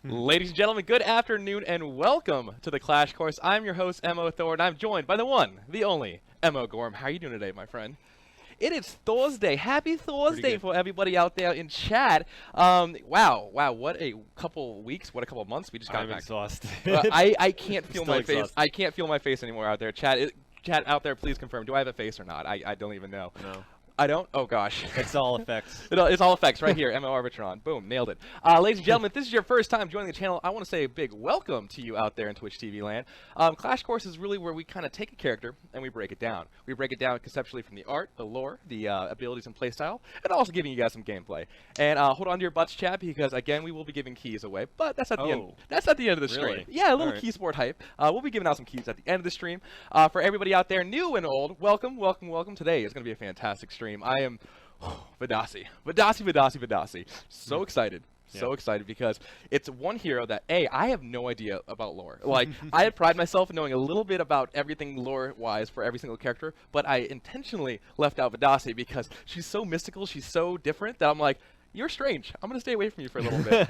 Ladies and gentlemen, good afternoon and welcome to the Clash Course. I'm your host, Mo Thor, and I'm joined by the one, the only, Mo Gorm. How are you doing today, my friend? It is Thursday. Happy Thursday for everybody out there in chat. Wow, what a couple weeks, what a couple months we just got I'm back. exhausted. I can't feel my exhausted. face. I can't feel my face anymore out there. Chat out there, please confirm. Do I have a face or not? I don't even know. No. I don't? Oh, gosh. It's all effects. It's all effects right here. MO Arbitron. Boom. Nailed it. Ladies and gentlemen, if this is your first time joining the channel, I want to say a big welcome to you out there in Twitch TV land. Clash Course is really where we kind of take a character and we break it down. We break it down conceptually from the art, the lore, the abilities and playstyle, and also giving you guys some gameplay. And hold on to your butts, chat, because, again, we will be giving keys away. But that's at the end. That's at the end of the stream. Really? Yeah, a little key sport hype. We'll be giving out some keys at the end of the stream. For everybody out there, new and old, welcome. Today is going to be a fantastic stream. I am... Vadasi. So excited. So excited because it's one hero that, I have no idea about lore. Like, I pride myself in knowing a little bit about everything lore-wise for every single character, but I intentionally left out Vadasi because she's so mystical, she's so different that I'm like, you're strange. I'm going to stay away from you for a little bit.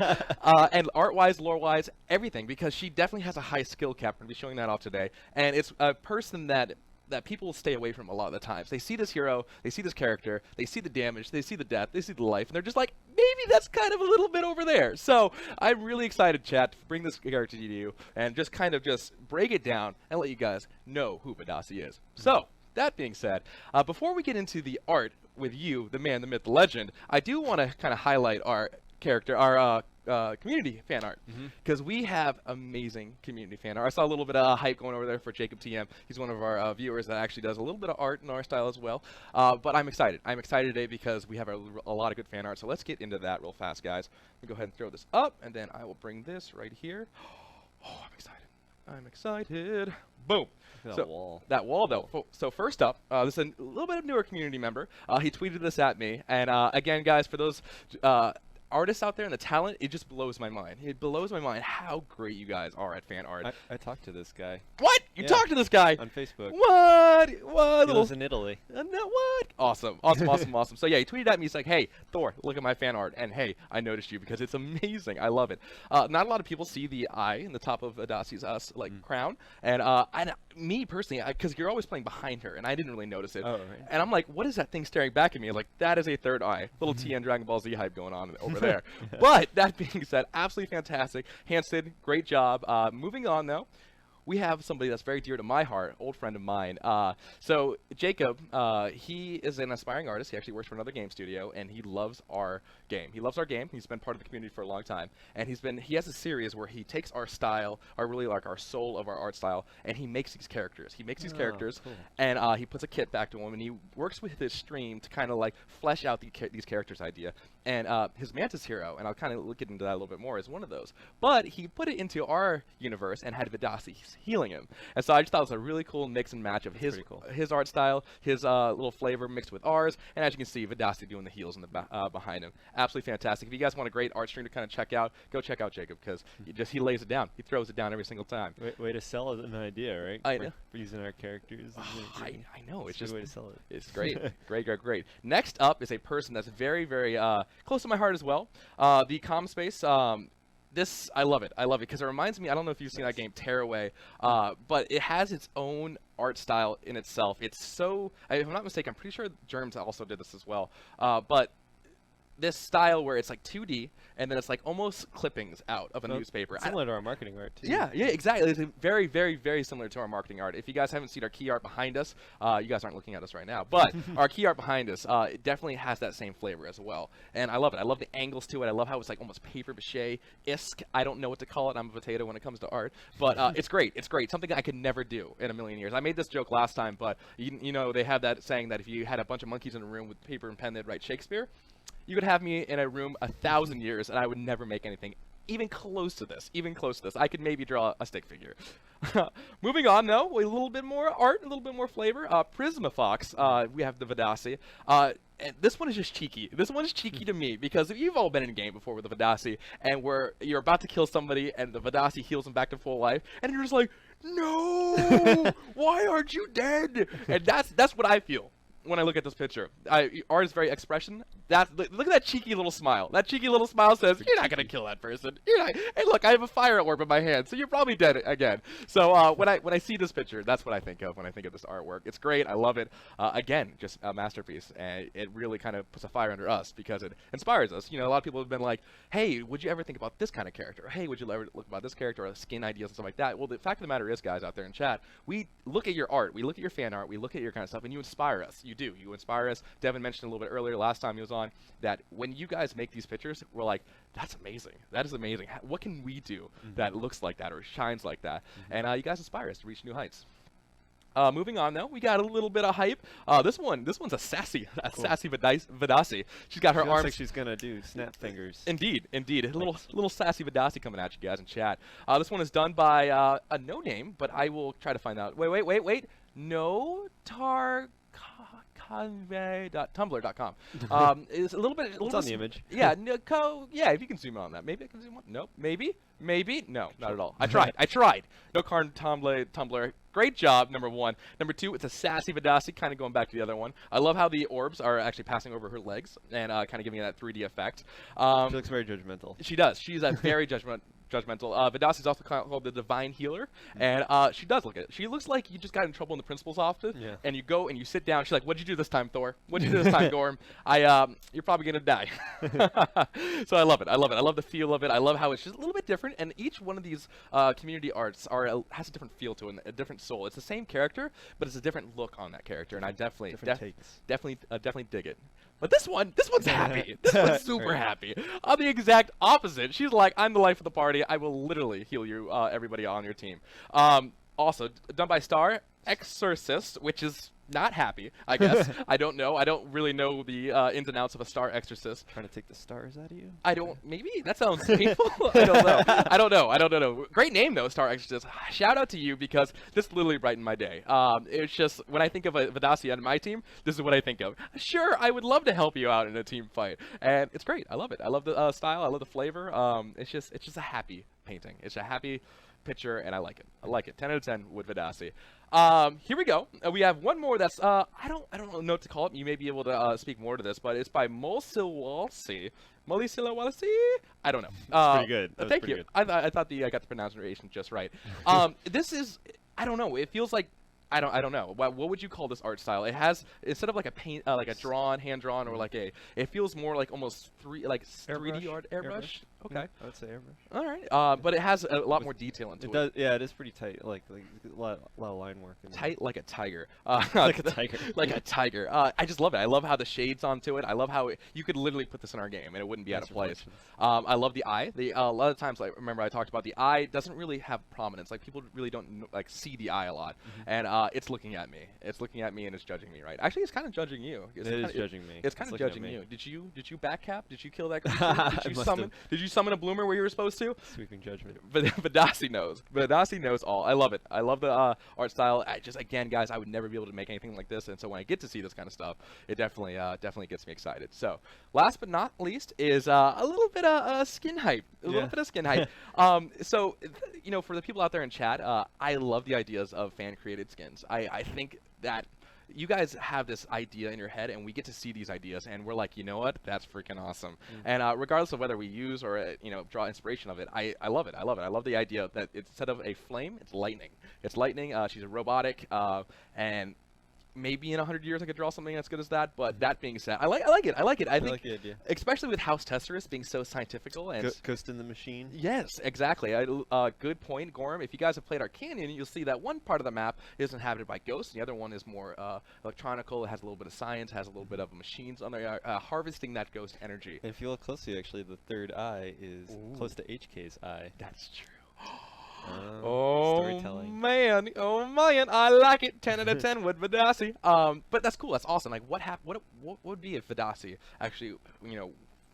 And art-wise, lore-wise, everything, because she definitely has a high skill cap. We're going to be showing that off today. And it's a person that people stay away from a lot of the times. They see this hero, they see this character, they see the damage, they see the death, they see the life, and they're just like, maybe that's kind of a little bit over there. So I'm really excited, chat, to bring this character to you and just kind of just break it down and let you guys know who Vadasi is. So, that being said, before we get into the art with you, the man, the myth, the legend, I do want to kind of highlight our character, our community fan art, because we have amazing community fan art. I saw a little bit of hype going over there for Jacob TM. He's one of our viewers that actually does a little bit of art in our style as well. But I'm excited. I'm excited today because we have a lot of good fan art. So let's get into that real fast, guys. Let me go ahead and throw this up, and then I will bring this right here. Oh, I'm excited. I'm excited. Boom. That wall, though. So first up, this is a little bit of newer community member. He tweeted this at me. And again, guys, for those... artists out there and the talent, it just blows my mind. It blows my mind how great you guys are at fan art. I talked to this guy. What? You talked to this guy? On Facebook. What? He lives in Italy. What? Awesome. So yeah, he tweeted at me. He's like, hey, Thor, look at my fan art. And hey, I noticed you because it's amazing. I love it. Not a lot of people see the eye in the top of Vadasi's crown. And me personally, because you're always playing behind her, and I didn't really notice it. Oh, right. And I'm like, what is that thing staring back at me? Like, that is a third eye. Little TN Dragon Ball Z hype going on over there. But that being said, absolutely fantastic. Hanson, great job. Moving on, though. We have somebody that's very dear to my heart, old friend of mine. So Jacob, he is an aspiring artist. He actually works for another game studio, and he loves our game. He's been part of the community for a long time, and he has a series where he takes our style, our soul of our art style, and he makes these characters. Cool. And he puts a kit back to him, and he works with his stream to kind of like flesh out these characters' idea. And his Mantis hero, and I'll kind of get into that a little bit more, is one of those. But he put it into our universe and had Vadasi healing him. And so I just thought it was a really cool mix and match of his art style, his little flavor mixed with ours, and as you can see, Vadasi doing the heals in the behind him. Absolutely fantastic. If you guys want a great art stream to kind of check out, go check out Jacob, because he lays it down. He throws it down every single time. Way to sell an idea, right? I know. For using our characters. I know. It's just just a way to sell it. It's great. great. Next up is a person that's very, very close to my heart as well. The comm space. This, I love it because it reminds me, I don't know if you've seen that game Tearaway, but it has its own art style in itself. It's so, if I'm not mistaken, I'm pretty sure Germs also did this as well, but this style where it's like 2D and then it's like almost clippings out of a newspaper. Similar to our marketing art too. Yeah, exactly. It's very, very, very similar to our marketing art. If you guys haven't seen our key art behind us, you guys aren't looking at us right now, but our key art behind us, it definitely has that same flavor as well. And I love it. I love the angles to it. I love how it's like almost paper mache-esque. I don't know what to call it. I'm a potato when it comes to art, but it's great. It's great. Something I could never do in a million years. I made this joke last time, but you know, they have that saying that if you had a bunch of monkeys in a room with paper and pen, they'd write Shakespeare. You could have me in a room 1,000 years, and I would never make anything even close to this. I could maybe draw a stick figure. Moving on, though, a little bit more art, a little bit more flavor. Prismafox, we have the Vadasi. And this one is just cheeky. This one is cheeky to me because you've all been in a game before with the Vadasi, and where you're about to kill somebody, and the Vadasi heals them back to full life, and you're just like, no, why aren't you dead? And that's what I feel. when I look at this picture. Art is very expression. Look at that cheeky little smile. That cheeky little smile says, "You're not gonna kill that person. You're not." Hey, look, I have a fire orb in my hand, so you're probably dead again. So when I see this picture, that's what I think of when I think of this artwork. It's great. I love it. Again, just a masterpiece, and it really kind of puts a fire under us because it inspires us. You know, a lot of people have been like, "Hey, would you ever think about this kind of character? Hey, would you ever look about this character or skin ideas and stuff like that?" Well, the fact of the matter is, guys out there in chat, we look at your art, we look at your fan art, we look at your kind of stuff, and you inspire us. You do. You inspire us. Devin mentioned a little bit earlier, last time he was on, that when you guys make these pictures, we're like, that's amazing. That is amazing. What can we do that looks like that or shines like that? And you guys inspire us to reach new heights. Moving on though, we got a little bit of hype. This one's a sassy Vadasi. She's got her arms. Looks like she's gonna do snap fingers. Indeed. A little sassy Vadasi coming at you guys in chat. This one is done by a no name, but I will try to find out. Wait. No Tumblr.com. It's a little bit. It's on the image. Yeah, if you can zoom in on that. Maybe I can zoom on. Nope. Maybe. No, not at all. I tried. No Karn Tumblr. Great job, number one. Number two, it's a sassy Vadasi, kind of going back to the other one. I love how the orbs are actually passing over her legs and kind of giving it that 3D effect. She looks very judgmental. She does. She's a very judgmental. Vadasi is also called the Divine Healer, and she does look it. She looks like you just got in trouble in the principal's office, and you go and you sit down. She's like, "What'd you do this time, Thor? What'd you do this time, Gorm? You're probably gonna die." So I love it. I love the feel of it. I love how it's just a little bit different, and each one of these community arts has a different feel to it, and a different soul. It's the same character, but it's a different look on that character, and I definitely dig it. But this one's happy. This one's super happy. On the exact opposite, she's like, "I'm the life of the party. I will literally heal you, everybody on your team." Also done by Star Exorcist, which is not happy, I guess. I don't know. I don't really know the ins and outs of a Star Exorcist. Trying to take the stars out of you? I don't. Maybe that sounds painful. I don't know. Great name though, Star Exorcist. Shout out to you because this literally brightened my day. It's just when I think of a Vadasi on my team, this is what I think of. Sure, I would love to help you out in a team fight, and it's great. I love it. I love the style. I love the flavor. It's just a happy painting. It's a happy picture, and I like it. 10 out of 10 with Vadasi. Here we go. We have one more that's I don't know what to call it. You may be able to speak more to this, but it's by Molsilwalsi. I don't know. Pretty good. Thank you. I thought I got the pronunciation just right. This is, I don't know. It feels like I don't know. What would you call this art style? It has, instead of like a paint, like a hand drawn, or like it feels more like almost 3D art, airbrush. Okay. Yeah, I would say airbrush. All right. But it has a lot more detail into it. Does, yeah, it is pretty tight. Like a lot of line work. Tight like a tiger. Like a tiger. Like a tiger. I just love it. I love how the shades onto it. I love how you could literally put this in our game and it wouldn't be out of place. I love the eye. A lot of times, like remember I talked about the eye doesn't really have prominence. Like people really don't like see the eye a lot, and it's looking at me. It's looking at me and it's judging me, right? Actually, it's kind of judging you. It is judging me. It's kind of judging you. Did you backcap? Did you kill that creature? Did you summon a bloomer where you were supposed to? Sweeping judgment. Vadasi knows. Vadasi knows all. I love it. I love the art style. Again, guys, I would never be able to make anything like this, and so when I get to see this kind of stuff, it definitely gets me excited. So, last but not least is a little bit of skin hype. A little bit of skin hype. So, for the people out there in chat, I love the ideas of fan-created skins. I think that you guys have this idea in your head, and we get to see these ideas, and we're like, you know what? That's freaking awesome. And regardless of whether we use or draw inspiration of it, I love it. I love the idea that instead of a flame, it's lightning. It's lightning. She's a robotic, and maybe in 100 years I could draw something as good as that. But that being said, I like it. I think, like the idea. Especially with House Tesserus being so scientifical and Ghost in the Machine. Yes, exactly. Good point, Gorm. If you guys have played Arcanian, you'll see that one part of the map is inhabited by ghosts, and the other one is more electronical. It has a little bit of science, has a little bit of machines on there, harvesting that ghost energy. And if you look closely, actually, the third eye is close to HK's eye. That's true. Storytelling. Oh man, I like it. 10 out of 10 with Vadasi. But that's cool. That's awesome. Like, what would be if Vadasi actually,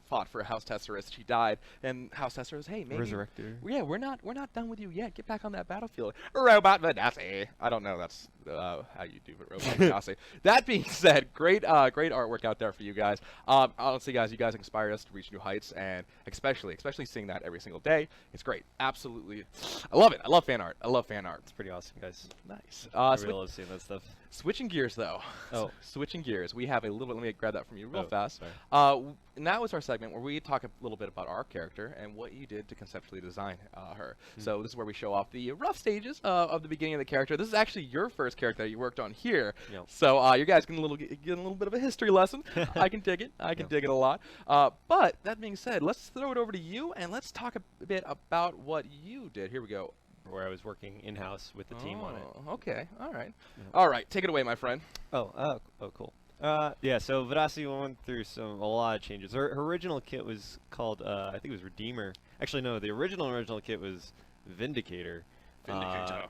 fought for House Tesserus? She died, and House Tesserus, hey, maybe resurrect her. Yeah, we're not done with you yet. Get back on that battlefield, Robot Vadasi. I don't know. That's how you do it, Robot Vadasi. That being said, great artwork out there for you guys. Honestly, guys, you guys inspired us to reach new heights, and especially seeing that every single day. It's great. Absolutely, I love it. I love fan art. I love fan art. It's pretty awesome, guys. Nice. I really love seeing that stuff. Switching gears, though. Oh. Switching gears. We have a little. Let me grab that from you real fast. Sorry. Now is our segment where we talk a little bit about our character and what you did to conceptually design her. So this is where we show off the rough stages of the beginning of the character. This is actually your first character that you worked on here. Yep. So you guys getting a little bit of a history lesson. I can dig it. I can dig it a lot. But that being said, let's throw it over to you and let's talk a bit about what you did. Here we go. Where I was working in-house with the team on it. Okay. All right. Yep. All right. Take it away, my friend. Oh, cool. Yeah, so Vadasi went through a lot of changes. Her original kit was called, I think it was Redeemer. Actually, no, the original kit was Vindicator.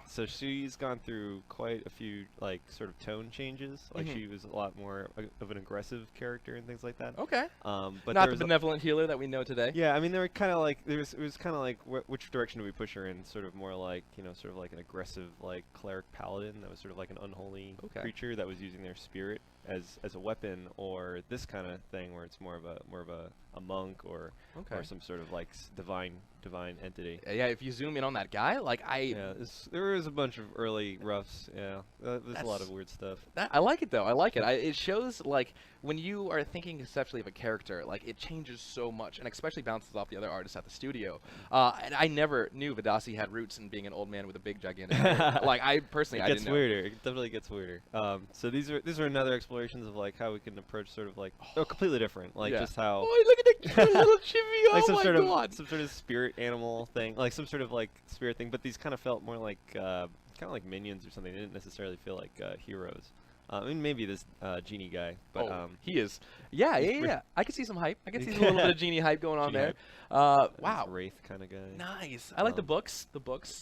So she's gone through quite a few, like, sort of tone changes. Like, she was a lot more of an aggressive character and things like that. Okay. But not the benevolent healer that we know today. Yeah, I mean, they were kind of like, it was kind of like, which direction do we push her in? Sort of more like, sort of like an aggressive, like, cleric paladin that was sort of like an unholy creature that was using their spirit as a weapon, or this kind of thing where it's more of a monk or some sort of like divine entity. Yeah, if you zoom in on that guy, like there was a bunch of early roughs. Yeah, there's a lot of weird stuff. I like it though. I like it. It shows like when you are thinking conceptually of a character, like it changes so much, and especially bounces off the other artists at the studio. And I never knew Vadasi had roots in being an old man with a big gigantic. Like I personally, I didn't know. It definitely gets weirder. So these are another explorations of like how we can approach sort of like completely different, like just how. Oh, look at the cute little chibi! Like oh my god! Some sort of spirit animal thing, like some sort of like spirit thing. But these kind of felt more like kind of like minions or something. They didn't necessarily feel like heroes. I mean, maybe this genie guy, but he is. Yeah. I can see some hype. I can see a little bit of genie hype going on there. Wow. Wraith kind of guy. Nice. I like the books.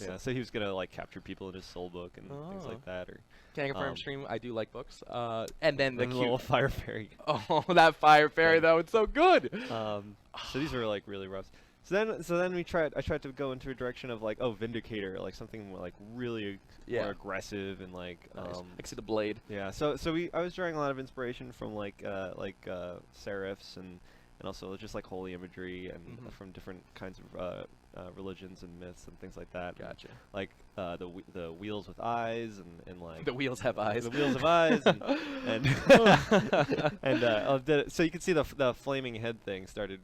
Yeah. So he was gonna like capture people in his soul book and things like that. Or can I confirm stream? I do like books. And then the cute little fire fairy. Oh, that fire fairy though, it's so good. So these were like really rough. So then I tried to go into a direction of like Vindicator, like something more like really more aggressive and like nice. I can see the blade. Yeah. So I was drawing a lot of inspiration from like serifs and also just like holy imagery and from different kinds of religions and myths and things like that. Gotcha. Like the wheels with eyes and like the wheels have eyes. The wheels have eyes and so you can see the flaming head thing started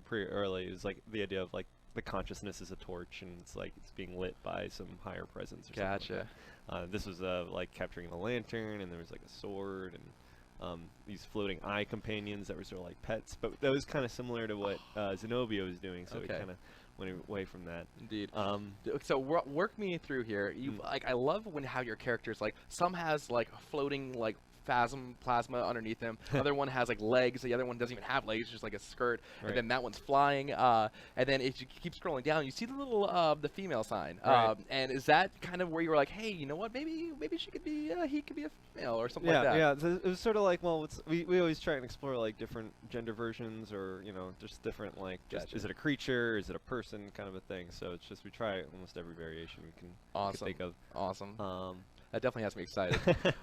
pretty early. It was like the idea of like the consciousness is a torch and it's like it's being lit by some higher presence or something like that. This was like capturing the lantern, and there was like a sword and these floating eye companions that were sort of like pets, but that was kind of similar to what Zenobia was doing, so we kind of went away from that. Indeed. So work me through here. You like I love how your characters like some has like floating like phasm plasma underneath him. Other one has like legs. The other one doesn't even have legs, just like a skirt. Right. And then that one's flying. And then if you keep scrolling down, you see the little the female sign. Right. And is that kind of where you were like, hey, you know what? Maybe she could be he could be a female or something like that. Yeah. So it was sort of like, well, we always try and explore like different gender versions, or just different like is it a creature, is it a person, kind of a thing. So it's just we try almost every variation we can think of. Awesome. That definitely has me excited.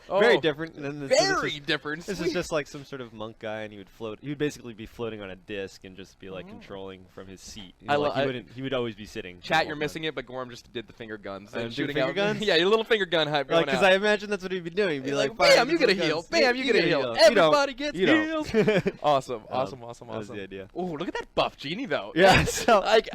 Very different. Very different. This is just like some sort of monk guy, and he would basically be floating on a disc and just be like controlling from his seat. He would always be sitting. Chat, you're missing it, but Gorm just did the finger guns and shooting finger guns. Yeah, your little finger gun hype going out. Because I imagine that's what he'd be doing. He'd be like, bam, you get a heal. Bam, you get a heal. Everybody gets heals. Awesome. That was the idea. Oh, look at that buff genie though. Yeah. So like,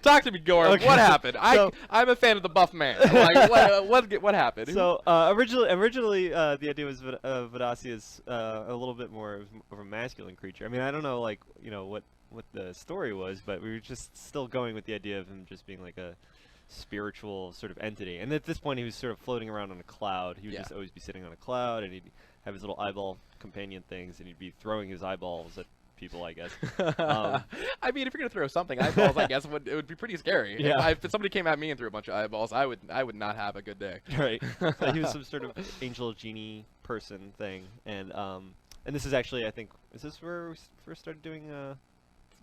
talk to me, Gorm. Okay. What happened? I'm a fan of the buff man. Like, what happened? So originally, the idea was Vadasi is a little bit more of a masculine creature. I mean, I don't know, like, what the story was, but we were just still going with the idea of him just being like a spiritual sort of entity. And at this point, he was sort of floating around on a cloud. He would just always be sitting on a cloud, and he'd have his little eyeball companion things, and he'd be throwing his eyeballs at people, I guess. I mean, if you're gonna throw something, eyeballs, I guess it would be pretty scary. Yeah. If somebody came at me and threw a bunch of eyeballs, I would not have a good day. Right. So he was some sort of angel genie person thing, and this is actually, I think, is this where we first started doing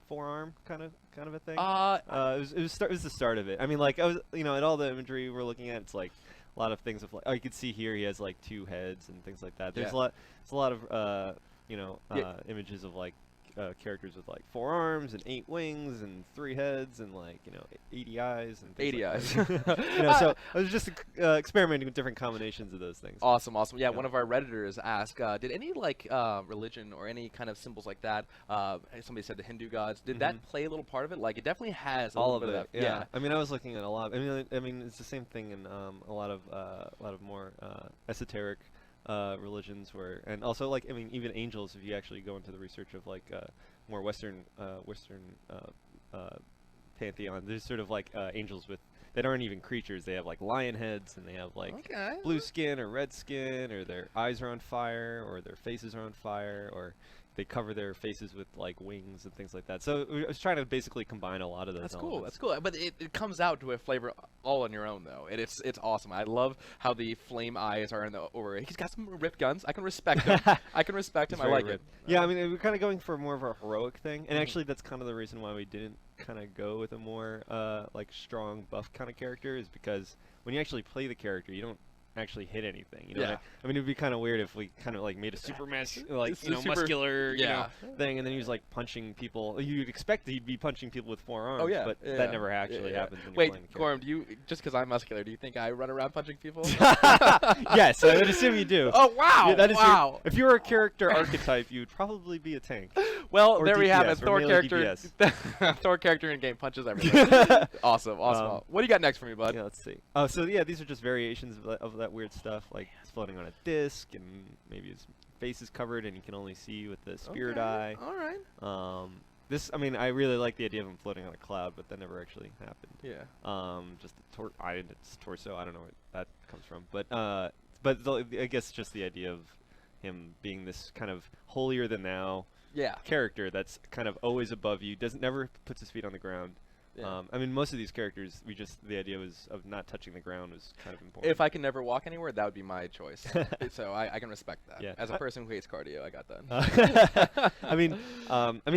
forearm kind of a thing? It was the start of it. I mean, like I was, at all the imagery we're looking at, it's like lot of things of like, oh, you can see here he has like 2 heads and things like that. There's Yeah. a lot of you know, Yeah. images of like characters with like 4 arms and 8 wings and 3 heads and like, you know, 80 eyes and things 80 like eyes. that. You know, so I was just experimenting with different combinations of those things. Awesome, awesome. Yeah, Yeah. one of our redditors asked, did any like religion or any kind of symbols like that? Somebody said the Hindu gods. Did that play a little part of it? Like, it definitely has a All little of bit it, of that. yeah. I mean, I was looking at a lot. I mean, it's the same thing in a lot of more esoteric religions, where, and also like, I mean, even angels. If you actually go into the research of like more Western pantheon, there's sort of like angels with that aren't even creatures. They have like lion heads, and they have like blue skin or red skin, or their eyes are on fire, or their faces are on fire, or they cover their faces with like wings and things like that. So I was trying to basically combine a lot of those That's elements. cool. That's cool. But it comes out to a flavor all on your own, though. And it's awesome. I love how the flame eyes are in the or he's got some ripped guns. I can respect him. I can respect him. I like it. Yeah, I mean, we're kind of going for more of a heroic thing, and actually, that's kind of the reason why we didn't kind of go with a more like strong buff kind of character, is because when you actually play the character, you don't actually hit anything. You know, Yeah. I mean, it'd be kind of weird if we kind of like made a super like It's you know, super- muscular yeah. thing, and then he was like punching people. You'd expect that he'd be punching people with 4 arms, Oh yeah, but yeah, that never actually yeah. happens. When you're Wait, playing the Gorm, do you just because I'm muscular, do you think I run around punching people? Yes, I would assume you do. Oh wow! Yeah, that is wow. if you were a character archetype, you'd probably be a tank. Well, Or there we have DPS, it. or Thor melee character. Thor character in game punches everything. Awesome, awesome. What do you got next for me, bud? Yeah, let's see. Oh, so yeah, these are just variations of that weird stuff. Like it's floating on a disc, and maybe his face is covered, and you can only see with the spirit eye. All right. This, I mean, I really like the idea of him floating on a cloud, but that never actually happened. Yeah. Just its torso. I don't know where that comes from, but I guess just the idea of him being this kind of holier than thou Yeah. character that's kind of always above you, never puts his feet on the ground. Yeah. I mean, most of these characters, the idea was of not touching the ground was kind of important. If I can never walk anywhere, that would be my choice. So I can respect that. Yeah. As a person who hates cardio, I got that. I mean,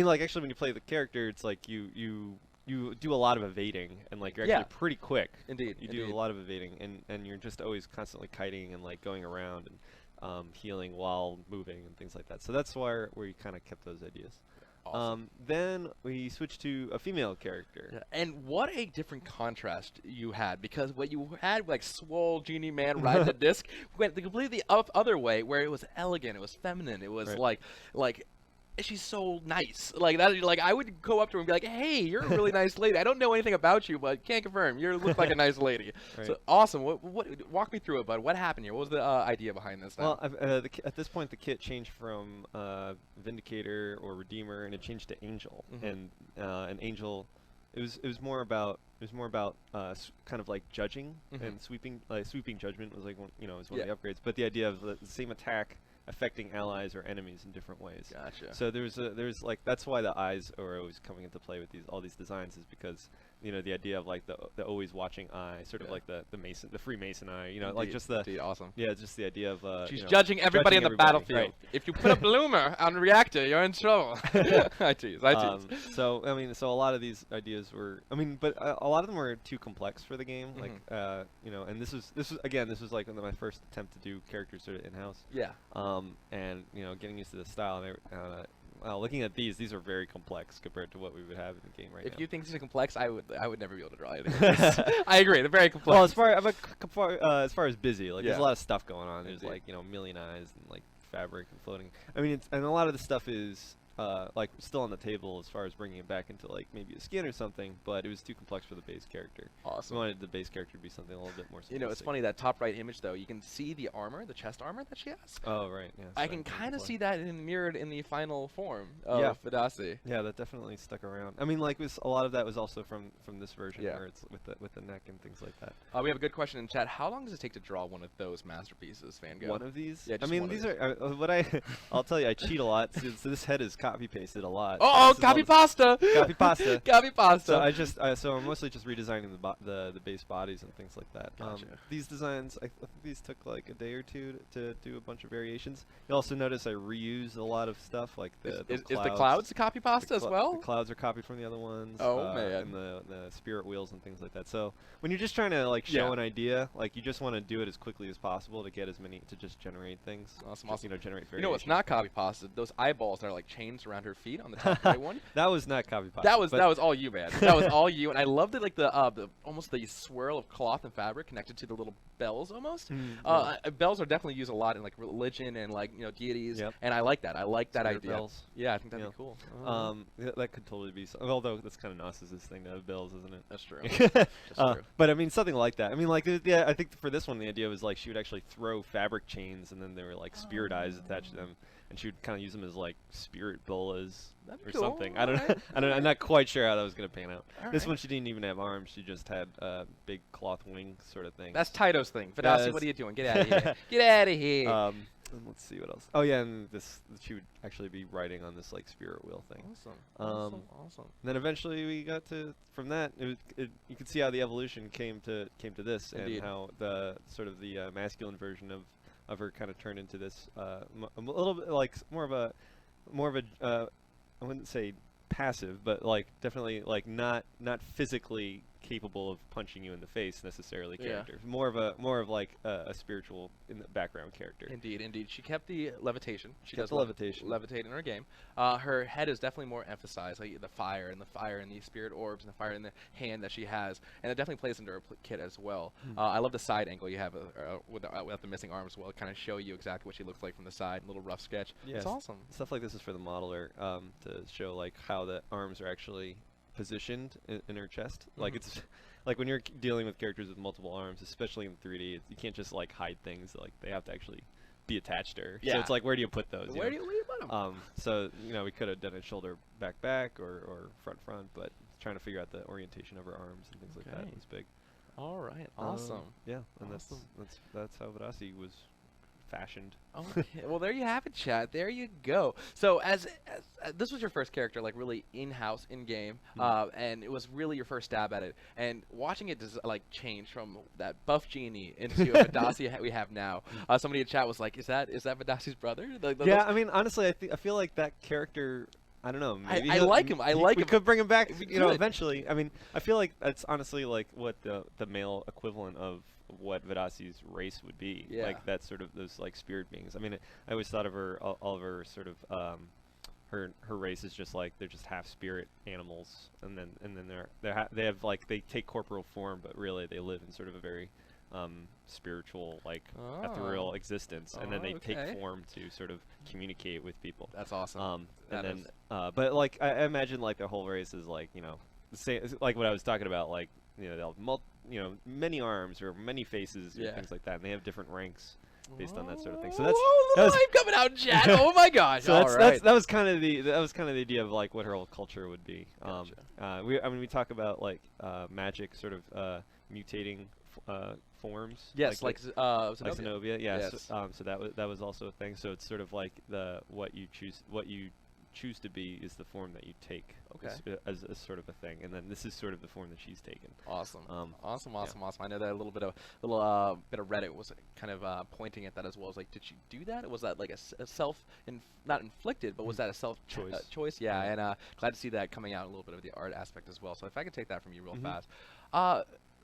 like actually, when you play the character, it's like you do a lot of evading, and like you're actually pretty quick. Indeed. You do a lot of evading, and you're just always constantly kiting and like going around and healing while moving and things like that. So that's where we kind of kept those ideas. Awesome. Then we switched to a female character. Yeah, and what a different contrast you had, because what you had, like swole genie man riding the disc, went the completely other way, where it was elegant, it was feminine, it was like she's so nice, like that. Like I would go up to her and be like, "Hey, you're a really nice lady. I don't know anything about you, but can't confirm you look like a nice lady." Right. So awesome. What walk me through it, bud? What happened here? What was the idea behind this? Well, at this point, the kit changed from Vindicator or Redeemer, and it changed to Angel. And an Angel, it was more about kind of like judging and sweeping judgment was like one of the upgrades. But the idea of the same attack affecting allies or enemies in different ways. Gotcha. So there's like that's why the eyes are always coming into play with all these designs, is because the idea of like the always watching eye, sort of like the Freemason eye, like just the awesome. Yeah, it's just the idea of she's judging everybody in the battlefield. Right. If you put a bloomer on reactor, you're in trouble. I tease. So I mean, so a lot of these ideas were, but a lot of them were too complex for the game. Like and this was like my first attempt to do characters sort of in house. Yeah. And getting used to the style. And looking at these are very complex compared to what we would have in the game right now. If you think these are complex, I would never be able to draw anything. I agree. They're very complex. Well, as far as busy, like there's a lot of stuff going on. There's like million eyes and like fabric and floating. I mean, and a lot of the stuff is like still on the table as far as bringing it back into like maybe a skin or something, but it was too complex for the base character. Awesome. We wanted the base character to be something a little bit more simplistic. It's funny, that top right image though, you can see the armor, the chest armor that she has. Oh right, yeah. I can kind of see that mirrored in the final form of Vadasi. Yeah, that definitely stuck around. I mean, like a lot of that was also from this version where it's with the neck and things like that. We have a good question in chat. How long does it take to draw one of those masterpieces, Van Gogh? One of these? Yeah, I mean, these are I'll tell you, I cheat a lot. So this head is copy pasted a lot. Oh, This is all copy the- pasta. Copy pasta. Copy pasta. So I just so I'm mostly just redesigning the base bodies and things like that. Gotcha. These designs, I think these took like a day or two to do a bunch of variations. You also notice I reuse a lot of stuff like Is the clouds copy pasta as well? The clouds are copied from the other ones. Oh, man. And the spirit wheels and things like that. So when you're just trying to like show Yeah. an idea, like you just want to do it as quickly as possible to get as many to just generate things. Awesome, Just, awesome. You know, generate You know what's variations. not copy pasta? Those eyeballs that are like chains around her feet on the top right one. That was not copy pasta. That was but all you, man. That was all you, and I loved it, like the almost the swirl of cloth and fabric connected to the little bells almost. Bells are definitely used a lot in like religion and like deities, Yep. and I like that. I like that Spirit idea. bells. Yeah, I think that'd Yeah. be cool. That could totally be. Although that's kind of Gnosis' thing to have bells, isn't it? That's true. That's true. But I mean, something like that. I mean, like, yeah, I think for this one, the idea was like she would actually throw fabric chains, and then there were like spirit eyes attached to them, and she would kind of use them as like spirit bolas That'd be or cool. something. I don't know. Alright. I don't. I'm not quite sure how that was gonna pan out. This Alright. one, she didn't even have arms. She just had big cloth wing sort of thing. That's Taito's thing. Vadasi, that's- what are you doing? Get out of here. Get out of here. And let's see what else. Oh yeah, and she would actually be writing on this like spirit wheel thing. Awesome. Awesome. And then eventually we got to from that. You could see how the evolution came to this, Indeed. and how the sort of the masculine version of her kind of turned into this a little bit like more of a I wouldn't say passive, but like definitely like not physically capable of punching you in the face necessarily Yeah. character. More of like a spiritual in the background character. Indeed, indeed. She kept the levitation. She Kept does the levitation. levitate in her game. Her head is definitely more emphasized, like the fire and the spirit orbs and the fire in the hand that she has, and it definitely plays into her kit as well. I love the side angle you have without the missing arms as well. Kind of show you exactly what she looks like from the side. Little rough sketch. Yes. It's awesome. Stuff like this is for the modeler to show like how the arms are actually positioned in her chest. Like it's like when you're dealing with characters with multiple arms, especially in 3D, you can't just like hide things. Like they have to actually be attached to her. Yeah. So it's like, where do you put those? Where do you put them? So we could have done a shoulder back or front, but trying to figure out the orientation of her arms and things like that Okay. was big. All right. Awesome. Yeah, and Awesome. that's how Vadasi was fashioned. Okay. Well, there you have it, chat. There you go. So, as this was your first character, like really in-house, in-game, and it was really your first stab at it. And watching it just like change from that buff genie into a Vadasi we have now. Somebody in chat was like, "Is that Vadasi's brother?" Yeah, I mean, honestly, I feel like that character. I don't know. Maybe I like him. I like we him. could bring him back. We You know, could. eventually. I mean, I feel like that's honestly like what the male equivalent of what Vadasi's race would be. Yeah. Like that sort of those like spirit beings. I mean, I always thought of her all of her sort of her race is just like they're just half spirit animals, and then they have like they take corporal form, but really they live in sort of a very spiritual, like ethereal existence, and then they okay. take form to sort of communicate with people. That's awesome. And then, but like I imagine, like the whole race is like the same, like what I was talking about, like they'll have many arms or many faces or things like that, and they have different ranks based on that sort of thing. So that's that was coming out in chat. Oh my gosh! so All right. that was kind of the idea of like what her whole culture would be. Gotcha. We talk about like magic sort of mutating forms. Yes, like like Zenobia. Zenobia, yes. Yes. So that was also a thing. So it's sort of like what you choose to be is the form that you take. Okay. As sort of a thing, and then this is sort of the form that she's taken. Awesome. Awesome. yeah. I know that a little bit of Reddit was kind of pointing at that as well. As like, did she do that? Was that like a self not inflicted, but was that a self Choice. Choice, yeah. And glad to see that coming out a little bit of the art aspect as well. So if I could take that from you real fast.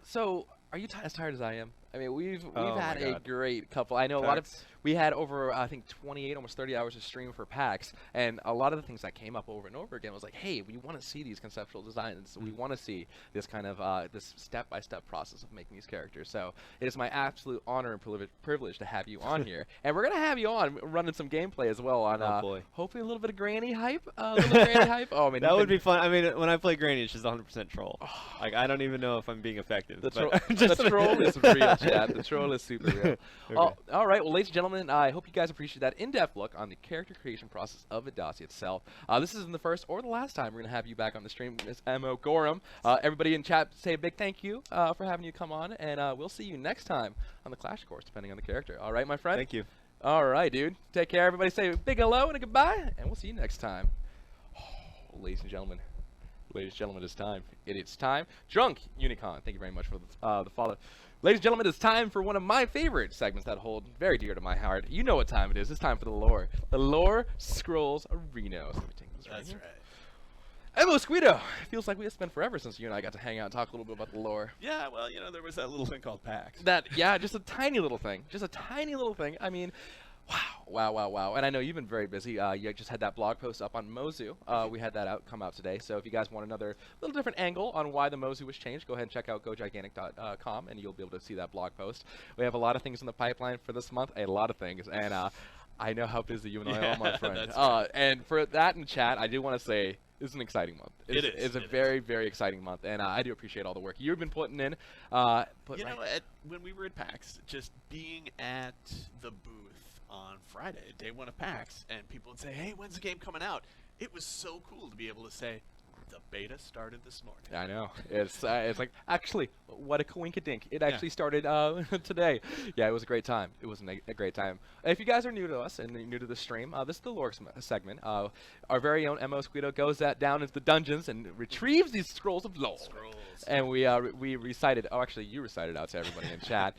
So are you as tired as I am? I mean, we've Oh had my a God. great couple. I know a lot of PAX. we had over I think 28, almost 30 hours of stream for PAX, and a lot of the things that came up over and over again was like, hey, we want to see these conceptual designs. We want to see this kind of this step-by-step process of making these characters. So it is my absolute honor and privilege to have you on here, and we're gonna have you on running some gameplay as well on Oh, boy. hopefully a little bit of granny hype. A little granny hype. Oh man, That would be fun. I mean, when I play Granny, it's just 100% troll. Like I don't even know if I'm being effective. The, but the troll is real, chat. The troll is super real. Okay. All right, well, ladies and gentlemen, I hope you guys appreciate that in-depth look on the character creation process of Vadasi itself. This isn't the first or the last time we're going to have you back on the stream, Miss Mo Gorham. Everybody in chat, say a big thank you for having you come on, and we'll see you next time on the Clash Course, depending on the character. All right, my friend? Thank you. All right, dude. Take care, everybody. Say a big hello and a goodbye, and we'll see you next time. ladies and gentlemen. Ladies and gentlemen, it's time. It's time. Drunk Unicorn, thank you very much for the follow. Ladies and gentlemen, it's time for one of my favorite segments that hold very dear to my heart. You know what time it is. It's time for the lore. The lore scrolls arenas. Let me take this That's here. right. Hey, Mosquito! It feels like we have spent forever since you and I got to hang out and talk a little bit about the lore. Yeah, well, you know, there was that little thing called PAX. Yeah, just a tiny little thing. Just a tiny little thing. I mean, wow. And I know you've been very busy. You just had that blog post up on Mozu. We had that come out today. So if you guys want another little different angle on why the Mozu was changed, go ahead and check out gogigantic.com and you'll be able to see that blog post. We have a lot of things in the pipeline for this month, a lot of things. And I know how busy you and I are, my friend. That's right. And for that in chat, I do want to say, it's an exciting month. It's a It very, very exciting month, and I do appreciate all the work you've been putting in. But You know, when we were at PAX, just being at the booth on Friday, day one of PAX, and people would say, hey, when's the game coming out? It was so cool to be able to say, the beta started this morning. I know. It's like, actually, what a coinkadink. It actually started today. Yeah, it was a great time. It was a great time. If you guys are new to us and new to the stream, this is the lore segment. Our very own Mo Squito goes down into the dungeons and retrieves these scrolls of lore. And we recited. Oh, actually, you recited out to everybody in chat.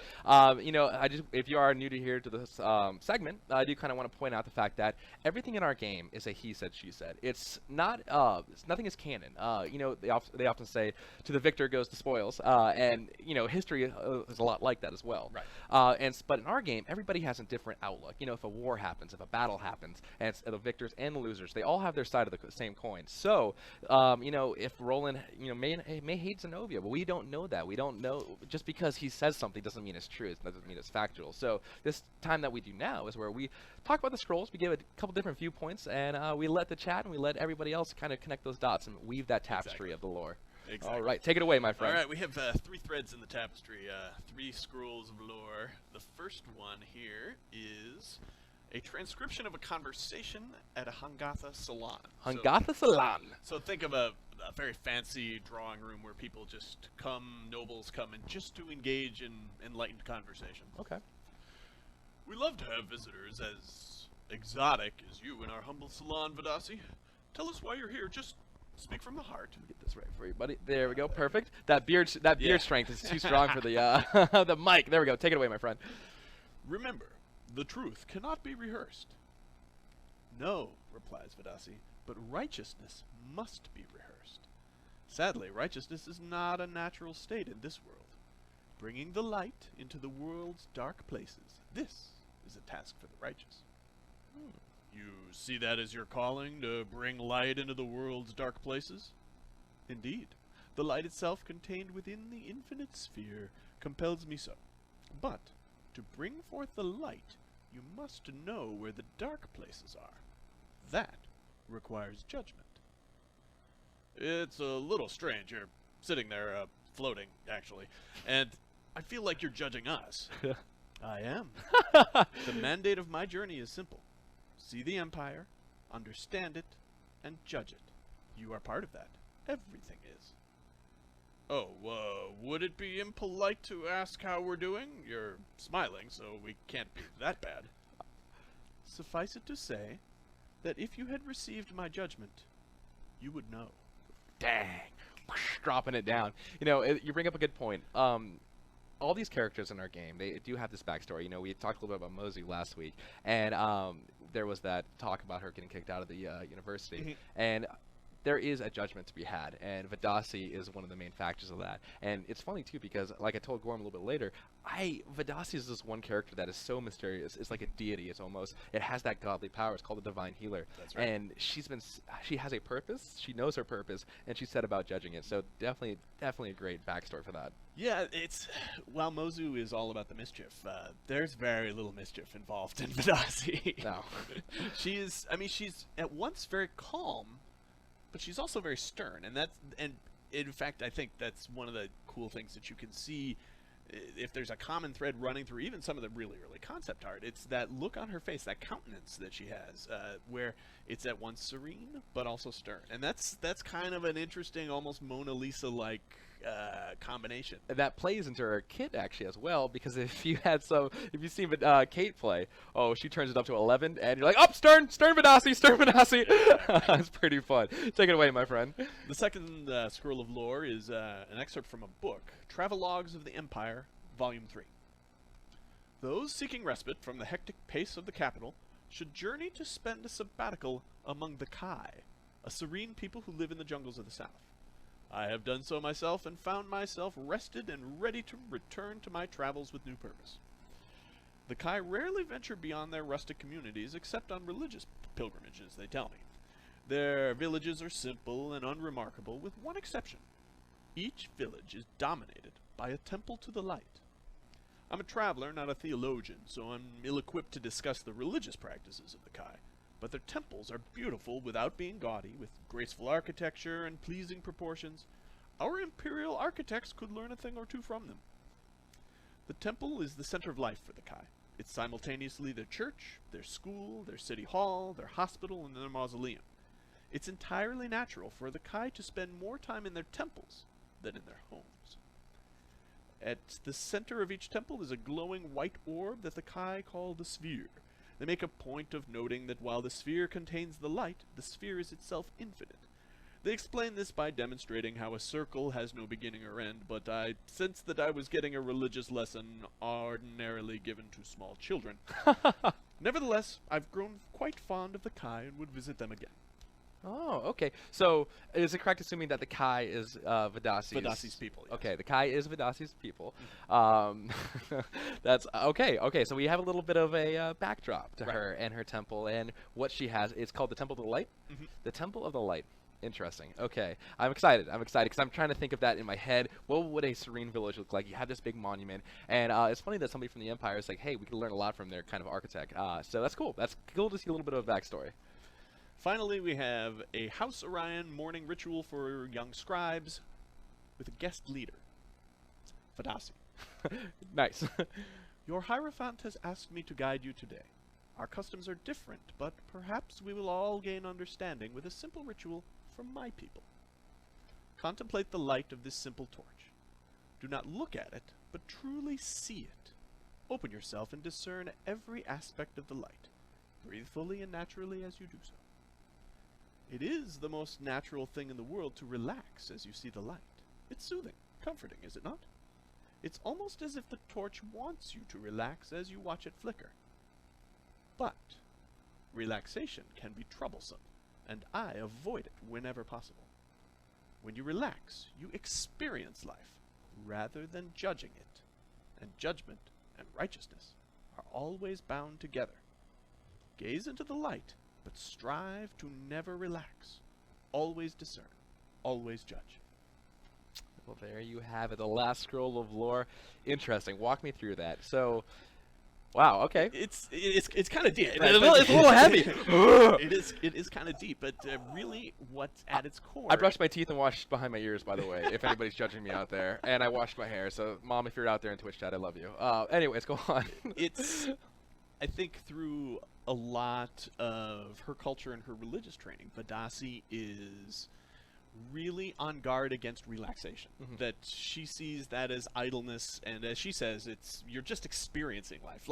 You know, if you are new to here to this segment, I do kind of want to point out the fact that everything in our game is a he said, she said. It's not. Nothing is canon. You know, they often say, "To the victor goes the spoils," and you know, history is a lot like that as well. Right. But in our game, everybody has a different outlook. You know, if a war happens, if a battle happens, and it's the victors and the losers, they all have their side of the same coin. So, you know, if Roland, you know, may hate Zenobia, but we don't know that. We don't know just because he says something doesn't mean it's true. It doesn't mean it's factual. So this time that we do now is where we talk about the scrolls. We give a couple different viewpoints, and we let the chat and we let everybody else kind of connect those dots and weave that tapestry of the lore. Exactly. All right, take it away, my friend. All right, we have 3 threads in the tapestry, 3 scrolls of lore. The first one here is a transcription of a conversation at a Hangatha salon. Hangatha salon. So think of a very fancy drawing room where people just come, nobles come, and just to engage in enlightened conversation. Okay. We love to have visitors as exotic as you in our humble salon, Vadasi. Tell us why you're here. Just speak from the heart. Get this right for you, buddy. There we go. Perfect. That beard strength is too strong for the the mic. There we go. Take it away, my friend. Remember, the truth cannot be rehearsed. No, replies Vadasi, but righteousness must be rehearsed. Sadly, righteousness is not a natural state in this world. Bringing the light into the world's dark places, this is a task for the righteous. You see that as your calling, to bring light into the world's dark places? Indeed, the light itself contained within the infinite sphere compels me so. But, to bring forth the light, you must know where the dark places are. That requires judgment. It's a little strange. You're sitting there, floating, actually, and I feel like you're judging us. I am. The mandate of my journey is simple. See the Empire, understand it, and judge it. You are part of that. Everything is. Oh, would it be impolite to ask how we're doing? You're smiling, so we can't be that bad. Suffice it to say that if you had received my judgment, you would know. Dang. Dropping it down. You know, you bring up a good point. All these characters in our game, they do have this backstory. You know, we talked a little bit about Mozu last week, and there was that talk about her getting kicked out of the university. And there is a judgment to be had, and Vadasi is one of the main factors of that. And it's funny too because, like I told Gorm a little bit later, Vadasi is this one character that is so mysterious. It's like a deity. It's almost, it has that godly power. It's called the divine healer. That's right. And she has a purpose. She knows her purpose, and she set about judging it. So definitely a great backstory for that. Yeah, while Mozu is all about the mischief, there's very little mischief involved in Vadasi. No. She's at once very calm, but she's also very stern, and in fact, I think that's one of the cool things that you can see. If there's a common thread running through even some of the really early concept art, it's that look on her face, that countenance that she has, where it's at once serene but also stern, and that's kind of an interesting, almost Mona Lisa-like combination. And that plays into her kit actually as well, because if you see Kate play, oh, she turns it up to 11, and you're like, oh, Stern Vadasi, Stern Vadasi. It's pretty fun. Take it away, my friend. The second scroll of lore is an excerpt from a book, Travelogues of the Empire, Volume 3. Those seeking respite from the hectic pace of the capital should journey to spend a sabbatical among the Kai, a serene people who live in the jungles of the south. I have done so myself and found myself rested and ready to return to my travels with new purpose. The Kai rarely venture beyond their rustic communities except on religious pilgrimages, they tell me. Their villages are simple and unremarkable, with one exception. Each village is dominated by a temple to the light. I'm a traveler, not a theologian, so I'm ill-equipped to discuss the religious practices of the Kai. But their temples are beautiful without being gaudy, with graceful architecture and pleasing proportions. Our imperial architects could learn a thing or two from them. The temple is the center of life for the Kai. It's simultaneously their church, their school, their city hall, their hospital, and their mausoleum. It's entirely natural for the Kai to spend more time in their temples than in their homes. At the center of each temple is a glowing white orb that the Kai call the sphere. They make a point of noting that while the sphere contains the light, the sphere is itself infinite. They explain this by demonstrating how a circle has no beginning or end, but I sensed that I was getting a religious lesson ordinarily given to small children. Nevertheless, I've grown quite fond of the Kai and would visit them again. Oh, okay. So, is it correct assuming that the Kai is Vadasi's people, yes. Okay, the Kai is Vadasi's people. That's okay. Okay, so we have a little bit of a backdrop to her and her temple and what she has. It's called the Temple of the Light. The Temple of the Light. Interesting. Okay, I'm excited. Because I'm trying to think of that in my head. What would a serene village look like? You have this big monument, and it's funny that somebody from the Empire is like, hey, we can learn a lot from their kind of architect. So that's cool. That's cool to see a little bit of a backstory. Finally, we have a House Orion morning ritual for young scribes with a guest leader, Vadasi. Nice. Your Hierophant has asked me to guide you today. Our customs are different, but perhaps we will all gain understanding with a simple ritual from my people. Contemplate the light of this simple torch. Do not look at it, but truly see it. Open yourself and discern every aspect of the light. Breathe fully and naturally as you do so. It is the most natural thing in the world to relax as you see the light. It's soothing, comforting, is it not? It's almost as if the torch wants you to relax as you watch it flicker. But relaxation can be troublesome, and I avoid it whenever possible. When you relax, you experience life rather than judging it, and judgment and righteousness are always bound together. Gaze into the light, but strive to never relax. Always discern. Always judge. Well, there you have it. The last scroll of lore. Interesting. Walk me through that. So, wow. Okay. It's kind of deep. It's a little heavy. it is kind of deep, but really, what's at its core? I brushed my teeth and washed behind my ears, by the way, if anybody's judging me out there. And I washed my hair. So, Mom, if you're out there in Twitch chat, I love you. Anyways, go on. It's, I think, through a lot of her culture and her religious training, Vadasi is really on guard against relaxation. That she sees that as idleness, and as she says, you're just experiencing life,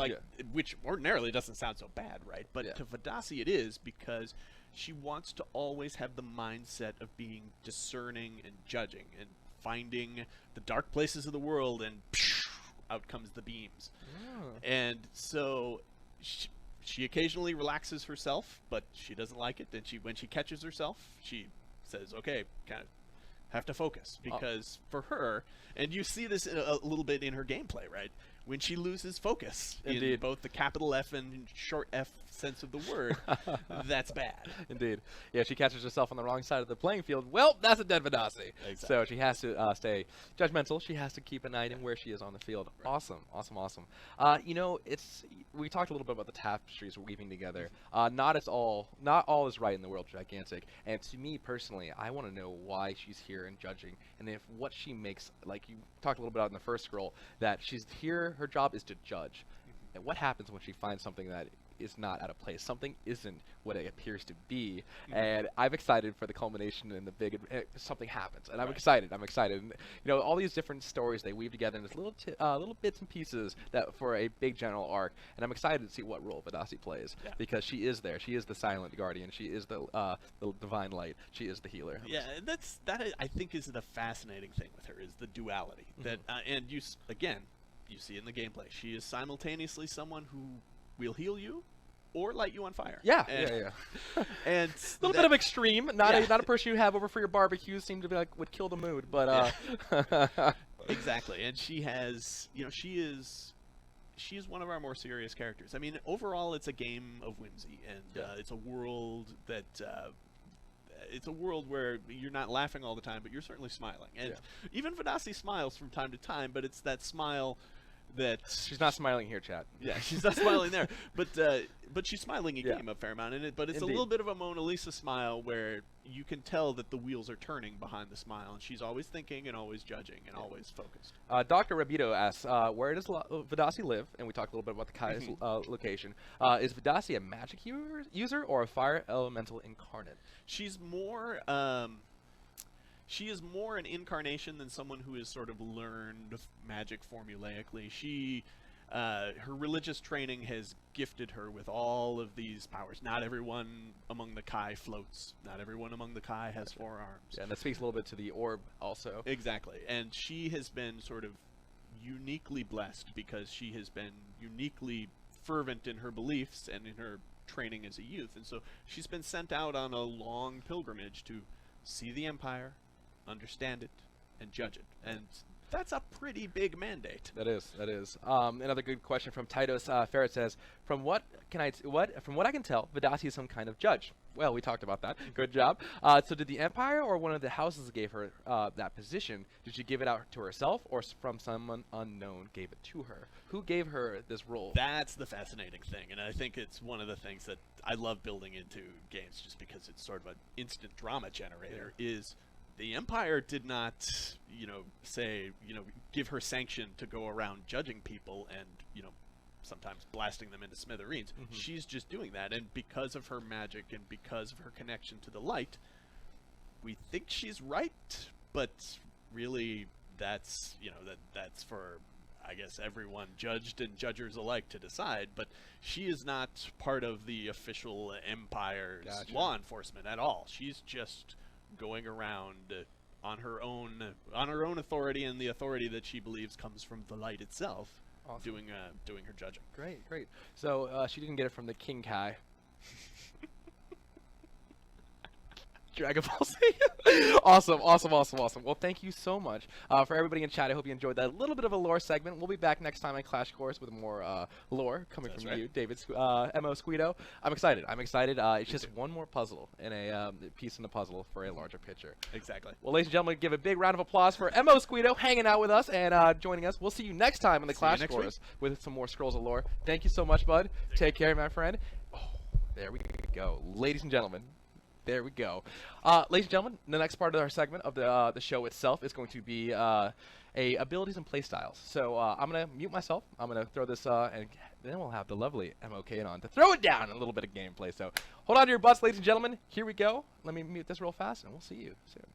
which ordinarily doesn't sound so bad, right? But to Vadasi it is, because she wants to always have the mindset of being discerning and judging and finding the dark places of the world, and out comes the beams. And so she occasionally relaxes herself, but she doesn't like it. And when she catches herself, she says, okay, kind of have to focus. Because for her, and you see this a little bit in her gameplay, right? When she loses focus in both the capital F and short F sense of the word, that's bad. Indeed. Yeah, she catches herself on the wrong side of the playing field. Well, that's a dead Vadasi. Exactly. So she has to stay judgmental. She has to keep an eye on where she is on the field. Right. Awesome. You know, we talked a little bit about the tapestries we're weaving together. Not all is right in the world gigantic. And to me personally, I want to know why she's here and judging, and if what she makes, like you talked a little bit about in the first scroll, that she's here. Her job is to judge. And what happens when she finds something that is not out of place. Something isn't what it appears to be, and I'm excited for the culmination and the big something happens, and I'm excited. I'm excited. And, all these different stories they weave together in this little bits and pieces that for a big general arc, and I'm excited to see what role Vadasi plays because she is there. She is the silent guardian. She is the divine light. She is the healer. Yeah, I think is the fascinating thing with her is the duality that and you see in the gameplay. She is simultaneously someone who will heal you or light you on fire. Yeah, and, yeah. And a little bit of extreme. Not a person you have over for your barbecue. Seem to be like would kill the mood, but exactly. And she has, she's one of our more serious characters. I mean, overall, it's a game of whimsy, and it's a world that. It's a world where you're not laughing all the time, but you're certainly smiling. And even Vadasi smiles from time to time, but it's that smile that she's not smiling here, chat. Yeah, she's not smiling there, but she's smiling in game a fair amount in it. But it's Indeed. a little bit of a Mona Lisa smile where you can tell that the wheels are turning behind the smile, and she's always thinking and always judging and always focused. Dr. Rabito asks, where does Vadasi live? And we talked a little bit about the Kai's location. Is Vadasi a magic user or a fire elemental incarnate? She's more. She is more an incarnation than someone who has sort of learned magic formulaically. Her religious training has gifted her with all of these powers. Not everyone among the Kai floats. Not everyone among the Kai has 4 arms. Yeah, and that speaks a little bit to the orb also. Exactly. And she has been sort of uniquely blessed because she has been uniquely fervent in her beliefs and in her training as a youth. And so she's been sent out on a long pilgrimage to see the Empire, understand it, and judge it. And that's a pretty big mandate. That is. Another good question from Titus Ferret says, from what I can tell, Vadasi is some kind of judge. Well, we talked about that. Good job. So did the Empire or one of the houses gave her that position? Did she give it out to herself, or from someone unknown gave it to her? Who gave her this role? That's the fascinating thing, and I think it's one of the things that I love building into games, just because it's sort of an instant drama generator. Is the Empire did not, give her sanction to go around judging people and, sometimes blasting them into smithereens. She's just doing that, and because of her magic and because of her connection to the light, we think she's right, but really that's, that's for, I guess, everyone, judged and judgers alike, to decide. But she is not part of the official Empire's law enforcement at all. She's just going around on her own authority, and the authority that she believes comes from the light itself. Awesome. Doing her judging. Great. So she didn't get it from the King Kai. Dragon Ball Z. Awesome. Well, thank you so much for everybody in chat. I hope you enjoyed that little bit of a lore segment. We'll be back next time on Clash Course with more lore coming from you, David Mo Squido. I'm excited. It's just one more puzzle and a piece in the puzzle for a larger picture. Exactly. Well, ladies and gentlemen, give a big round of applause for Mo Squido hanging out with us and joining us. We'll see you next time on the Clash Course with some more Scrolls of Lore. Thank you so much, bud. Take care, my friend. Oh, there we go. Ladies and gentlemen. There we go. Ladies and gentlemen, the next part of our segment of the show itself is going to be abilities and playstyles. So I'm going to mute myself. I'm going to throw this, and then we'll have the lovely MOK on to throw it down in a little bit of gameplay. So hold on to your butts, ladies and gentlemen. Here we go. Let me mute this real fast, and we'll see you soon.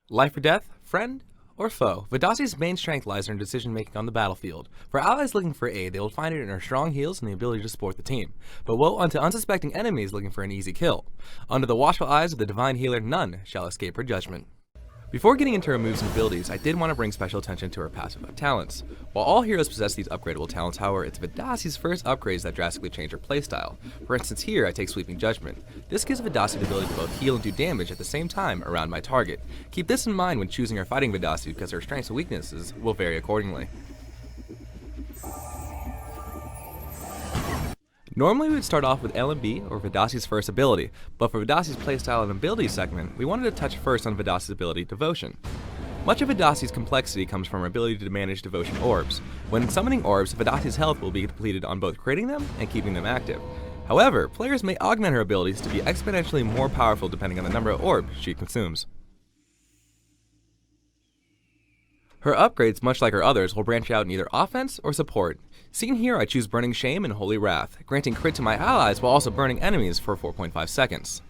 Life or death, friend or foe, Vadasi's main strength lies in her decision-making on the battlefield. For allies looking for aid, they will find it in her strong heals and the ability to support the team. But woe unto unsuspecting enemies looking for an easy kill. Under the watchful eyes of the divine healer, none shall escape her judgment. Before getting into her moves and abilities, I did want to bring special attention to her passive talents. While all heroes possess these upgradable talents, however, it's Vadasi's first upgrades that drastically change her playstyle. For instance, here I take Sweeping Judgment. This gives Vadasi the ability to both heal and do damage at the same time around my target. Keep this in mind when choosing or fighting Vadasi, because her strengths and weaknesses will vary accordingly. Normally we would start off with LMB or Vadasi's first ability, but for Vadasi's playstyle and ability segment, we wanted to touch first on Vadasi's ability Devotion. Much of Vadasi's complexity comes from her ability to manage Devotion orbs. When summoning orbs, Vadasi's health will be depleted on both creating them and keeping them active. However, players may augment her abilities to be exponentially more powerful depending on the number of orbs she consumes. Her upgrades, much like her others, will branch out in either offense or support. Seen here, I choose Burning Shame and Holy Wrath, granting crit to my allies while also burning enemies for 4.5 seconds.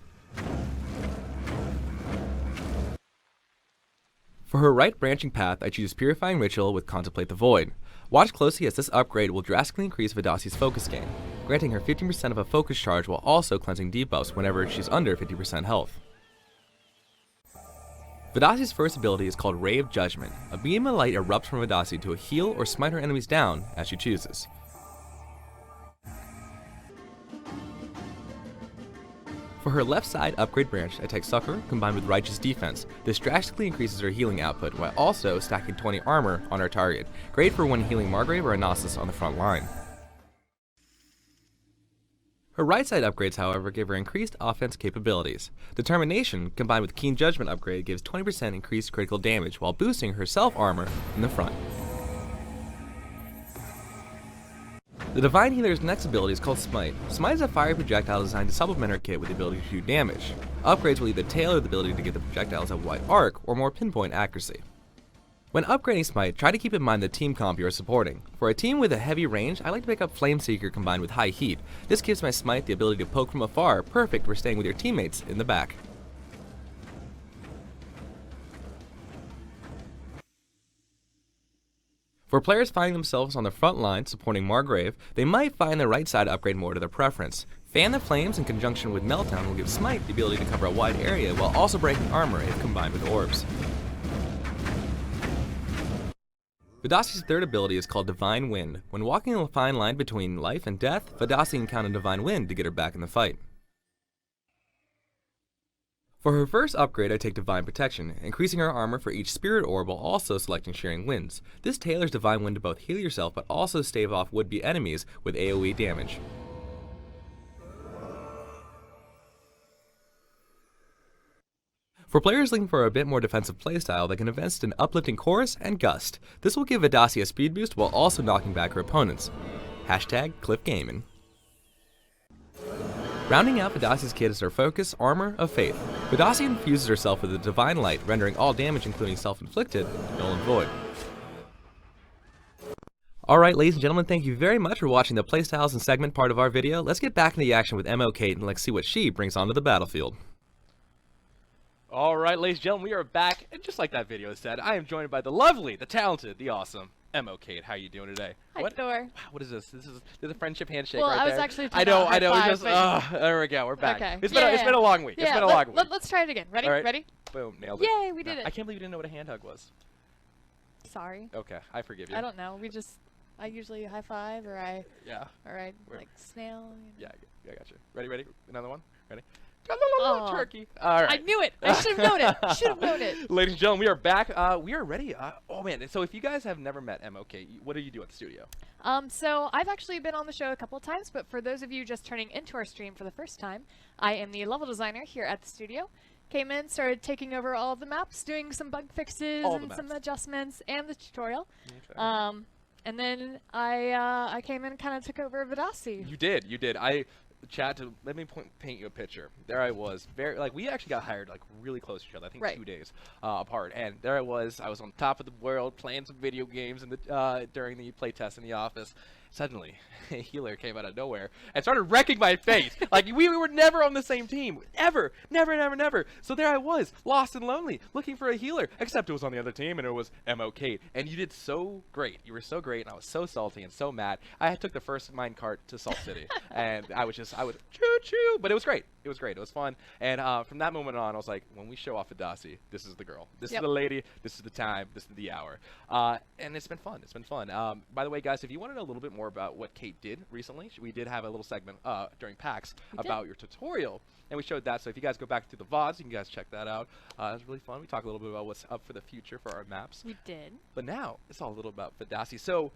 For her right branching path, I choose Purifying Ritual with Contemplate the Void. Watch closely as this upgrade will drastically increase Vadasi's focus gain, granting her 15% of a focus charge while also cleansing debuffs whenever she's under 50% health. Vadasi's first ability is called Ray of Judgment. A beam of light erupts from Vadasi to heal or smite her enemies down as she chooses. For her left side upgrade branch, I take Succor combined with Righteous Defense. This drastically increases her healing output while also stacking 20 armor on her target. Great for when healing Margrave or Anasis on the front line. Her right side upgrades, however, give her increased offense capabilities. Determination combined with Keen Judgment upgrade gives 20% increased critical damage while boosting her self armor in the front. The Divine Healer's next ability is called Smite. Smite is a fire projectile designed to supplement her kit with the ability to do damage. Upgrades will either tailor the ability to give the projectiles a wide arc or more pinpoint accuracy. When upgrading Smite, try to keep in mind the team comp you are supporting. For a team with a heavy range, I like to pick up Flameseeker combined with High Heat. This gives my Smite the ability to poke from afar, perfect for staying with your teammates in the back. For players finding themselves on the front line supporting Margrave, they might find the right side upgrade more to their preference. Fan the Flames in conjunction with Meltdown will give Smite the ability to cover a wide area while also breaking armor if combined with orbs. Vadasi's third ability is called Divine Wind. When walking a fine line between life and death, Vadasi can count on Divine Wind to get her back in the fight. For her first upgrade, I take Divine Protection, increasing her armor for each Spirit Orb while also selecting Shearing Winds. This tailors Divine Wind to both heal yourself but also stave off would-be enemies with AoE damage. For players looking for a bit more defensive playstyle, they can invest in Uplifting Chorus and Gust. This will give Vadasi a speed boost while also knocking back her opponents. Hashtag Cliff Gaming. Rounding out Vadasi's kit is her Focus Armor of Faith. Vadasi infuses herself with the Divine Light, rendering all damage including self-inflicted null and void. Alright ladies and gentlemen, thank you very much for watching the playstyles and segment part of our video. Let's get back into the action with MO Kate and let's see what she brings onto the battlefield. Alright, ladies and gentlemen, we are back, and just like that video said, I am joined by the lovely, the talented, the awesome MO Kate. How are you doing today? Hi, Thor. Wow, what is this? This is a friendship handshake Well, right I was there. actually I know. five, Just, there we go. We're back. Okay. It's been a long week. Yeah, it's been a long week. Let's try it again. Ready? All right. Ready? Boom, nailed it. Yay, we did it. I can't believe you didn't know what a hand hug was. Sorry. Okay, I forgive you. I don't know. I usually high five or I We're- like snail. You know. Yeah, I got you. Ready? Another one? Ready? Got a little Oh. turkey. All right. I knew it. I should have known it. Should have known it. Ladies and gentlemen, we are back. We are ready. Oh man, so if you guys have never met MOK, what do you do at the studio? So I've actually been on the show a couple of times, but for those of you just turning into our stream for the first time, I am the level designer here at the studio. Came in, started taking over all of the maps, doing some bug fixes and some adjustments, and the tutorial. Okay. And then I came in and kind of took over Vadasi. You did. Let me paint you a picture. There I was, we actually got hired really close to each other. I think 2 days apart. And there I was on top of the world playing some video games during the playtest in the office. Suddenly, a healer came out of nowhere and started wrecking my face. We were never on the same team. Ever. Never. So there I was, lost and lonely, looking for a healer. Except it was on the other team, and it was MO Kate. And you did so great. You were so great, and I was so salty and so mad. I took the first minecart to Salt City. And I was choo-choo. But it was great. It was fun. And from that moment on, I was like, when we show off Vadasi, this is the girl. This is the lady. This is the time. This is the hour. And it's been fun. By the way, guys, if you want to know a little bit more about what Kate did recently, we did have a little segment during PAX about your tutorial, and we showed that. So if you guys go back to the VODs, you can guys check that out. It was really fun. We talked a little bit about what's up for the future for our maps. We did. But now it's all a little about Vadasi. So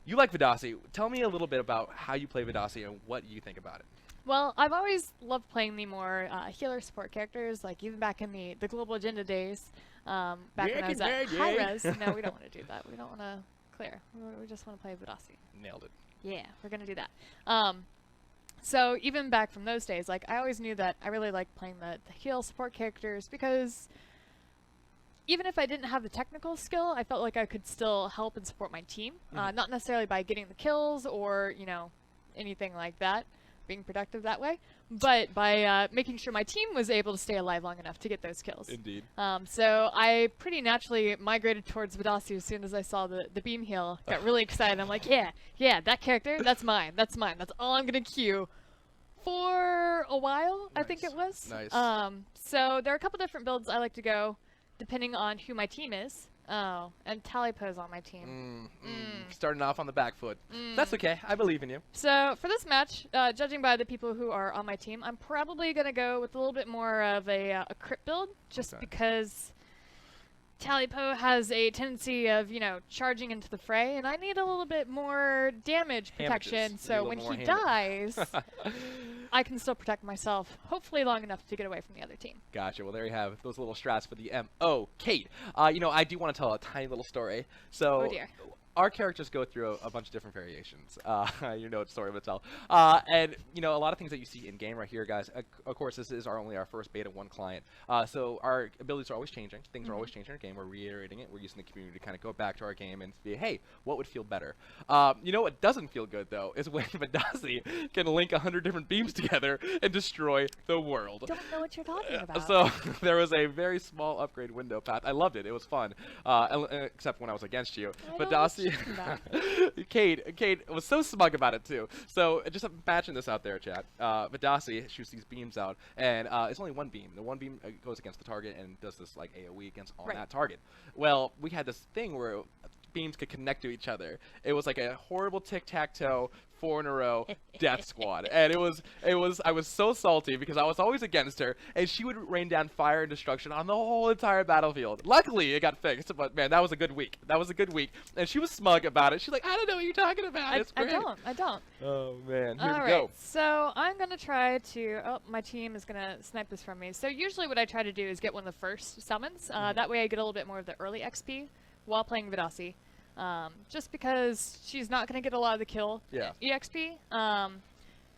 you like Vadasi. Tell me a little bit about how you play Vadasi and what you think about it. Well, I've always loved playing the more healer support characters, like even back in the Global Agenda days, back when I was at high res. No, we don't want to do that. We don't want to clear. We just want to play Vadasi. Nailed it. Yeah, we're going to do that. So even back from those days, I always knew that I really liked playing the heal support characters because even if I didn't have the technical skill, I felt like I could still help and support my team. Not necessarily by getting the kills or, anything like that, being productive that way, but by making sure my team was able to stay alive long enough to get those kills. Indeed. So I pretty naturally migrated towards Vadasi as soon as I saw the beam heal. Got really excited. I'm like, yeah, that character, that's mine. That's all I'm going to queue for a while, I think it was. Nice. So there are a couple different builds I like to go, depending on who my team is. Oh, and Talipo's on my team. Starting off on the back foot. That's okay. I believe in you. So for this match, judging by the people who are on my team, I'm probably going to go with a little bit more of a crit build, just because Talipo has a tendency of, charging into the fray, and I need a little bit more damage protection, so when he dies, I can still protect myself, hopefully long enough to get away from the other team. Gotcha. Well, there you have those little strats for the MO. Kate, I do want to tell a tiny little story. So, oh dear. Our characters go through a bunch of different variations. You know what story I'm going to tell. And, a lot of things that you see in-game right here, guys. Of course, this is only our first beta 1 client. So our abilities are always changing. Things are always changing in our game. We're reiterating it. We're using the community to kind of go back to our game and see, hey, what would feel better? What doesn't feel good, though, is when Vadasi can link 100 different beams together and destroy the world. Don't know what you're talking about. So there was a very small upgrade window path. I loved it. It was fun. Except when I was against you. Vadasi. Kate was so smug about it too. So just imagine this out there, chat. Vadasi shoots these beams out, and it's only one beam. The one beam goes against the target and does this like AOE against on that target. Well, we had this thing where beams could connect to each other. It was like a horrible tic-tac-toe 4 in a row death squad, and I was so salty because I was always against her, and she would rain down fire and destruction on the whole entire battlefield. Luckily, it got fixed, but man, that was a good week. And she was smug about it. She's like, I don't know what you're talking about. It's great. I don't. Oh man, here All we go. So I'm gonna try to. Oh, my team is gonna snipe this from me. So usually, what I try to do is get one of the first summons. That way, I get a little bit more of the early XP while playing Vadasi. Just because she's not going to get a lot of the kill EXP.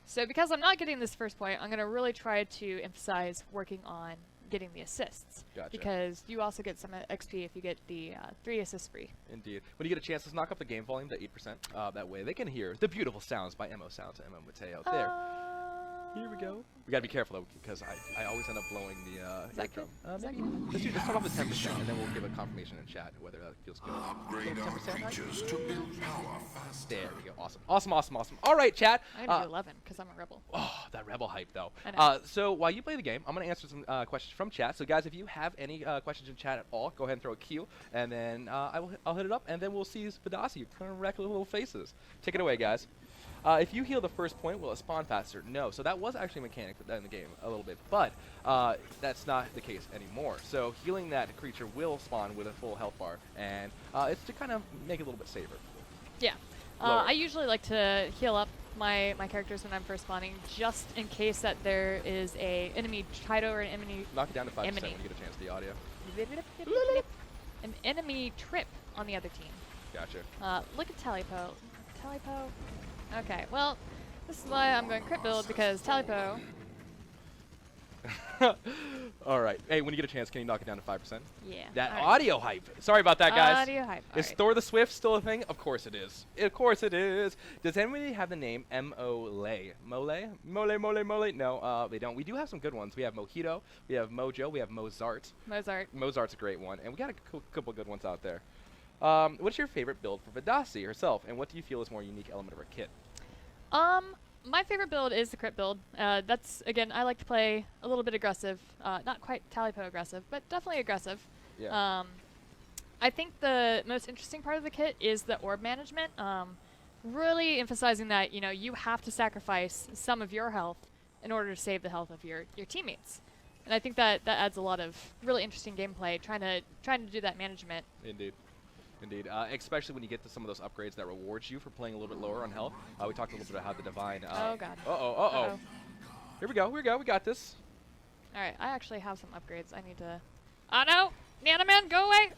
So because I'm not getting this first point, I'm going to really try to emphasize working on getting the assists. Gotcha. Because you also get some XP if you get the 3 assists free. Indeed. When you get a chance, let's knock up the game volume to 8%. That way they can hear the beautiful sounds by MO Sounds and MO Mateo. There. Here we go. We gotta be careful though, because I always end up blowing the eardrum. Let's start off with 10%, and then we'll give a confirmation in chat whether that feels good. Upgrade our creatures to build power faster. There we go. Awesome. All right, chat. I'm gonna do 11 because I'm a rebel. Oh, that rebel hype though. I know. So while you play the game, I'm gonna answer some questions from chat. So guys, if you have any questions in chat at all, go ahead and throw a Q, and then I'll hit it up, and then we'll see Vadasi kind of wreck little faces. Take it away, guys. If you heal the first point, will it spawn faster? No. So that was actually a mechanic in the game a little bit, but that's not the case anymore. So healing that creature will spawn with a full health bar, and it's to kind of make it a little bit safer. Yeah. I usually like to heal up my characters when I'm first spawning, just in case that there is a enemy Tido or an enemy... Knock it down to 5% when you get a chance, the audio. An enemy trip on the other team. Gotcha. Look at Talipo. Okay, well, this is why I'm going crit build, because Talipo... Alright. Hey, when you get a chance, can you knock it down to 5%? Yeah. That audio hype. Sorry about that, guys. Audio hype. Is Thor the Swift still a thing? Of course it is. Of course it is. Does anybody have the name M-O-Lay? Mole? Mole? No, they don't. We do have some good ones. We have Mojito, we have Mojo, we have Mozart. Mozart's a great one, and we got a couple good ones out there. What's your favorite build for Vadasi herself, and what do you feel is a more unique element of her kit? My favorite build is the crit build. That's, again, I like to play a little bit aggressive. Not quite Talipo aggressive, but definitely aggressive. Yeah. I think the most interesting part of the kit is the orb management. Really emphasizing that, you have to sacrifice some of your health in order to save the health of your teammates. And I think that adds a lot of really interesting gameplay, trying to do that management. Indeed. Especially when you get to some of those upgrades that rewards you for playing a little bit lower on health. We talked a little bit about how the Divine... oh, God. Uh-oh. Here we go. We got this. All right, I actually have some upgrades. I need to... Oh, no! Nanoman, go away!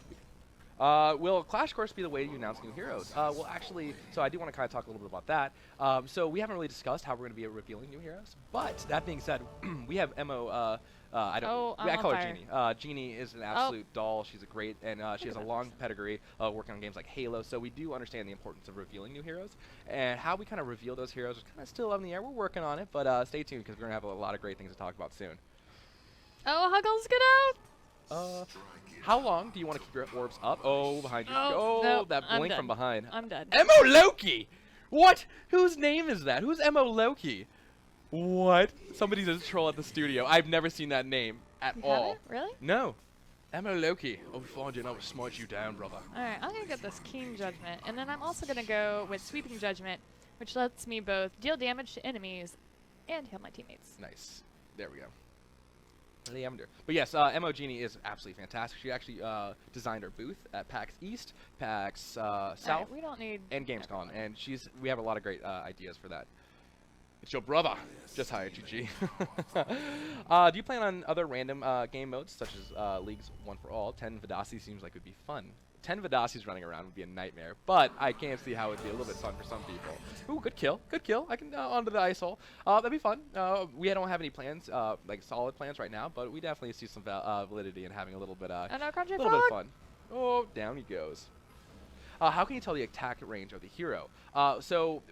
Will Clash Course be the way you announce new heroes? Well, actually, so I do want to kind of talk a little bit about that. So we haven't really discussed how we're going to be revealing new heroes, but that being said, we have Mo. I don't. Oh, I I'm call on her fire. Jeannie. Jeannie is an absolute doll. She's a great, and she has a at that. long pedigree working on games like Halo. So we do understand the importance of revealing new heroes, and how we kind of reveal those heroes is kind of still up in the air. We're working on it, but stay tuned because we're gonna have a lot of great things to talk about soon. Oh, Huggles, get out! How long do you want to keep your orbs up? Oh, behind you. Oh, Oh, nope, that I'm blink done. from behind. I'm dead. Mo Loki! What? Whose name is that? Who's Mo Loki? What? Somebody's a troll at the studio. I've never seen that name at You all. haven't? Really? No. Mo Loki. I'll find you and I will smite you down, brother. Alright, I'm gonna get this Keen Judgment, and then I'm also gonna go with Sweeping Judgment, which lets me both deal damage to enemies and heal my teammates. Nice. There we go. Leander. But yes, Mo Genie is absolutely fantastic. She actually designed our booth at PAX East, PAX South, Alright, we don't need and Gamescom, and we have a lot of great ideas for that. It's your brother. Just hired you, G. Do you plan on other random game modes, such as Leagues 1 for All? 10 Vadasi seems like it would be fun. 10 Vadasis running around would be a nightmare, but I can see how it would be a little bit fun for some people. Ooh, good kill. Good kill. I can onto the ice hole. That'd be fun. We don't have any plans, like solid plans right now, but we definitely see some validity in having a little bit, Oh no, Crunchy little bit of Frog! fun. Oh, down he goes. How can you tell the attack range of the hero? So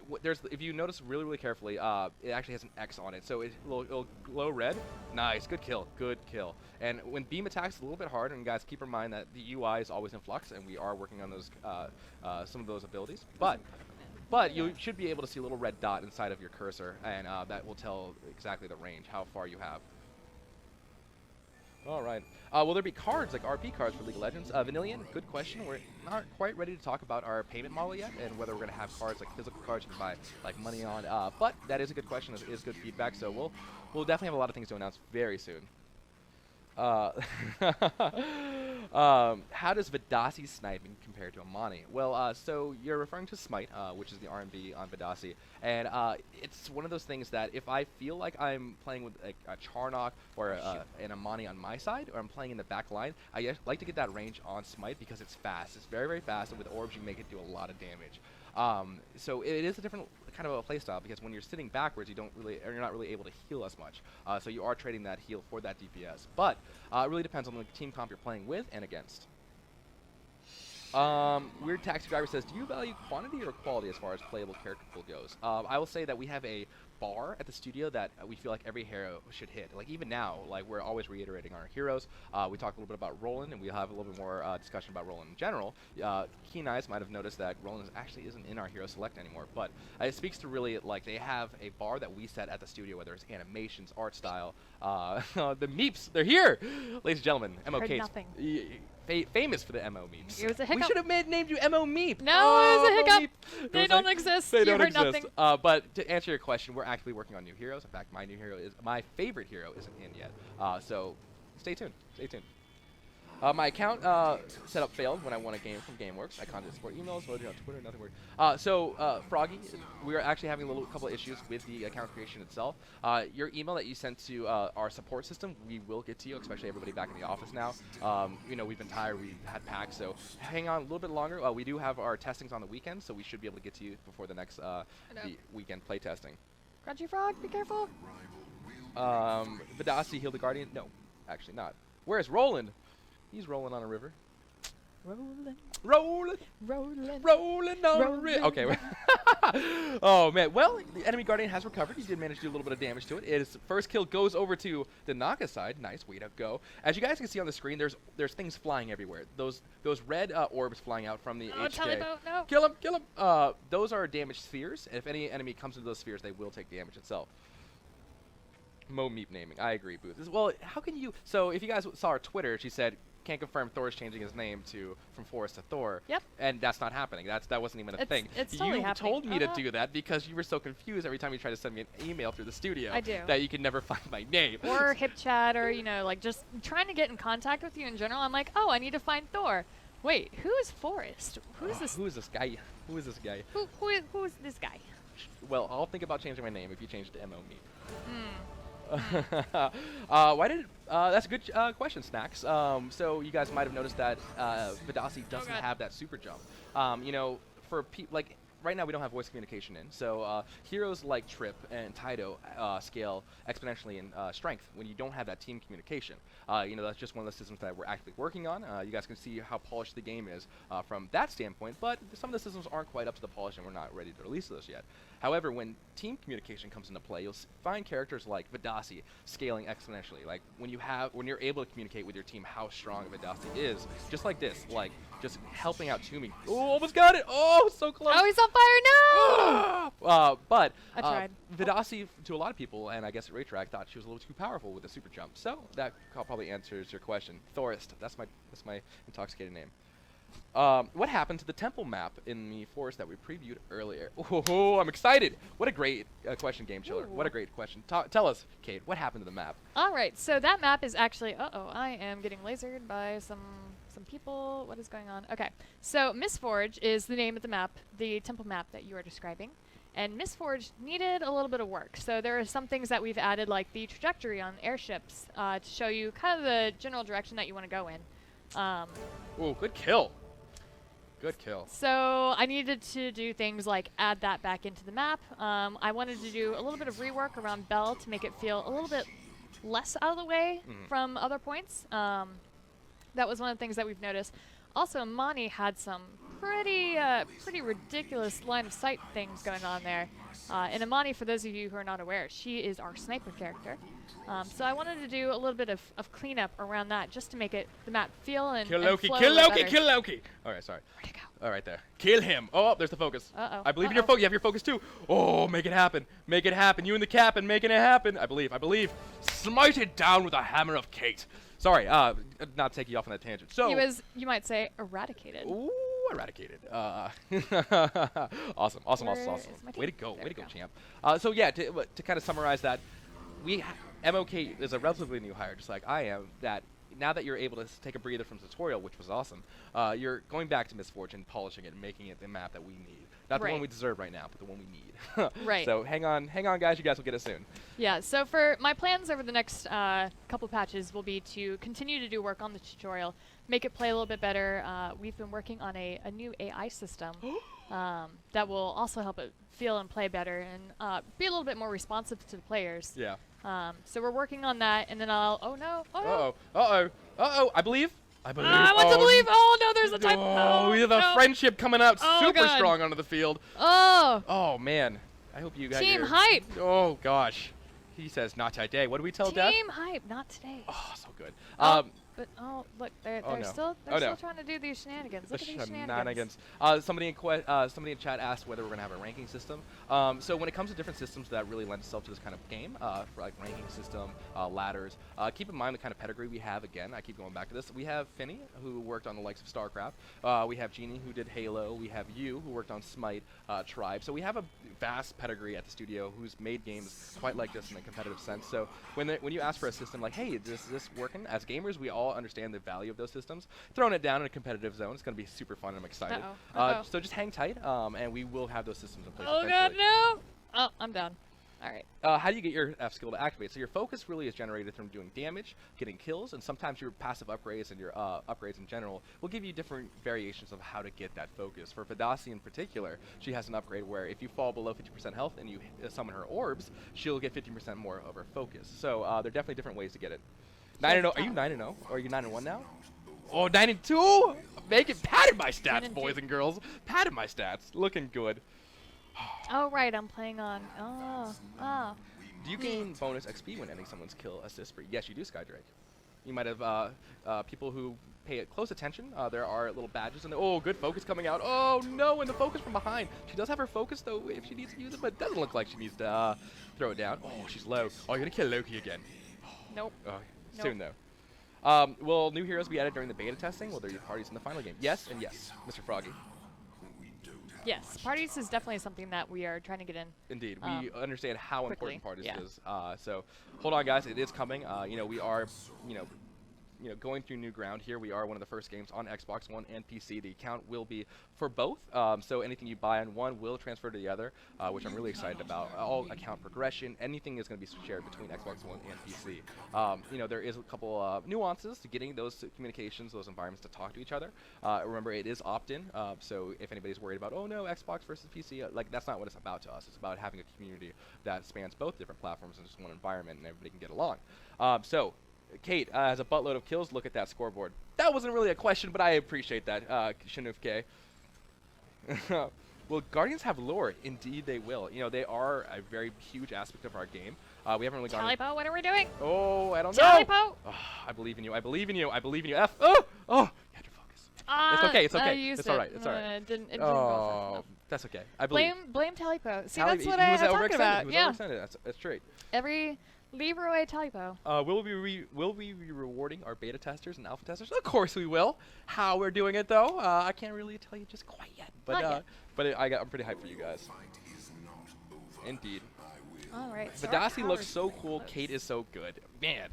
if you notice really carefully, it actually has an X on it. So it'll glow red. Nice, good kill, good kill. And when beam attacks, it's a little bit hard. And guys, keep in mind that the UI is always in flux, and we are working on those some of those abilities. But you should be able to see a little red dot inside of your cursor, and that will tell exactly the range, how far you have. All right. Will there be cards, like RP cards for League of Legends? Vanillion, good question. We're not quite ready to talk about our payment model yet, and whether we're going to have cards, like physical cards you can buy like money on. But that is a good question. It is good feedback. So we'll definitely have a lot of things to announce very soon. How does Vadasi sniping compare to Amani? Well, so you're referring to Smite, which is the R&B on Vadasi, and it's one of those things that if I feel like I'm playing with like a Charnock or an Amani on my side, or I'm playing in the back line, I like to get that range on Smite because it's fast. It's very fast, and with orbs you make it do a lot of damage. So it is a different kind of a playstyle because when you're sitting backwards, you're not really able to heal as much. So you are trading that heal for that DPS. But it really depends on the team comp you're playing with and against. Weird Taxi Driver says, do you value quantity or quality as far as playable character pool goes? I will say that we have a bar at the studio that we feel like every hero should hit. Like even now, like we're always reiterating our heroes. We talked a little bit about Roland, and we'll have a little bit more discussion about Roland in general. Keen eyes might have noticed that Roland actually isn't in our hero select anymore, but it speaks to really like they have a bar that we set at the studio, whether it's animations, art style. The meeps, they're here, ladies and gentlemen. Mo Heard Cates. nothing. Famous for the Mo memes. It was a We hiccup. should have named you Mo Meep. No, it was a Mo hiccup. Meep. It They was don't like- exist. They You don't heard exist. nothing. But to answer your question, we're actively working on new heroes. In fact, my favorite hero isn't in yet. So stay tuned. Stay tuned. My account setup failed when I won a game from GameWorks. I contacted support emails, voted on Twitter, nothing worked. Froggy, we are actually having a couple of issues with the account creation itself. Your email that you sent to our support system, we will get to you, especially everybody back in the office now. We've been tired, we've had packs, so hang on a little bit longer. We do have our testings on the weekend, so we should be able to get to you before the next the weekend play testing. Crunchy Frog, be careful. Vadasi, Heal the Guardian? No, actually not. Where's Roland? He's rolling on a river. Rolling, Rolling, rolling. rolling on a Rolling. river. Okay. Oh, man. Well, the enemy Guardian has recovered. He did manage to do a little bit of damage to it. His first kill goes over to the Naga side. Nice. Way to go. As you guys can see on the screen, there's things flying everywhere. Those red orbs flying out from the Oh, HK. Teleboat, no. Kill him. Kill him. Those are damaged spheres. And if any enemy comes into those spheres, they will take damage itself. Mo Meep naming. I agree, Booth. Well, how can you... So, if you guys saw our Twitter, she said, can't confirm Thor's changing his name from Forrest to Thor. Yep. And that's not happening. That wasn't even a thing. It's totally you happening. told me to do that because you were so confused every time you tried to send me an email through the studio. I do. That you could never find my name. Or hip chat, or like just trying to get in contact with you in general. I'm like, oh, I need to find Thor. Wait, who is Forrest? Who is this? Who is this guy? Who is this guy? Who is this guy? Well, I'll think about changing my name if you change it to Mo Meep. Why did that's a good question, Snacks. So you guys might have noticed that Vadasi doesn't God. have that super jump. You know, for like right now we don't have voice communication in, so heroes like Trip and Taito scale exponentially in strength when you don't have that team communication. You know, that's just one of the systems that we're actively working on. You guys can see how polished the game is from that standpoint, but some of the systems aren't quite up to the polish, and we're not ready to release those yet. However, when team communication comes into play, you'll find characters like Vadasi scaling exponentially. Like when you're able to communicate with your team how strong Vadasi is, just like this, like just helping out Toomey. Oh, almost got it! Oh, so close! Oh, he's on fire! No! But I tried. Vadasi, to a lot of people, and I guess at Raytrack, thought she was a little too powerful with the super jump. So that probably answers your question. Thorist, that's my intoxicated name. What happened to the temple map in the forest that we previewed earlier? Oh, I'm excited! What a great question, Game Chiller. What a great question. Tell us, Kate, what happened to the map? All right, so that map is actually. I am getting lasered by some people. What is going on? Okay, so Mistforge is the name of the map, the temple map that you are describing. And Mistforge needed a little bit of work. So there are some things that we've added, like the trajectory on airships, to show you kind of the general direction that you want to go in. Oh, good kill. Good kill. So I needed to do things like add that back into the map. I wanted to do a little bit of rework around Bell to make it feel a little bit less out of the way from other points. That was one of the things that we've noticed. Also, Mani had some pretty ridiculous line of sight things going on there. And Amani, for those of you who are not aware, she is our sniper character. So I wanted to do a little bit of cleanup around that just to make the map feel and Kill and Loki, flow a kill little Loki, better. kill Loki! Alright, sorry. Where'd it go? Alright, there. Kill him! Oh, there's the focus. Uh-oh. I believe in your focus. You have your focus too. Oh, make it happen. Make it happen. You and the Captain making it happen. I believe. Smite it down with a hammer of Kate. Sorry, not taking you off on that tangent. So He was, you might say, eradicated. Ooh, eradicated. Awesome. Where is my Way to team? go, There way we to go, go. champ. So yeah, to kind of summarize that, MOK is a relatively new hire, just like I am. That now that you're able to take a breather from tutorial, which was awesome, you're going back to Mistforge and polishing it and making it the map that we need. Not the one Right. we deserve right now, but the one we need. Right. So hang on, guys. You guys will get it soon. Yeah, so for my plans over the next couple patches will be to continue to do work on the tutorial, make it play a little bit better. We've been working on a new AI system that will also help it feel and play better and be a little bit more responsive to the players. Yeah. So we're working on that, and then I'll. Oh no! Oh no! Uh-oh. I believe. I want to believe. Oh no! There's a type. Oh, we have a no. friendship coming out Oh, super God. strong onto the field. Oh! Oh man, I hope you guys. Team hype. Oh gosh, he says not today. What do we tell Death? Team hype, not today. Oh, so good. But look, they're Oh, no. still Oh, no. still trying to do these shenanigans. Look at these shenanigans. Somebody in chat asked whether we're gonna have a ranking system. So when it comes to different systems that really lend itself to this kind of game, for like ranking system, ladders, keep in mind the kind of pedigree we have. Again, I keep going back to this. We have Finny, who worked on the likes of StarCraft. We have Jeannie, who did Halo. We have you, who worked on Smite, Tribe. So we have a vast pedigree at the studio who's made games quite like this in a competitive sense. So when you ask for a system like, hey, is this working? As gamers, we all understand the value of those systems. Throwing it down in a competitive zone is going to be super fun, and I'm excited. So just hang tight, and we will have those systems in place Oh god, eventually. no! Oh, I'm down. All right. How do you get your F skill to activate? So your focus really is generated from doing damage, getting kills, and sometimes your passive upgrades and your upgrades in general will give you different variations of how to get that focus. For Vadasi in particular, she has an upgrade where if you fall below 50% health and you summon her orbs, she'll get 50% more of her focus. So there are definitely different ways to get it. 9-0. Are you 9-0? Or are you 9-1 now? Oh, 9-2! Make it padded my stats, 9-2. boys and girls. Padded my stats. Looking good. Oh right, I'm playing on. Oh. Do you gain bonus XP when ending someone's kill assist spree? Yes, you do, Skydrake. You might have people who pay it close attention. There are little badges, and oh, good focus coming out. Oh no, and the focus from behind. She does have her focus though, if she needs to use it, but it doesn't look like she needs to throw it down. Oh, she's low. Oh, you're gonna kill Loki again. Nope. Oh, Nope. soon though. Will new heroes be added during the beta testing? Will there be parties in the final game? Yes, and yes, Mr. Froggy. Yes, parties is definitely something that we are trying to get in. Indeed, we understand how quickly, important parties yeah. is. So hold on, guys, it is coming. You know, we are, going through new ground here. We are one of the first games on Xbox One and PC. The account will be for both, so anything you buy on one will transfer to the other, which I'm really excited about. All account progression, anything is going to be shared between Xbox One and PC. There is a couple nuances to getting those communications, those environments to talk to each other. Remember, it is opt-in, so if anybody's worried about, oh no, Xbox versus PC, that's not what it's about to us. It's about having a community that spans both different platforms in just one environment, and everybody can get along. So, Kate has a buttload of kills. Look at that scoreboard. That wasn't really a question, but I appreciate that, Shinuf K. Will Guardians have lore? Indeed they will. They are a very huge aspect of our game. We haven't really gone... Talipo, what are we doing? Oh, I don't know. Talipo! Oh, I believe in you. I believe in you. I believe in you. F. Oh! Oh! You had to focus. It's okay. It's okay. It's all right. It's all right. It didn't go fast enough. That's okay. I believe. Blame Talipo. See, Tally, that's what I'm talking about. He was Yeah. overextended. That's straight. Every Leroy Talipo. Will we be rewarding our beta testers and alpha testers? Of course we will. How we're doing it though, I can't really tell you just quite yet. But Not yet. I'm pretty hyped for you guys. Indeed. All right. so our Vadasi looks tower's so pretty cool. close. Kate is so good. Man,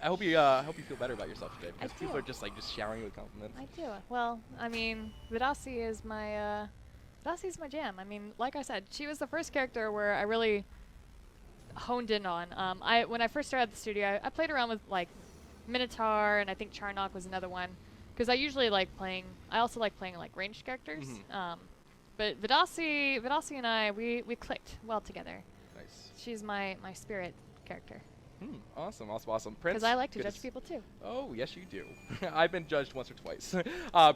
I hope you feel better about yourself today because people do. are just showering you with compliments. I do. Well, I mean, Vadasi is my Vadasi's my jam. I mean, like I said, she was the first character where I really honed in on. When I first started the studio, I played around with Minotaur, and I think Charnock was another one, because I usually like playing. I also like playing ranged characters. But Vadasi and I, we clicked well together. Nice. She's my spirit character. Awesome. Prince. Because I like to good judge people too. Oh, yes, you do. I've been judged once or twice.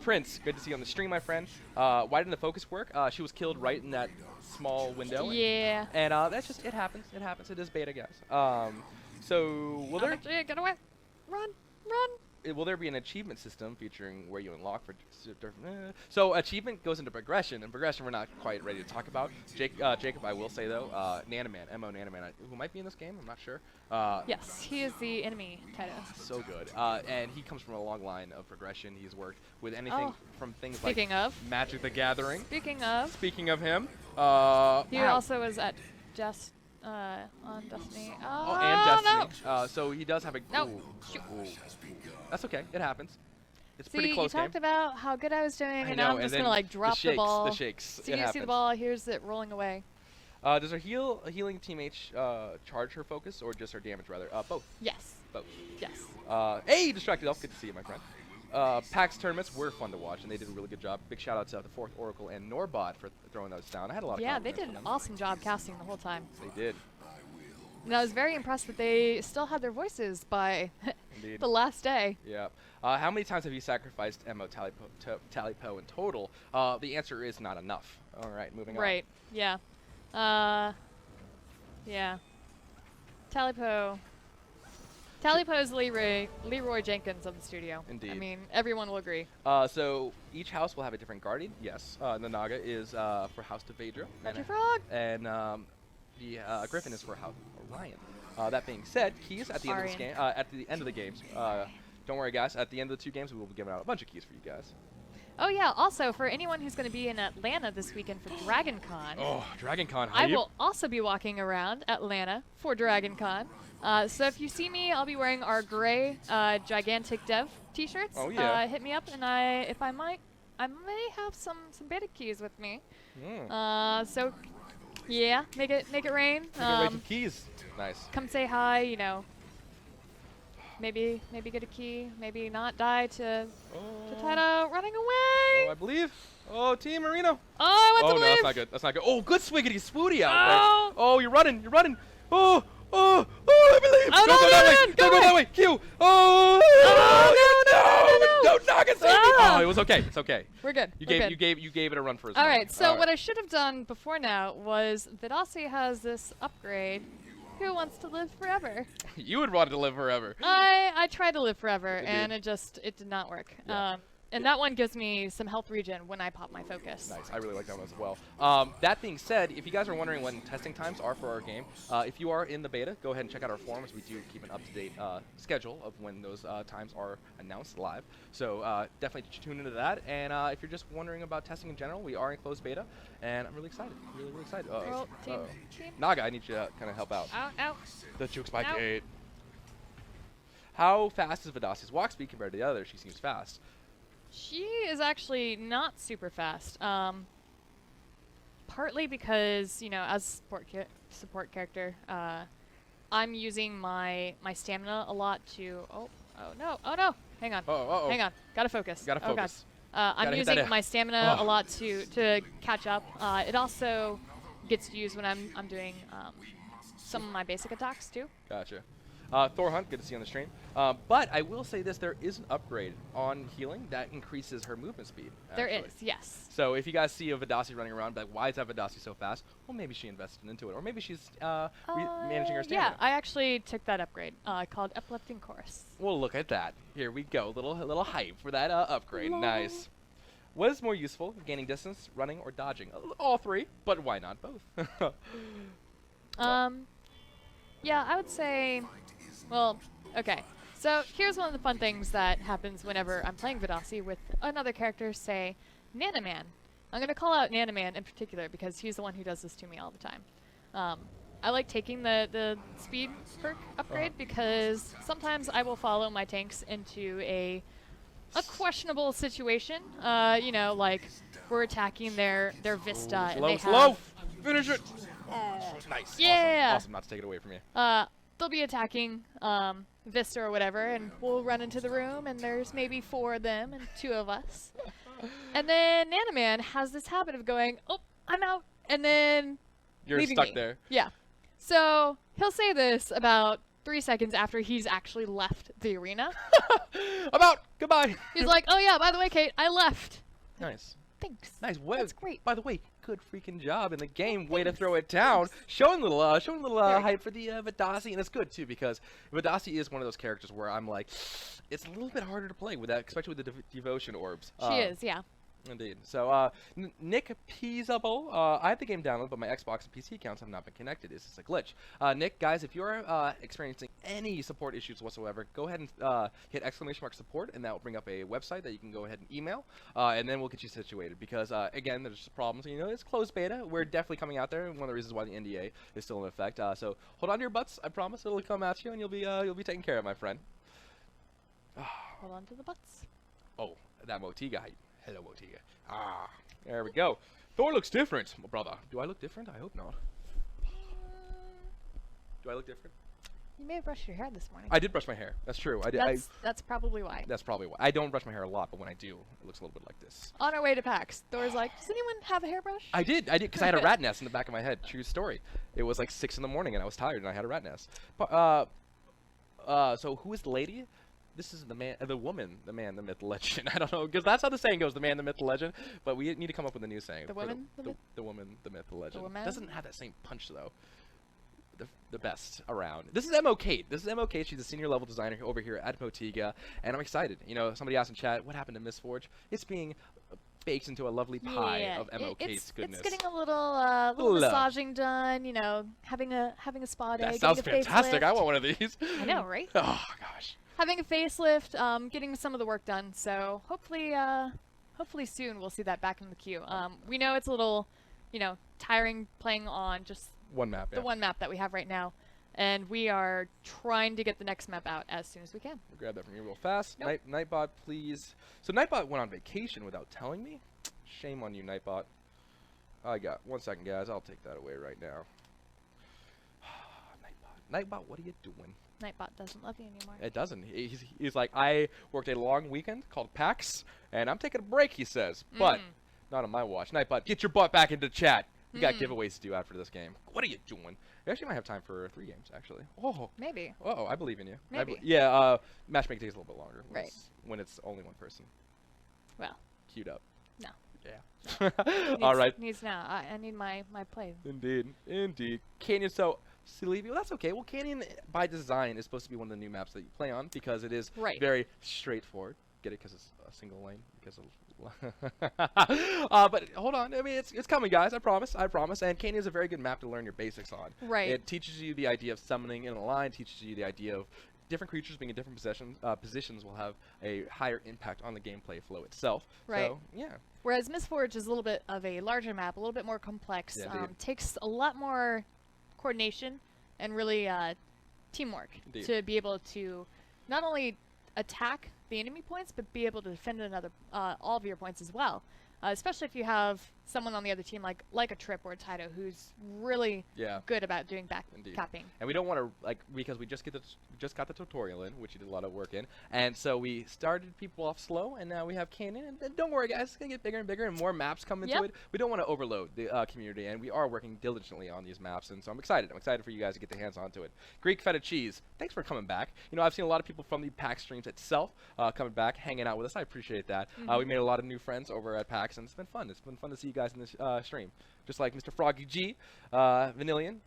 Prince, good to see you on the stream, my friend. Why didn't the focus work? She was killed right in that small window. Yeah. And that's just, it happens. It happens. It is beta, guys. So, Get away! Run! will there be an achievement system featuring where you unlock for... So, achievement goes into progression, and progression we're not quite ready to talk about. Jacob, I will say, though, Nanoman, M.O. Nanoman, who might be in this game, I'm not sure. Yes, he is the enemy title. So good. And he comes from a long line of progression. He's worked with anything from things Speaking like of. Magic the Gathering. Speaking of. Speaking of him, He wow. also was at on Destiny. Oh, and no! Destiny. So he does have a... No. Ooh, Shoot. ooh. That's okay. It happens. It's a See, pretty you close game. talked about how good I was doing, I and know, now I'm just and gonna then drop the ball. shakes. So It you see happens. the ball. Here's it rolling away. Does her healing team H charge her focus or just her damage rather? Both. Yes. Both. Yes. Hey, Distracted Elf, good to see you, my friend. PAX tournaments were fun to watch, and they did a really good job. Big shout out to the Fourth Oracle and Norbot for throwing those down. I had a lot of Yeah, they compliments did from an them. awesome job casting the whole time. They did. And I was very impressed that they still had their voices by Indeed. the last day. Yeah. How many times have you sacrificed MO Talipo in total? The answer is not enough. All right, moving on. Right. Yeah. Yeah. Talipo is Leroy Jenkins of the studio. Indeed. I mean, everyone will agree. So each house will have a different guardian. Yes. The Naga is for House Devedra. Magic Frog. And the Griffin is for House Orion. That being said, keys at the end of this game. At the end of the games. Don't worry, guys. At the end of the 2 games, we will be giving out a bunch of keys for you guys. Oh yeah. Also, for anyone who's going to be in Atlanta this weekend for Dragon Con. Oh, Dragon Con. I will also be walking around Atlanta for Dragon Con. So if you see me, I'll be wearing our gray gigantic dev t-shirts. Oh yeah. Hit me up, and I may have some beta keys with me. So yeah, make it rain. Make it rain some keys. Nice. Come say hi. You know. Maybe get a key. Maybe not die to Tata running away. Oh, I believe. Oh, Team Marino. Oh, I want to no, leave. that's not good. That's not good. Oh, good swiggity swooty out Oh. there. Oh, you're running. Oh, I believe. Oh, Go that way. go Go away. that way. Q. Oh, no. Naga, save me. Ah. Oh, it was okay. It's okay. We're good. You We're gave good. you gave it a run for its All money. right, so what I should have done before now was Vadasi has this upgrade. Who wants to live forever? You would want to live forever. I tried to live forever, Indeed. and it did not work. Yeah. And that one gives me some health regen when I pop my focus. Nice. I really like that one as well. That being said, if you guys are wondering when testing times are for our game, if you are in the beta, go ahead and check out our forums. We do keep an up-to-date schedule of when those times are announced live. So definitely tune into that. And if you're just wondering about testing in general, we are in closed beta, and I'm really excited. Really excited. Girl, team. Naga, I need you to kind of help out. Ow, ow. The jukes by Ow. Kate. How fast is Vadasi's walk speed compared to the other? She seems fast. She is actually not super fast. Partly because, you know, as support character, I'm using my stamina a lot to. Oh no! Oh no! Hang on. Uh-oh. Hang on. Gotta focus. Gotta Oh god. focus. I'm Gotta hit that using F. my stamina a Oh. lot to catch up. It also gets used when I'm doing some of my basic attacks too. Gotcha. Thor Hunt, good to see you on the stream. But I will say this, there is an upgrade on healing that increases her movement speed. There actually. is, yes. So if you guys see a Vadasi running around, like, why is that Vadasi so fast? Well, maybe she invested into it, or maybe she's managing her stamina. Yeah, I actually took that upgrade called Uplifting Chorus. Well, look at that. Here we go. Little hype for that upgrade. Lol. Nice. What is more useful, gaining distance, running, or dodging? All three, but why not both? Yeah, I would say, well, okay. So here's one of the fun things that happens whenever I'm playing Vadasi with another character, say, Nanaman. I'm going to call out Nanaman in particular because he's the one who does this to me all the time. I like taking the speed perk upgrade because sometimes I will follow my tanks into a questionable situation. You know, like we're attacking their Vista and Slow, they slow! have Finish it! Oh, nice. Yeah. Awesome. Awesome not to take it away from you. they'll be attacking Vista or whatever, and we'll run into the room, and there's maybe 4 of them and 2 of us. And then Nanaman has this habit of going, oh, I'm out, and then You're leaving stuck me. there. Yeah. So he'll say this about 3 seconds after he's actually left the arena. I'm out! Goodbye! He's like, oh yeah, by the way, Kate, I left. Nice. Thanks. Nice. Well, That's great. By the way, good freaking job in the game. Way to thanks. throw it down. Showing a little Very hype for the Vadasi, and it's good too because Vadasi is one of those characters where I'm like, it's a little bit harder to play with that, especially with the devotion orbs. She is, yeah. Indeed. So, Nick Peaceable, I have the game downloaded, but my Xbox and PC accounts have not been connected. It's just a glitch. Nick, guys, if you're experiencing any support issues whatsoever, go ahead and hit !support, and that will bring up a website that you can go ahead and email, and then we'll get you situated. Because, again, there's problems. You know, it's closed beta. We're definitely coming out there. One of the reasons why the NDA is still in effect. So, hold on to your butts. I promise it'll come at you, and you'll be taken care of, my friend. Hold on to the butts. Oh, that Motiga height. Hello, Motiga. Ah, there we go. Thor looks different, my brother. Do I look different? I hope not. Do I look different? You may have brushed your hair this morning. I did brush my hair. That's true. I did. That's probably why. That's probably why. I don't brush my hair a lot, but when I do, it looks a little bit like this. On our way to PAX, Thor's like, does anyone have a hairbrush? I did, because I had a rat nest in the back of my head. True story. It was like 6 in the morning, and I was tired, and I had a rat nest. But, so who is the lady? This is the man, the woman, the man, the myth, the legend. I don't know, because that's how the saying goes: the man, the myth, the legend. But we need to come up with a new saying. The for woman, the myth? the woman, the myth, the legend. woman? Doesn't have that same punch though. The best around. This is Mo Kate. This is Mo Kate. She's a senior level designer over here at Motiga, and I'm excited. You know, somebody asked in chat, what happened to Miss Forge? It's being baked into a lovely pie Yeah, of Mo Kate's goodness. It's getting a little Little love. massaging done. You know, having a spa day. That getting sounds a fantastic. facelift. I want one of these. I know, right? Oh gosh. Having a facelift, getting some of the work done. So hopefully soon we'll see that back in the queue. We know it's a little, you know, tiring playing on just One map. Yeah. the one map that we have right now, and we are trying to get the next map out as soon as we can. We'll grab that from you real fast. Nope. Nightbot, please. So Nightbot went on vacation without telling me. Shame on you, Nightbot. I got 1 second, guys. I'll take that away right now. Nightbot, what are you doing? Nightbot doesn't love you anymore. It doesn't. He's like, I worked a long weekend called PAX, and I'm taking a break, he says. But not on my watch. Nightbot, get your butt back into chat. We got giveaways to do after this game. What are you doing? We actually might have time for 3 games, actually. Oh. Maybe. Oh, I believe in you. Maybe. Yeah, matchmaking takes a little bit longer. Right. When it's only one person. Well. Queued up. No. Yeah. All right. Needs now. I need my play. Indeed. Indeed. Canyon, so Silivio, that's okay. Well, Canyon, by design, is supposed to be one of the new maps that you play on because it is very straightforward. Get it? Because it's a single lane. Because of but hold on. I mean, it's coming, guys. I promise. I promise. And Canyon is a very good map to learn your basics on. Right. It teaches you the idea of summoning in a line. Teaches you the idea of different creatures being in different positions will have a higher impact on the gameplay flow itself. Right. So, yeah. Whereas Miss Forge is a little bit of a larger map, a little bit more complex. Yeah, indeed. Takes a lot more coordination and really teamwork Indeed. to be able to not only attack the enemy points, but be able to defend another all of your points as well. Especially if you have someone on the other team like a Trip or a Taito who's really Yeah. good about doing back Indeed. capping. And we don't want to because we just got the tutorial in, which you did a lot of work in, and so we started people off slow, and now we have Canyon. And don't worry, guys, it's gonna get bigger and bigger, and more maps come into Yep. it. We don't want to overload the community, and we are working diligently on these maps, and so I'm excited. I'm excited for you guys to get their hands onto it. Greek feta cheese, thanks for coming back. You know, I've seen a lot of people from the PAX streams itself coming back, hanging out with us. I appreciate that. We made a lot of new friends over at PAX, and it's been fun. It's been fun to see you guys in this stream. Just like Mr. Froggy G, Vanillion.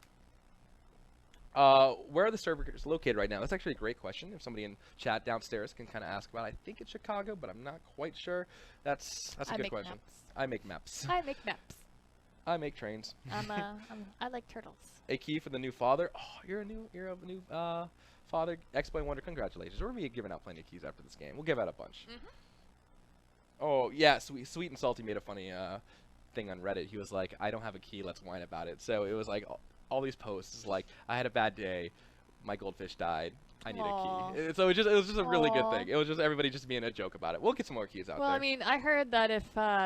Where are the servers located right now? That's actually a great question. If somebody in chat downstairs can kind of ask about, I think it's Chicago, but I'm not quite sure. That's a good question. Maps. I make maps. I make maps. I make trains. I like turtles. A key for the new father. Oh, you're a new father. X-Boy Wonder. Congratulations. We're gonna be giving out plenty of keys after this game. We'll give out a bunch. Oh yeah, Sweet and Salty made a funny thing on Reddit. He was like, I don't have a key, let's whine about it. So it was like all these posts like, I had a bad day, my goldfish died, I need Aw. a key. So it was just a really good Aw. thing. It was just everybody just being a joke about it. We'll get some more keys out Well, there. I mean, I heard that if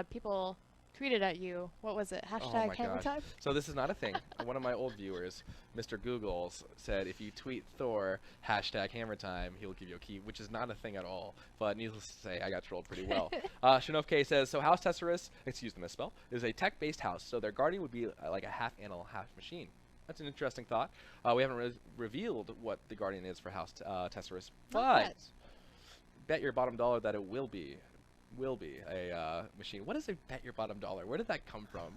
people tweeted at you, what was it? Oh Hashtag my hammer gosh. time? So this is not a thing. One of my old viewers, Mr. Googles, said if you tweet Thor hashtag hammer time, he will give you a key, which is not a thing at all. But needless to say, I got trolled pretty well. Shanov K says, so House Tesserus, excuse the misspell, is a tech-based house, so their guardian would be like a half animal, half machine. That's an interesting thought. We haven't revealed what the guardian is for House Tesserus, Not but yet. bet your bottom dollar that it will be a machine. What is a bet your bottom dollar? Where did that come from?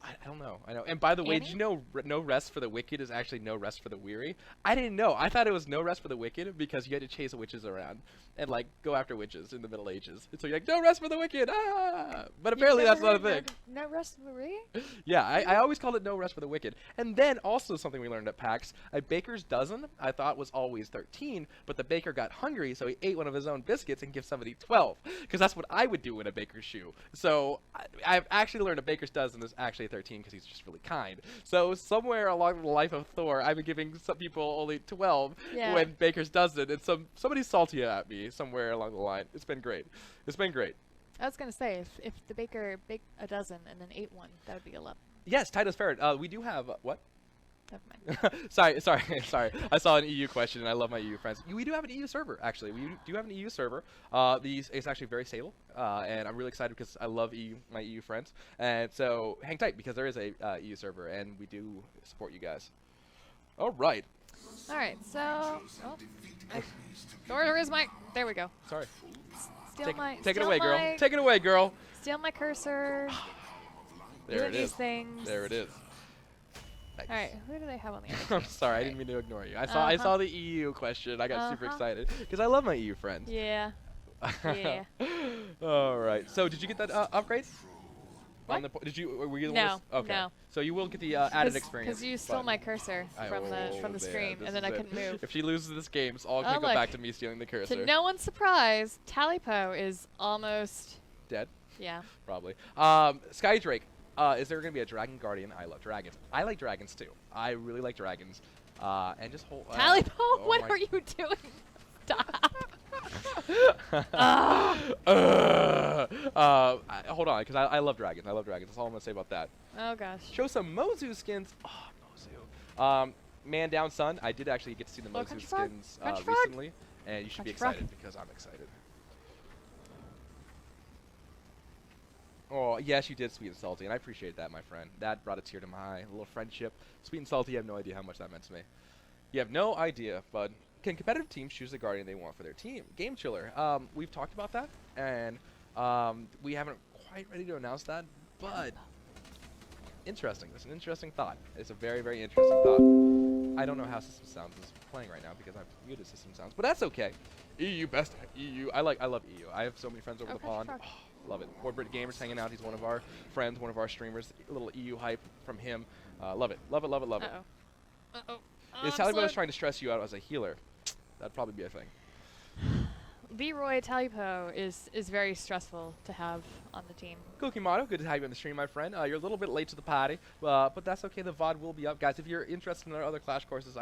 I don't know. I know. And by the way, did you know no rest for the wicked is actually no rest for the weary? I didn't know. I thought it was no rest for the wicked because you had to chase witches around and like go after witches in the Middle Ages. And so you're like, no rest for the wicked. Ah! But apparently that's not a thing. No rest for Marie? Yeah, I always called it no rest for the wicked. And then also something we learned at PAX, a baker's dozen I thought was always 13, but the baker got hungry, so he ate one of his own biscuits and gave somebody 12, because that's what I would do in a baker's shoe. So I've actually learned a baker's dozen is actually 13 because he's just really kind. So somewhere along the life of Thor, I've been giving some people only 12 Yeah. when baker's dozen, and somebody's salty at me somewhere along the line. It's been great. It's been great. I was going to say, if the baker baked a dozen and then ate one, that would be 11. Yes, Titus Ferret. We do have what? Never mind. sorry. I saw an EU question, and I love my EU friends. We do have an EU server, actually. We do have an EU server. It's actually very stable, and I'm really excited because I love my EU friends. And so hang tight because there is a EU server, and we do support you guys. All right. All right, so... Where is my... There we go. Sorry. Take Take it away, girl. Take it away, girl. Steal my cursor. There doing it these is. things. There it is. Nice. All right, who do they have on the other I'm sorry, I didn't mean to ignore you. I saw the EU question. I got super excited because I love my EU friends. Yeah. Yeah. All right. So did you get that upgrade? What? On the did you? Were you the No, one? Okay. no. So you will get the added experience. Because you stole but- my cursor from the man, stream, this and then is I it. couldn't move. If she loses this game, it's all Oh, gonna go look. back to me stealing the cursor. To no one's surprise, Talipo is almost... Dead, Yeah. probably. Sky Drake. Is there gonna be a dragon guardian? I love dragons. I like dragons too. I really like dragons. And just hold. Talipo, oh what my are you doing? Stop. Hold on, because I love dragons. I love dragons. That's all I'm gonna say about that. Oh, gosh. Show some Mozu skins. Oh, Mozu. Man Down Son. I did actually get to see the Oh, Mozu Crunchy Frog? skins Crunchy Frog? recently, and you should be Crunchy Frog? excited because I'm excited. Oh, yes, you did, Sweet and Salty, and I appreciate that, my friend. That brought a tear to my eye. A little friendship. Sweet and Salty, you have no idea how much that meant to me. You have no idea, bud. Can competitive teams choose the guardian they want for their team? Game Chiller. We've talked about that, and we haven't quite ready to announce that, but interesting. It's an interesting thought. It's a very, very interesting thought. I don't know how System Sounds is playing right now because I've muted System Sounds, but that's okay. EU, best EU. I love EU. I have so many friends over the pond. Frog. Oh, love it. Poor Brit Gamers hanging out. He's one of our friends, one of our streamers. A little EU hype from him. Love it. Love it, love it, love it. Uh-oh. Uh-oh. Is Taliban trying to stress you out as a healer? That'd probably be a thing. Leroy Talipo is very stressful to have on the team. Kokimato, good to have you on the stream, my friend. You're a little bit late to the party, but that's okay. The VOD will be up. Guys, if you're interested in our other Clash courses,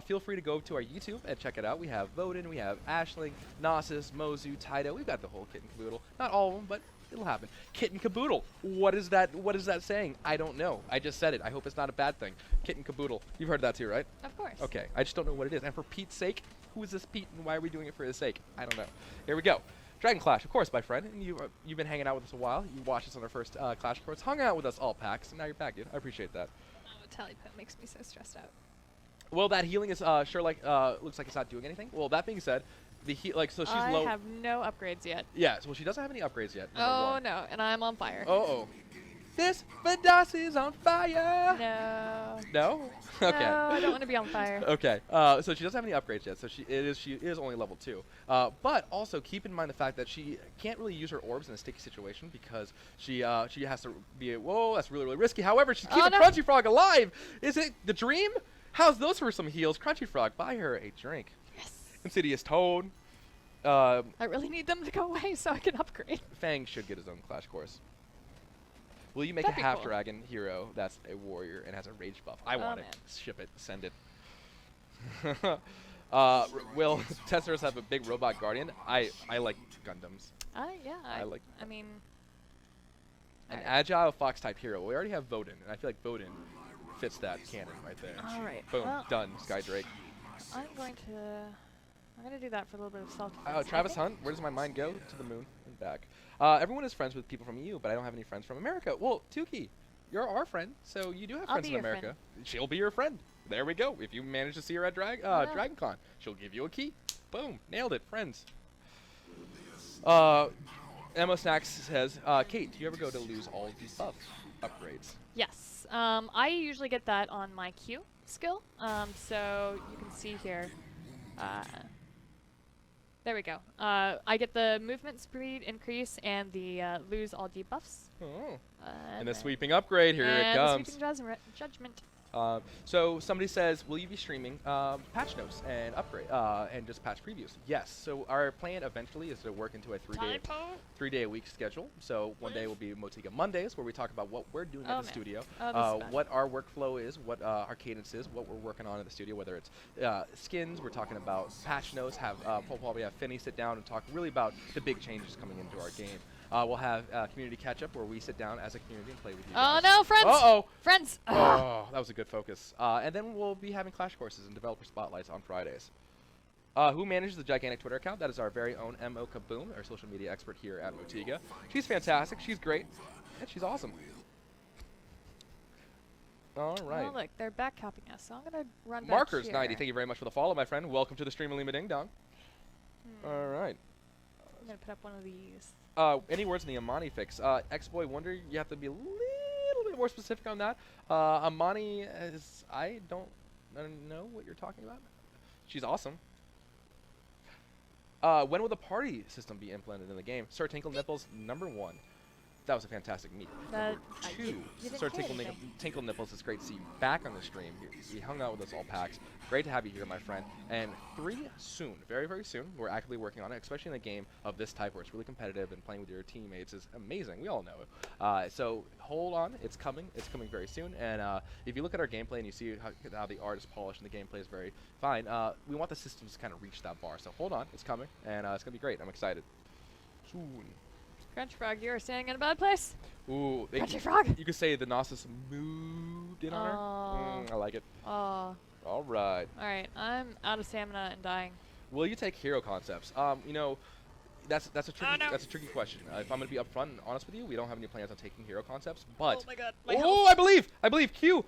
feel free to go to our YouTube and check it out. We have Voden, we have Ashling, Gnosis, Mozu, Taito. We've got the whole kit and caboodle. Not all of them, but it'll happen. Kit and caboodle. What is that? What is that saying? I don't know. I just said it. I hope it's not a bad thing. Kit and caboodle. You've heard that too, right? Of course. Okay. I just don't know what it is. And for Pete's sake, who is this Pete and why are we doing it for his sake? I don't know. Here we go. Dragon Clash, of course, my friend. And you've been hanging out with us a while. You watched us on our first Clash course, hung out with us all packs, and now you're back, dude. I appreciate that. Oh, Talipo makes me so stressed out. Well, that healing is sure like looks like it's not doing anything. Well, that being said, the so she's low. I have no upgrades yet. Yeah, well, she doesn't have any upgrades yet. Oh no, and I'm on fire. Oh. This Vadasi is on fire. No. No? Okay. No, I don't want to be on fire. Okay. So she doesn't have any upgrades yet. So she is only level 2. But also keep in mind the fact that she can't really use her orbs in a sticky situation because she has to be whoa, that's really risky. However, she's keeping Crunchy Frog alive. Is it the dream? How's those for some heals? Crunchy Frog, buy her a drink. Yes. Insidious Toad. I really need them to go away so I can upgrade. Fang should get his own Clash course. Will you make That'd a be half cool. dragon hero that's a warrior and has a rage buff? I want it. Ship it. Send it. Will testers have a big robot guardian? I like Gundams. Yeah. I like I mean. An alright. agile fox type hero. We already have Voden, and I feel like Voden fits that canon right there. All right. Boom. Well, Done. Skydrake. I'm going to do that for a little bit of self-defense. Travis Hunt. Where does my mind go? To the moon and back. Everyone is friends with people from EU, but I don't have any friends from America. Well, Tuki, you're our friend, so you do have I'll friends be in your America. friend. She'll be your friend. There we go. If you manage to see her at Yeah. DragonCon, she'll give you a key. Boom. Nailed it. Friends. Emma Snacks says, Kate, do you ever go to lose all of these buff upgrades? Yes. I usually get that on my Q skill. So you can see here. There we go. I get the movement speed increase and the lose all debuffs. Oh. And And the then- sweeping upgrade. Here it and comes. the sweeping judgment. So somebody says, will you be streaming patch notes and upgrade and just patch previews? Yes. So our plan eventually is to work into a three-day a week schedule. So one day will be Motiga Mondays, where we talk about what we're doing Oh, at the man. studio, Oh, this is bad. what our workflow is, what our cadence is, what we're working on in the studio, whether it's skins. We're talking about patch notes. We'll probably have Finney sit down and talk really about the big changes coming into our game. We'll have community catch-up where we sit down as a community and play with you Oh guys. no, friends! Uh-oh! Friends! Oh, that was a good focus. And then we'll be having Clash courses and developer spotlights on Fridays. Who manages the gigantic Twitter account? That is our very own M.O. Kaboom, our social media expert here at Motiga. She's fantastic. She's great. And she's awesome. All right. Oh, look, they're back copying us, so I'm gonna run back Markers here. 90. Thank you very much for the follow, my friend. Welcome to the stream, Lima Ding Dong. All right. I'm gonna put up one of these. Any words on the Amani fix? X-Boy Wonder, you have to be a little bit more specific on that. Amani is, I don't know what you're talking about. She's awesome. When will the party system be implemented in the game? Sir Tinkle Nipples, #1. That was a fantastic meet. That, Two, you didn't Sir hear Tinkle, anything. Tinkle Nipples, it's great to see you back on the stream. You hung out with us all packs. Great to have you here, my friend. And 3, soon, very, very soon. We're actively working on it, especially in a game of this type where it's really competitive and playing with your teammates is amazing. We all know it. So hold on, it's coming. It's coming very soon. And if you look at our gameplay and you see how the art is polished and the gameplay is very fine, we want the systems to kind of reach that bar. So hold on, it's coming, and it's going to be great. I'm excited. Soon. Crunch Frog, you are standing in a bad place. Ooh, Crunchy Frog! You could say the Gnosis moved in on her. Aw. I like it. Oh, All right. alright. I'm out of stamina and dying. Will you take hero concepts? You know, that's a tricky question. If I'm gonna be upfront and honest with you, we don't have any plans on taking hero concepts. But oh my god. oh, I believe Q.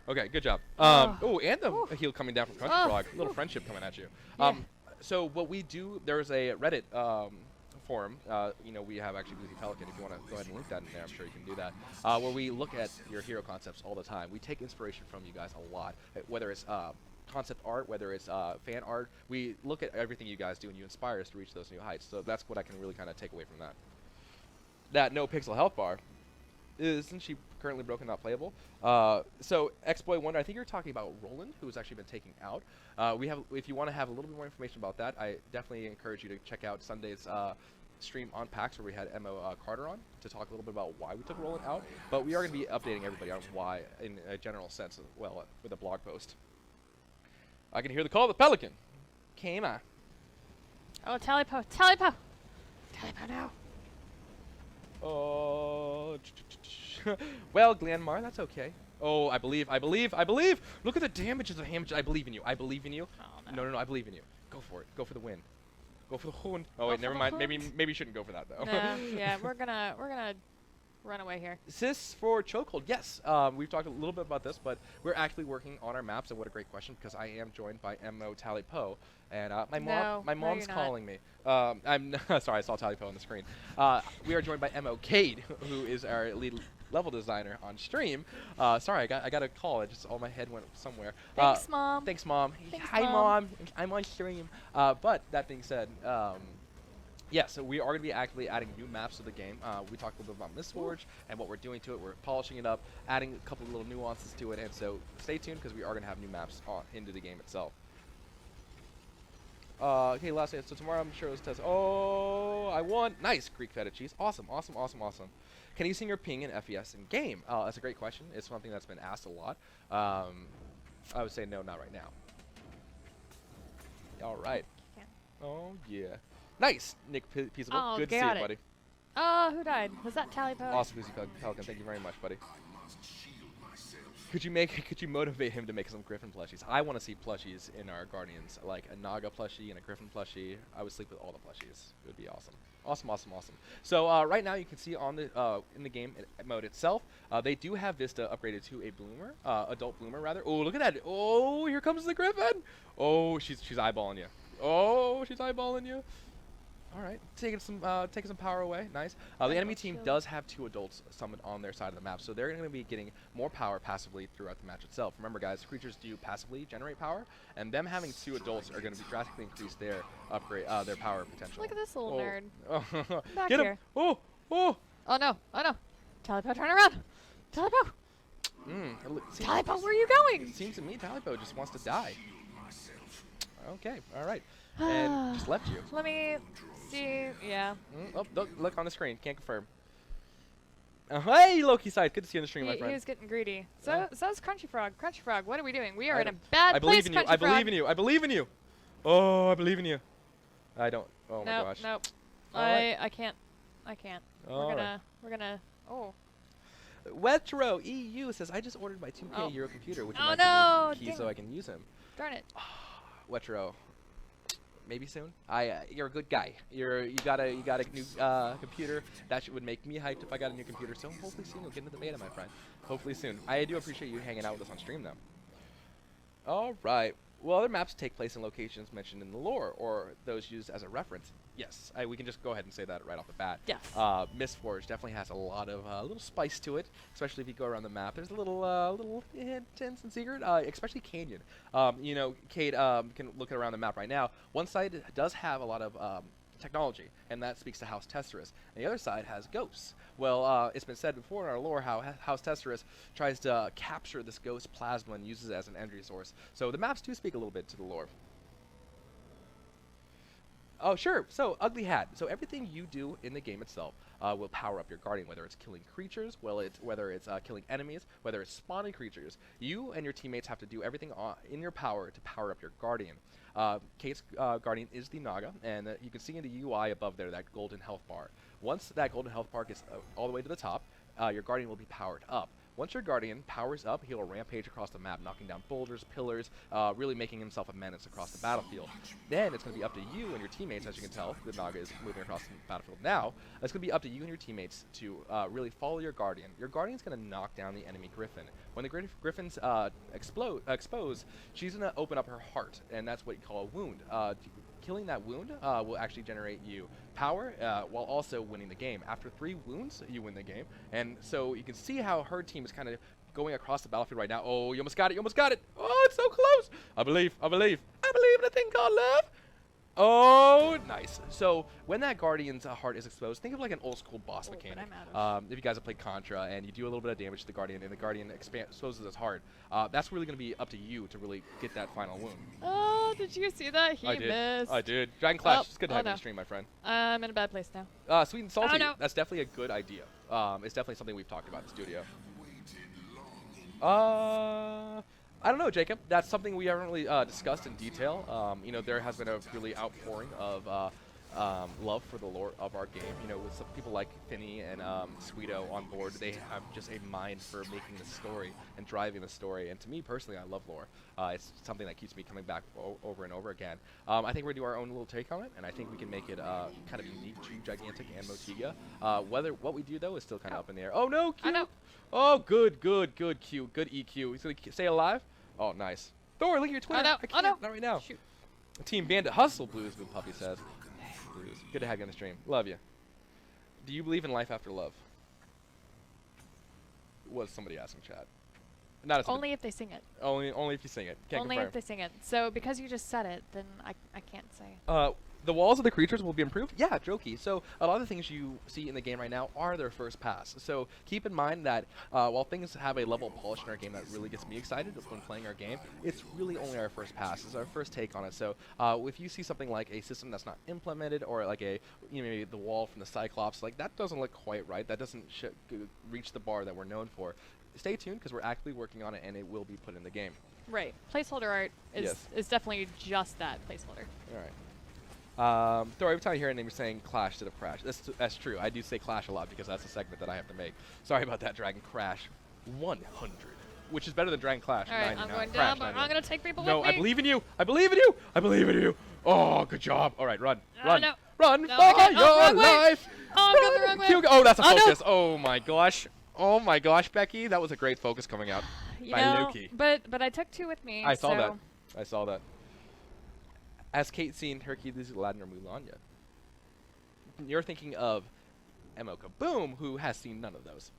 Okay, good job. Oh, and the heal coming down from Crunchy Frog. A little friendship coming at you. Yeah. So what we do, there's a Reddit forum. You know, we have actually Blue Pelican. If you want to go ahead and link that in there, I'm sure you can do that. Where we look at your hero concepts all the time. We take inspiration from you guys a lot, whether it's concept art, whether it's fan art. We look at everything you guys do, and you inspire us to reach those new heights. So that's what I can really kind of take away from that. That no pixel health bar. Isn't she currently broken, not playable? So X-Boy Wonder, I think you're talking about Roland, who's actually been taken out. If you want to have a little bit more information about that, I definitely encourage you to check out Sunday's stream on PAX where we had Mo Carter on to talk a little bit about why we took Roland out. But we are going to be updating everybody on why in a general sense as well with a blog post. I can hear the call of the Pelican. Came on. Oh, Talipo, Talipo! Talipo now. Oh, well, Glenmar, that's okay. Oh, I believe. Look at the damages of Hamage. I believe in you. I believe in you. Oh, No, I believe in you. Go for it. Go for the win. Go for the hoon. Oh Go wait, for never the mind. Maybe hoon? you shouldn't go for that though. No, yeah, we're gonna run away here. Sis for chokehold. Yes, we've talked a little bit about this, but we're actually working on our maps, and what a great question because I am joined by Mo Talipo, and my No, mom's you're not. calling me. I'm sorry, I saw Talipo on the screen. We are joined by Mo Cade, who is our lead level designer on stream. Sorry, I got a call. It just all my head went somewhere. Thanks, Mom. Thanks, Mom. Thanks, Hi, Mom. Mom. I'm on stream. But that being said. Yeah, so we are going to be actively adding new maps to the game. We talked a little bit about Mistforge and what we're doing to it. We're polishing it up, adding a couple of little nuances to it, and so stay tuned because we are going to have new maps into the game itself. Okay, last day. So tomorrow I'm sure it's test. Oh, I won. Nice, Greek feta cheese. Awesome. Can you sing your ping in FES in game? That's a great question. It's something that's been asked a lot. I would say no, not right now. All right. Can't. Oh, yeah. Nice, Nick Peaceable. Oh, Good to see you, got it. buddy. Who died? Was that Talipo? Awesome, Lucy Pelican. Thank you very much, buddy. Could you motivate him to make some Griffin plushies? I want to see plushies in our Guardians, like a Naga plushie and a Griffin plushie. I would sleep with all the plushies. It would be awesome. Awesome. So right now you can see on the in the game mode itself, they do have Vista upgraded to a Bloomer, adult Bloomer rather. Oh, look at that! Oh, here comes the Griffin! Oh, she's eyeballing you. Oh, she's eyeballing you. All right, taking some power away. Nice. The enemy team does have 2 adults summoned on their side of the map, so they're going to be getting more power passively throughout the match itself. Remember, guys, creatures do passively generate power, and them having 2 adults are going to drastically increase their their power potential. Look at this little nerd. nerd. Back Get him! here. Oh! Oh no! Talipo, turn around! Talipo! Talipo, where are you going? It seems to me Talipo just wants to die. Okay, all right. And just left you. Let me see. Yeah. Oh, look on the screen. Can't confirm. Hey, Loki side. Good to see you on the stream, my He friend. was getting greedy. So is Crunchy Frog. Crunchy Frog, what are we doing? We are I in a don't- bad I place, believe in you. Crunchy I Frog. believe in you. I believe in you. Oh, I believe in you. I don't. Oh my gosh. Nope. All right. I can't. All right. We're gonna. Oh. Wetro EU says I just ordered my 2K Oh. Euro computer, which Oh, is no, key dang so it. I can use him. Darn it. Wetro, maybe soon. You're a good guy. You got a new computer. That would make me hyped if I got a new computer. So hopefully soon you'll get into the beta, my friend. Hopefully soon. I do appreciate you hanging out with us on stream, though. All right. Will other maps take place in locations mentioned in the lore, or those used as a reference? Yes, we can just go ahead and say that right off the bat. Yes. Mistforge definitely has a lot of little spice to it, especially if you go around the map. There's a little hints and secret, especially Canyon. You know, Kate can look around the map right now. One side does have a lot of technology, and that speaks to House Tesserus. And the other side has ghosts. Well, it's been said before in our lore how House Tesserus tries to capture this ghost plasma and uses it as an energy source. So the maps do speak a little bit to the lore. Oh, sure. So, Ugly Hat. So everything you do in the game itself will power up your Guardian, whether it's killing creatures, whether it's killing enemies, whether it's spawning creatures. You and your teammates have to do everything in your power to power up your Guardian. Kate's Guardian is the Naga, and you can see in the UI above there that golden health bar. Once that golden health bar gets all the way to the top, your Guardian will be powered up. Once your Guardian powers up, he'll rampage across the map, knocking down boulders, pillars, really making himself a menace across the battlefield. Then it's going to be up to you and your teammates, as you can tell, the Naga is moving across the battlefield now. It's going to be up to you and your teammates to really follow your Guardian. Your Guardian's going to knock down the enemy Griffin. When the Griffins expose, she's going to open up her heart, and that's what you call a wound. Killing that wound will actually generate you power while also winning the game. After 3 wounds, you win the game. And so you can see how her team is kind of going across the battlefield right now. Oh, you almost got it. You almost got it. Oh, it's so close. I believe in a thing called love. Oh, nice. So when that Guardian's heart is exposed, think of like an old school boss Oh, but mechanic. I'm out If you guys have played Contra and you do a little bit of damage to the Guardian and the Guardian exposes his heart, that's really going to be up to you to really get that final wound. Oh, did you see that? He I did. missed. I did. Dragon Clash. Oh, It's good to oh have you on no. the stream, my friend. I'm in a bad place now. Sweet and salty. Oh, no. That's definitely a good idea. It's definitely something we've talked about in the studio. I don't know, Jacob. That's something we haven't really discussed in detail. You know, there has been a really outpouring of love for the lore of our game. You know, with some people like Finney and Sweeto on board, they have just a mind for making the story and driving the story. And to me personally, I love lore. It's something that keeps me coming back over and over again. I think we're gonna do our own little take on it, and I think we can make it kind of unique to Gigantic and Motiga. What we do though is still kind of up in the air. Oh no, Q! I know. Oh, good Q, good EQ. He's gonna stay alive. Oh, nice. Thor, look at your Twitter. no. I can't, no. not right now. Shoot. Team Bandit Hustle Blues, Blue Puppy says. Blues. Good to have you on the stream. Love you. Do you believe in life after love? Was somebody asking chat? Not as Only if they sing it. only if you sing it. Can't Only confirm. if they sing it. So because you just said it, then I can't say. The walls of the creatures will be improved? Yeah, jokey. So a lot of the things you see in the game right now are their first pass. So keep in mind that while things have a level of polish in our game that really gets me excited when playing our game, it's really only our first pass. It's our first take on it. So if you see something like a system that's not implemented or like maybe the wall from the Cyclops, like that doesn't look quite right. That doesn't reach the bar that we're known for. Stay tuned because we're actively working on it and it will be put in the game. Right. Placeholder art is definitely just that placeholder. All right. Thor, every time I hear a name, you're saying Clash instead of Crash. That's true. I do say Clash a lot because that's a segment that I have to make. Sorry about that, Dragon Crash 100, which is better than Dragon Clash All right, 99. I'm going Crash down, but 99. I'm going to take people No, with me. I believe in you. I believe in you. I believe in you. Oh, good job. All right, run. Run. no. Run No, for okay. Oh, your wrong way. life. Oh, I'm going the wrong way. Q oh, that's a Oh, no. focus. Oh, my gosh. Oh, my gosh, Becky. That was a great focus coming out You by know, Loki. but I took two with me. I saw so that. I saw that. Has Kate seen Hercules, Aladdin, or Mulan yet? You're thinking of Mo Kaboom, who has seen none of those.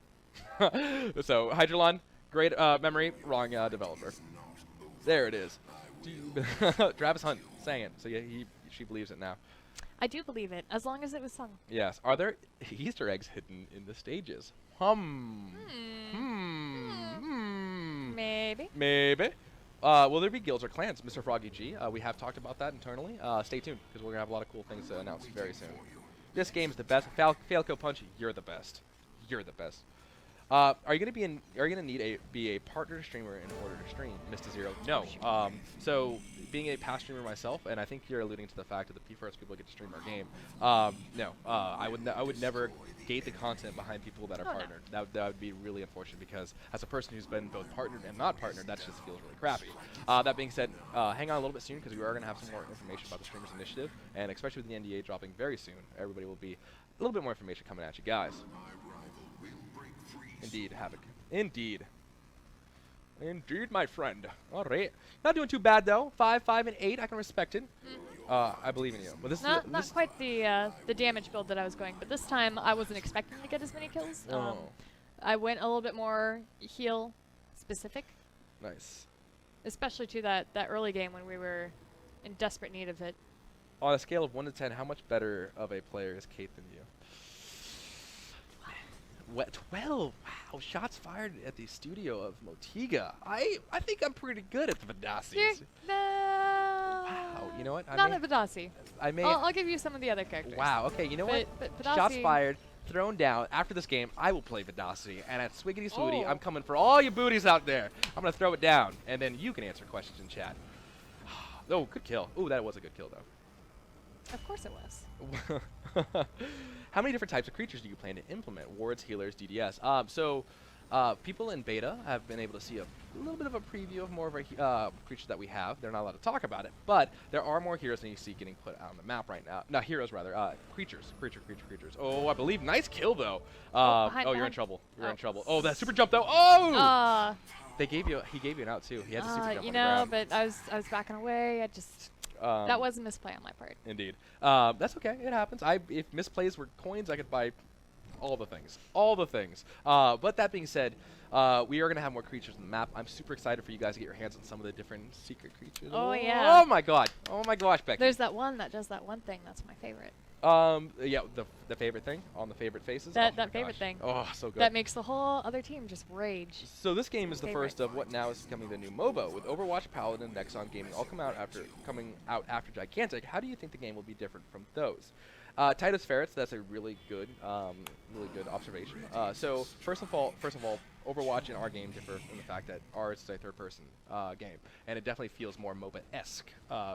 So, Hydrolon, great memory, wrong developer. There it is. Travis Hunt sang it, so yeah, she believes it now. I do believe it, as long as it was sung. Yes. Are there Easter eggs hidden in the stages? Maybe. Maybe. Will there be guilds or clans, Mr. Froggy G? We have talked about that internally. Stay tuned, because we're going to have a lot of cool things to announce very soon. This game's the best. Falco Punch, you're the best. You're the best. Are you going to need be a partner streamer in order to stream, Mr. Zero? No. So being a past streamer myself, and I think you're alluding to the fact that the first people get to stream our game. No. I would never gate the content behind people that are partnered. That would be really unfortunate because as a person who's been both partnered and not partnered, that just feels really crappy. That being said, hang on a little bit soon because we are going to have some more information about the Streamers Initiative, and especially with the NDA dropping very soon, everybody will be a little bit more information coming at you guys. Indeed, Havoc. Indeed. Indeed, my friend. All right. Not doing too bad, though. 5, 5, and 8. I can respect it. I believe in you. But this Not is quite the damage build that I was going, but this time I wasn't expecting to get as many kills. I went a little bit more heal specific, Nice. especially to that early game when we were in desperate need of it. On a scale of 1 to 10, how much better of a player is Kate than you? 12. Wow. Shots fired at the studio of Motiga. I think I'm pretty good at the Vadasis. Wow. You know what? Not at Vadasi. I may. I'll give you some of the other characters. Wow. Okay. You know what? But Shots Vadasi- fired. Thrown down. After this game, I will play Vadasi. And at Swiggity Swooty, Oh. I'm coming for all you booties out there. I'm going to throw it down. And then you can answer questions in chat. Oh, good kill. Ooh, that was a good kill, though. Of course it was. How many different types of creatures do you plan to implement? Wards, healers, DDS. People in beta have been able to see a little bit of a preview of more of our creatures that we have. They're not allowed to talk about it, but there are more heroes than you see getting put out on the map right now. Not heroes, rather. Creatures. Creatures. Oh, I believe. Nice kill, though. You're in behind. trouble. You're in Oh. trouble. Oh, that super jump, though. Oh! He Uh, gave you an out, too. He had to super jump you on the know, ground. but I was backing away. I just that was a misplay on my part. Indeed. That's okay. It happens. If misplays were coins, I could buy all the things, all the things. But that being said, we are gonna have more creatures on the map. I'm super excited for you guys to get your hands on some of the different secret creatures. Oh, yeah. Oh my god. Oh my gosh, Becky. There's that one that does that one thing. That's my favorite. Yeah, the favorite thing on the favorite faces. That Oh my favorite gosh. thing. Oh, so good. That makes the whole other team just rage. So this game is the Favorite. first of what now is becoming the new MOBA, with Overwatch, Paladin, Nexon Gaming all coming out after Gigantic. How do you think the game will be different from those? Titus Ferrets, that's a really good observation. So first of all, Overwatch and our game differ in the fact that ours is a third-person game, and it definitely feels more MOBA-esque.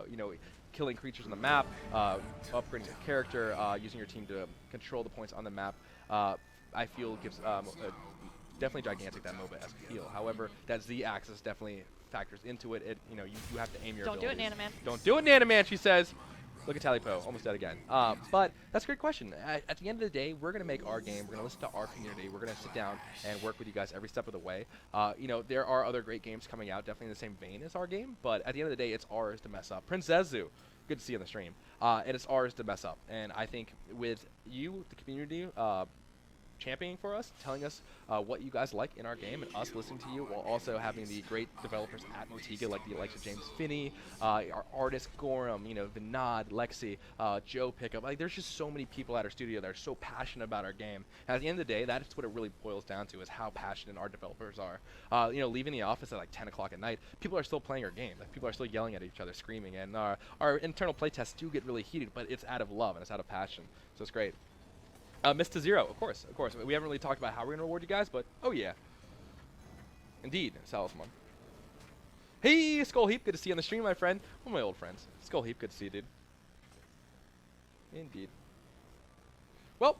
You know, killing creatures on the map, upgrading your character, using your team to control the points on the map. I feel gives definitely Gigantic that MOBA-esque feel. However, that Z-axis definitely factors into it. You know, you have to aim your Don't do it, abilities. Nanaman. Don't do it, Nanaman, she says. Look at Talipo, almost dead again. But that's a great question. At the end of the day, we're going to make our game. We're going to listen to our community. We're going to sit down and work with you guys every step of the way. You know, there are other great games coming out, definitely in the same vein as our game. But at the end of the day, it's ours to mess up. Princezu, good to see you on the stream. And it's ours to mess up. And I think with you, the community, championing for us, telling us what you guys like in our game, and us listening to you, while also having the great developers at Motiga, like the likes of James Finney, our artist Gorham, you know, Vinod, Lexi, Joe Pickup. Like, there's just so many people at our studio that are so passionate about our game. And at the end of the day, that's what it really boils down to, is how passionate our developers are. You know, leaving the office at like 10 o'clock at night, people are still playing our game. Like, people are still yelling at each other, screaming, and our internal playtests do get really heated, but it's out of love and it's out of passion. So it's great. Missed to Zero, of course. We haven't really talked about how we're going to reward you guys, but oh yeah. Indeed, Salismon. Hey, Skull Heap, good to see you on the stream, my friend. One of my old friends. Skull Heap, good to see you, dude. Indeed. Well,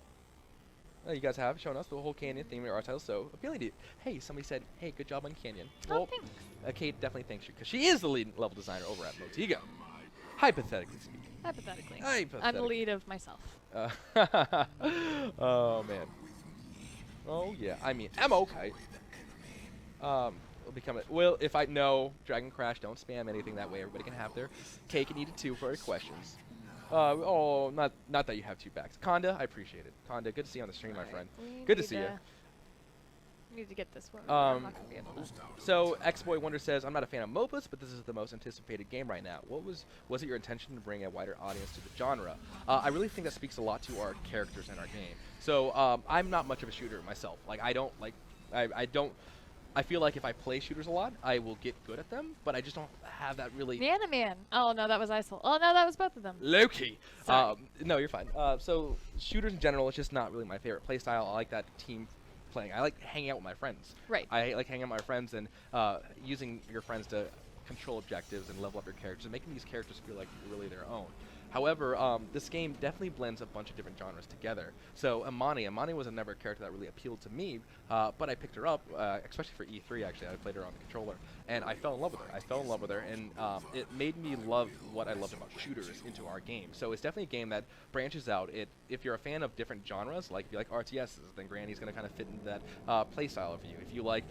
you guys have shown us the whole Canyon theme of your art title, so appealing. Hey, somebody said, hey, good job on Canyon. Oh, thanks. Kate definitely thanks you, because she is the lead level designer over at Motiga. Hypothetically speaking. Hypothetically. Hypothetically. I'm the lead of myself. Oh man. Oh yeah. I mean, I'm okay. It'll become a, well, if I know Dragon Crash, don't spam anything that way. Everybody can have their cake and eat it too for your questions. Oh, not that you have two backs. Conda, I appreciate it. Conda, good to see you on the stream, my friend. Good to see you. Need to get this one. Um, I'm not gonna be able to. So X-Boy Wonder says, I'm not a fan of MOBAs, but this is the most anticipated game right now. Was it your intention to bring a wider audience to the genre? I really think that speaks a lot to our characters in our game. So I'm not much of a shooter myself. Like, I feel like if I play shooters a lot, I will get good at them, but I just don't have that really. Nanaman. Oh no, that was Isol. Oh no, that was both of them. Loki. Sorry. No, you're fine. So shooters in general, it's just not really my favorite playstyle. I like that team playing. I like hanging out with my friends. Right. I like hanging out with my friends and using your friends to control objectives and level up your characters and making these characters feel like really their own. However, this game definitely blends a bunch of different genres together. So Amani was never a character that really appealed to me, but I picked her up, especially for E3 actually. I played her on the controller, and I fell in love with her. And it made me love what I loved about shooters into our game. So it's definitely a game that branches out. If you're a fan of different genres, like if you like RTSs, then Granny's going to kind of fit into that playstyle for you. If you like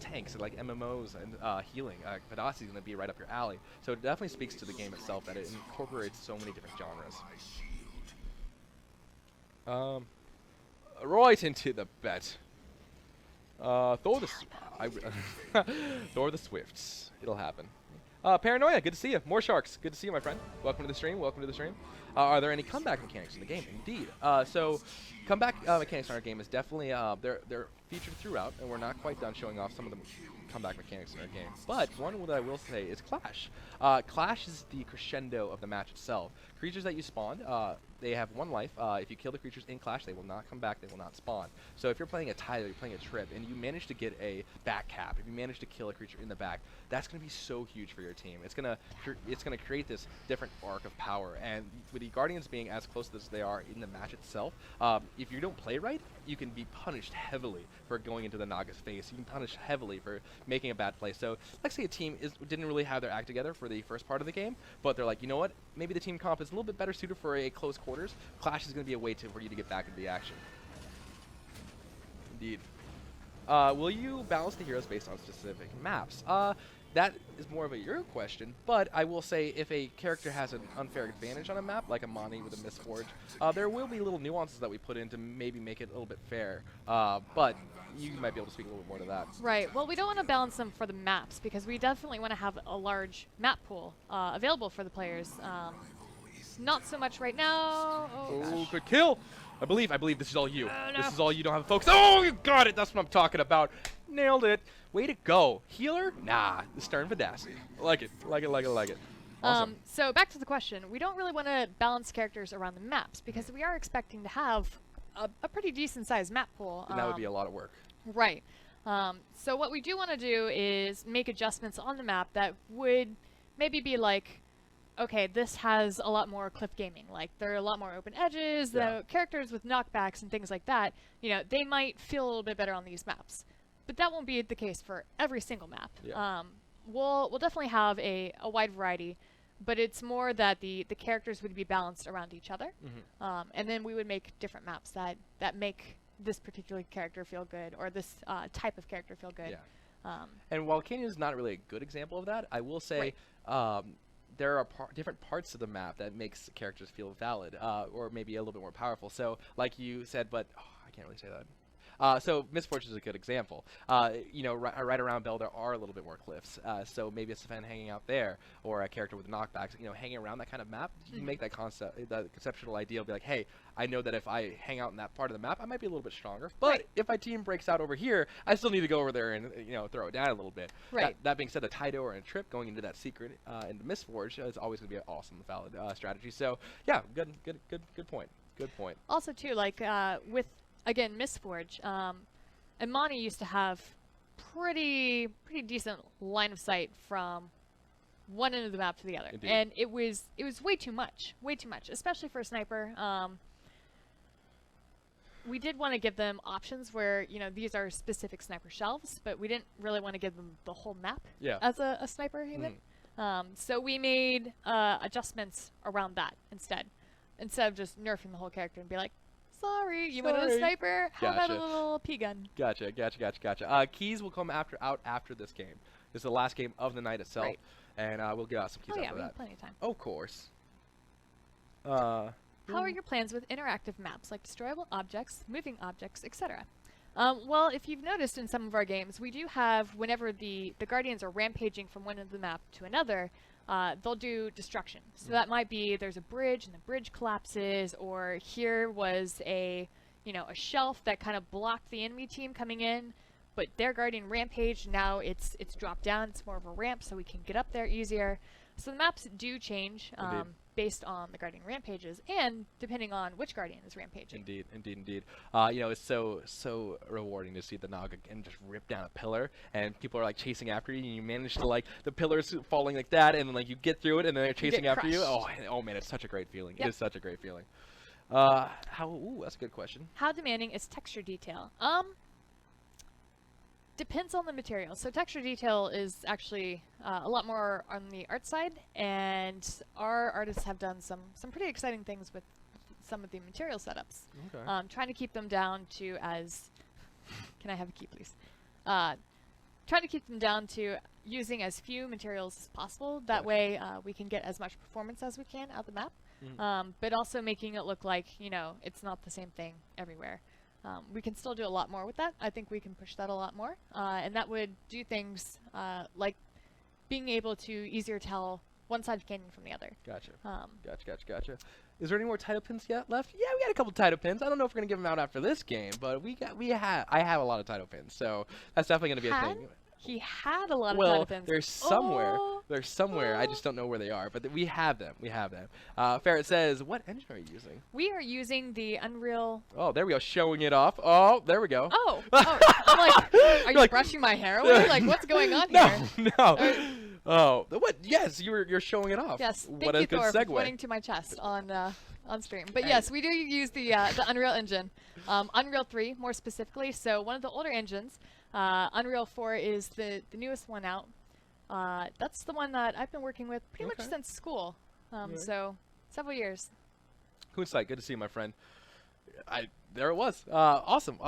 tanks and like MMOs and healing, Vadasi is going to be right up your alley. So it definitely speaks to the game itself that it incorporates so many different genres. Right into the bet. Thor the Swifts. It'll happen. Paranoia, good to see you. More sharks, good to see you, my friend. Welcome to the stream. Are there any comeback mechanics in the game? Indeed. So comeback mechanics in our game is definitely they're featured throughout, and we're not quite done showing off some of the comeback mechanics in our game. But one that I will say is Clash. Clash is the crescendo of the match itself. Creatures that you spawn, they have one life. If you kill the creatures in Clash, they will not come back. They will not spawn. So if you're playing a Tyler, you're playing a Trip, and you manage to get a back cap, if you manage to kill a creature in the back, that's going to be so huge for your team. It's gonna create this different arc of power. And with the Guardians being as close as they are in the match itself, if you don't play right, you can be punished heavily for going into the Naga's face. You can punish heavily for making a bad play. So let's say a team didn't really have their act together for the first part of the game, but they're like, you know what? Maybe the team comp is a little bit better suited for a close quarters. Clash is going to be a way for you to get back into the action. Indeed. Will you balance the heroes based on specific maps? that is more of a your question, but I will say if a character has an unfair advantage on a map, like Amani with a Mistforge, there will be little nuances that we put in to maybe make it a little bit fair. But you might be able to speak a little bit more to that. Right. Well, we don't want to balance them for the maps because we definitely want to have a large map pool available for the players. Not so much right now. Oh, Oh, gosh. good kill! I believe this is all you. Oh, This no. is all you. Don't have a focus. Oh, you got it. That's what I'm talking about. Nailed it. Way to go. Healer? Nah. The Stern Vadasi. Like it. Like it. Like it. Like it. Awesome. So back to the question. We don't really want to balance characters around the maps because we are expecting to have a pretty decent sized map pool. And that would be a lot of work. Right. So what we do want to do is make adjustments on the map that would maybe be like, okay, this has a lot more cliff gaming. Like, there are a lot more open edges, Yeah. the characters with knockbacks and things like that, you know, they might feel a little bit better on these maps. But that won't be the case for every single map. Yeah. We'll definitely have a wide variety, but it's more that the characters would be balanced around each other. And then we would make different maps that make this particular character feel good, or this type of character feel good. Yeah. And while Canyon is not really a good example of that, I will say there are different parts of the map that makes characters feel valid, or maybe a little bit more powerful. So, like you said, but I can't really say that. So Misfortune is a good example. You know, right around Bell there are a little bit more cliffs. So maybe it's a fan hanging out there, or a character with knockbacks. You know, hanging around that kind of map, you make that conceptual idea of be like, hey, I know that if I hang out in that part of the map, I might be a little bit stronger. But if my team breaks out over here, I still need to go over there and throw it down a little bit. Right. That being said, a Tido or a Trip going into that secret into Mistforge is always going to be an awesome, valid strategy. So yeah, good point. Good point. Also, too, like with again Mistforge, Imani used to have pretty decent line of sight from one end of the map to the other, Indeed. and it was way too much, especially for a sniper. We did want to give them options where these are specific sniper shelves, but we didn't really want to give them the whole map as a sniper even. So we made adjustments around that instead of just nerfing the whole character and be like, sorry, you wanted a sniper? How about a Gotcha. little P gun? Gotcha. Keys will come out after this game. This is the last game of the night itself, Right. and we'll get out some keys Oh yeah, after we that. have plenty of time. Of course. How are your plans with interactive maps like destroyable objects, moving objects, etc.? Well, if you've noticed in some of our games, we do have, whenever the Guardians are rampaging from one end of the map to another, they'll do destruction. So that might be there's a bridge and the bridge collapses, or here was a shelf that kind of blocked the enemy team coming in, but their Guardian rampaged, now it's dropped down, it's more of a ramp so we can get up there easier. So the maps do change based on the Guardian rampages, and depending on which Guardian is rampaging. Indeed. It's so rewarding to see the Naga and just rip down a pillar, and people are like chasing after you, and you manage to like the pillars falling like that, and then like you get through it, and then they're chasing get after you. crushed. Oh man, it's such a great feeling. Yep. It is such a great feeling. Ooh, that's a good question. How demanding is texture detail? Depends on the material. So texture detail is actually a lot more on the art side, and our artists have done some pretty exciting things with some of the material setups. Okay. Trying to keep them down to as can I have a key, please? Trying to keep them down to using as few materials as possible. That way we can get as much performance as we can out the map, but also making it look like it's not the same thing everywhere. We can still do a lot more with that. I think we can push that a lot more. And that would do things like being able to easier tell one side of canyon from the other. Gotcha. Gotcha. Is there any more title pins yet left? Yeah, we got a couple title pins. I don't know if we're gonna give them out after this game, but I have a lot of title pins, so that's definitely gonna be a thing. He had a lot of Well, title pins. they're somewhere. Oh. They're somewhere. I just don't know where they are, but we have them. Ferret says, "What engine are you using?" We are using the Unreal. Oh, there we go, showing it off. Oh, there we go. Oh, I'm like, are you like- brushing my hair away? Like, what's going on here? No. Oh, what? Yes, you're showing it off. Yes, What thank a you, good Thor, for segue. pointing to my chest on stream. But Hey. yes, we do use the Unreal Engine, Unreal 3 more specifically. So one of the older engines, Unreal 4 is the newest one out. That's the one that I've been working with pretty much Okay. since school. So several years. Kunsight, good to see you, my friend. there it was. Awesome.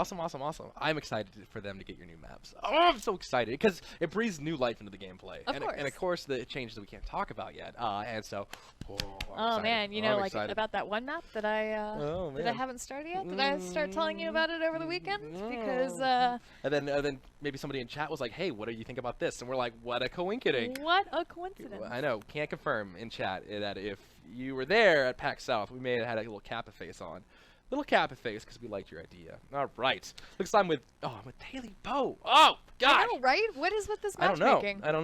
I'm excited for them to get your new maps. Oh, I'm so excited because it breathes new life into the gameplay. And of course, the changes that we can't talk about yet. And so, I'm excited. Man, you I'm know, like excited. about that one map that I haven't started yet. Did I start telling you about it over the weekend? Because and then maybe somebody in chat was like, "Hey, what do you think about this?" And we're like, "What a coincidence!" what a coincidence! I know. Can't confirm in chat that if you were there at PAX South, we may have had a little Kappa face on. Little Kappa face because we liked your idea. All right. Looks like I'm with Haley Poe. Oh God. I know, right? What is with this I matchmaking? don't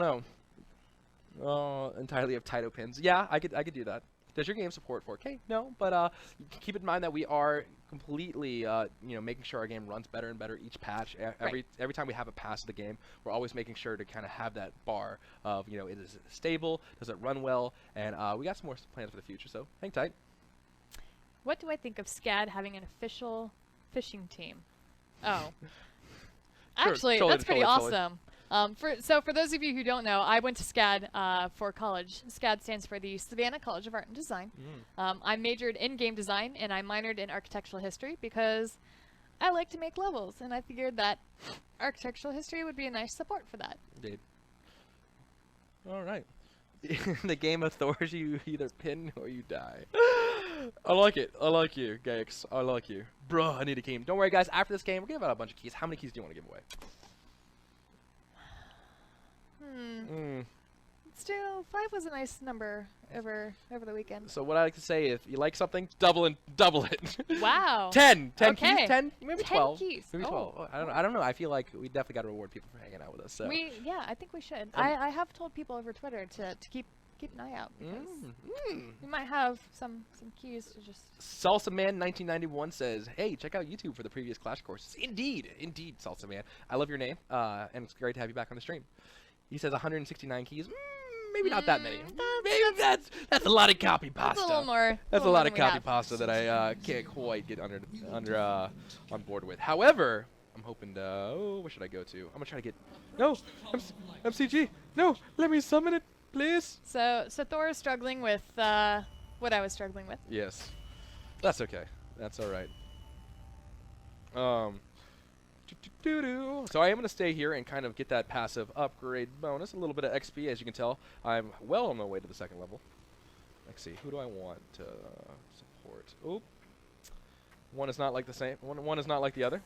know. Entirely of Taito pins. Yeah, I could do that. Does your game support 4K? No, but keep in mind that we are completely making sure our game runs better and better each patch. Every time we have a pass of the game, we're always making sure to kind of have that bar of it is stable, does it run well, and we got some more plans for the future. So hang tight. What do I think of SCAD having an official fishing team? Oh. Actually, that's pretty awesome. For those of you who don't know, I went to SCAD for college. SCAD stands for the Savannah College of Art and Design. I majored in game design, and I minored in architectural history because I like to make levels, and I figured that architectural history would be a nice support for that. Indeed. All right. The game of Thor's, you either pin or you die. I like it. I like you, Gax. I like you. Bruh, I need a key. Don't worry, guys. After this game, we're giving out a bunch of keys. How many keys do you want to give away? Still, 5 was a nice number over the weekend. So what I like to say, if you like something, double it. Wow. 10 Okay. keys, 10, maybe 10 12. keys. Maybe 12. Oh. I don't know. I feel like we definitely got to reward people for hanging out with us. So. Yeah, I think we should. I have told people over Twitter to keep an eye out because we might have some keys to just. Salsa Man 1991 says, "Hey, check out YouTube for the previous Clash courses." Indeed, Salsa Man. I love your name, and it's great to have you back on the stream. He says 169 keys. Maybe not that many. Maybe that's a lot of copy pasta. That's a little more. That's a lot of copy pasta that I can't quite get on board with. However, I'm hoping to. What should I go to? I'm gonna try to get. No, MCG. No, let me summon it, please. So Thor is struggling with what I was struggling with. Yes, that's okay. That's all right. So I am going to stay here and kind of get that passive upgrade bonus, a little bit of XP. As you can tell, I'm well on my way to the second level. Let's see, who do I want to support? Oop. One is not like the same. One is not like the other.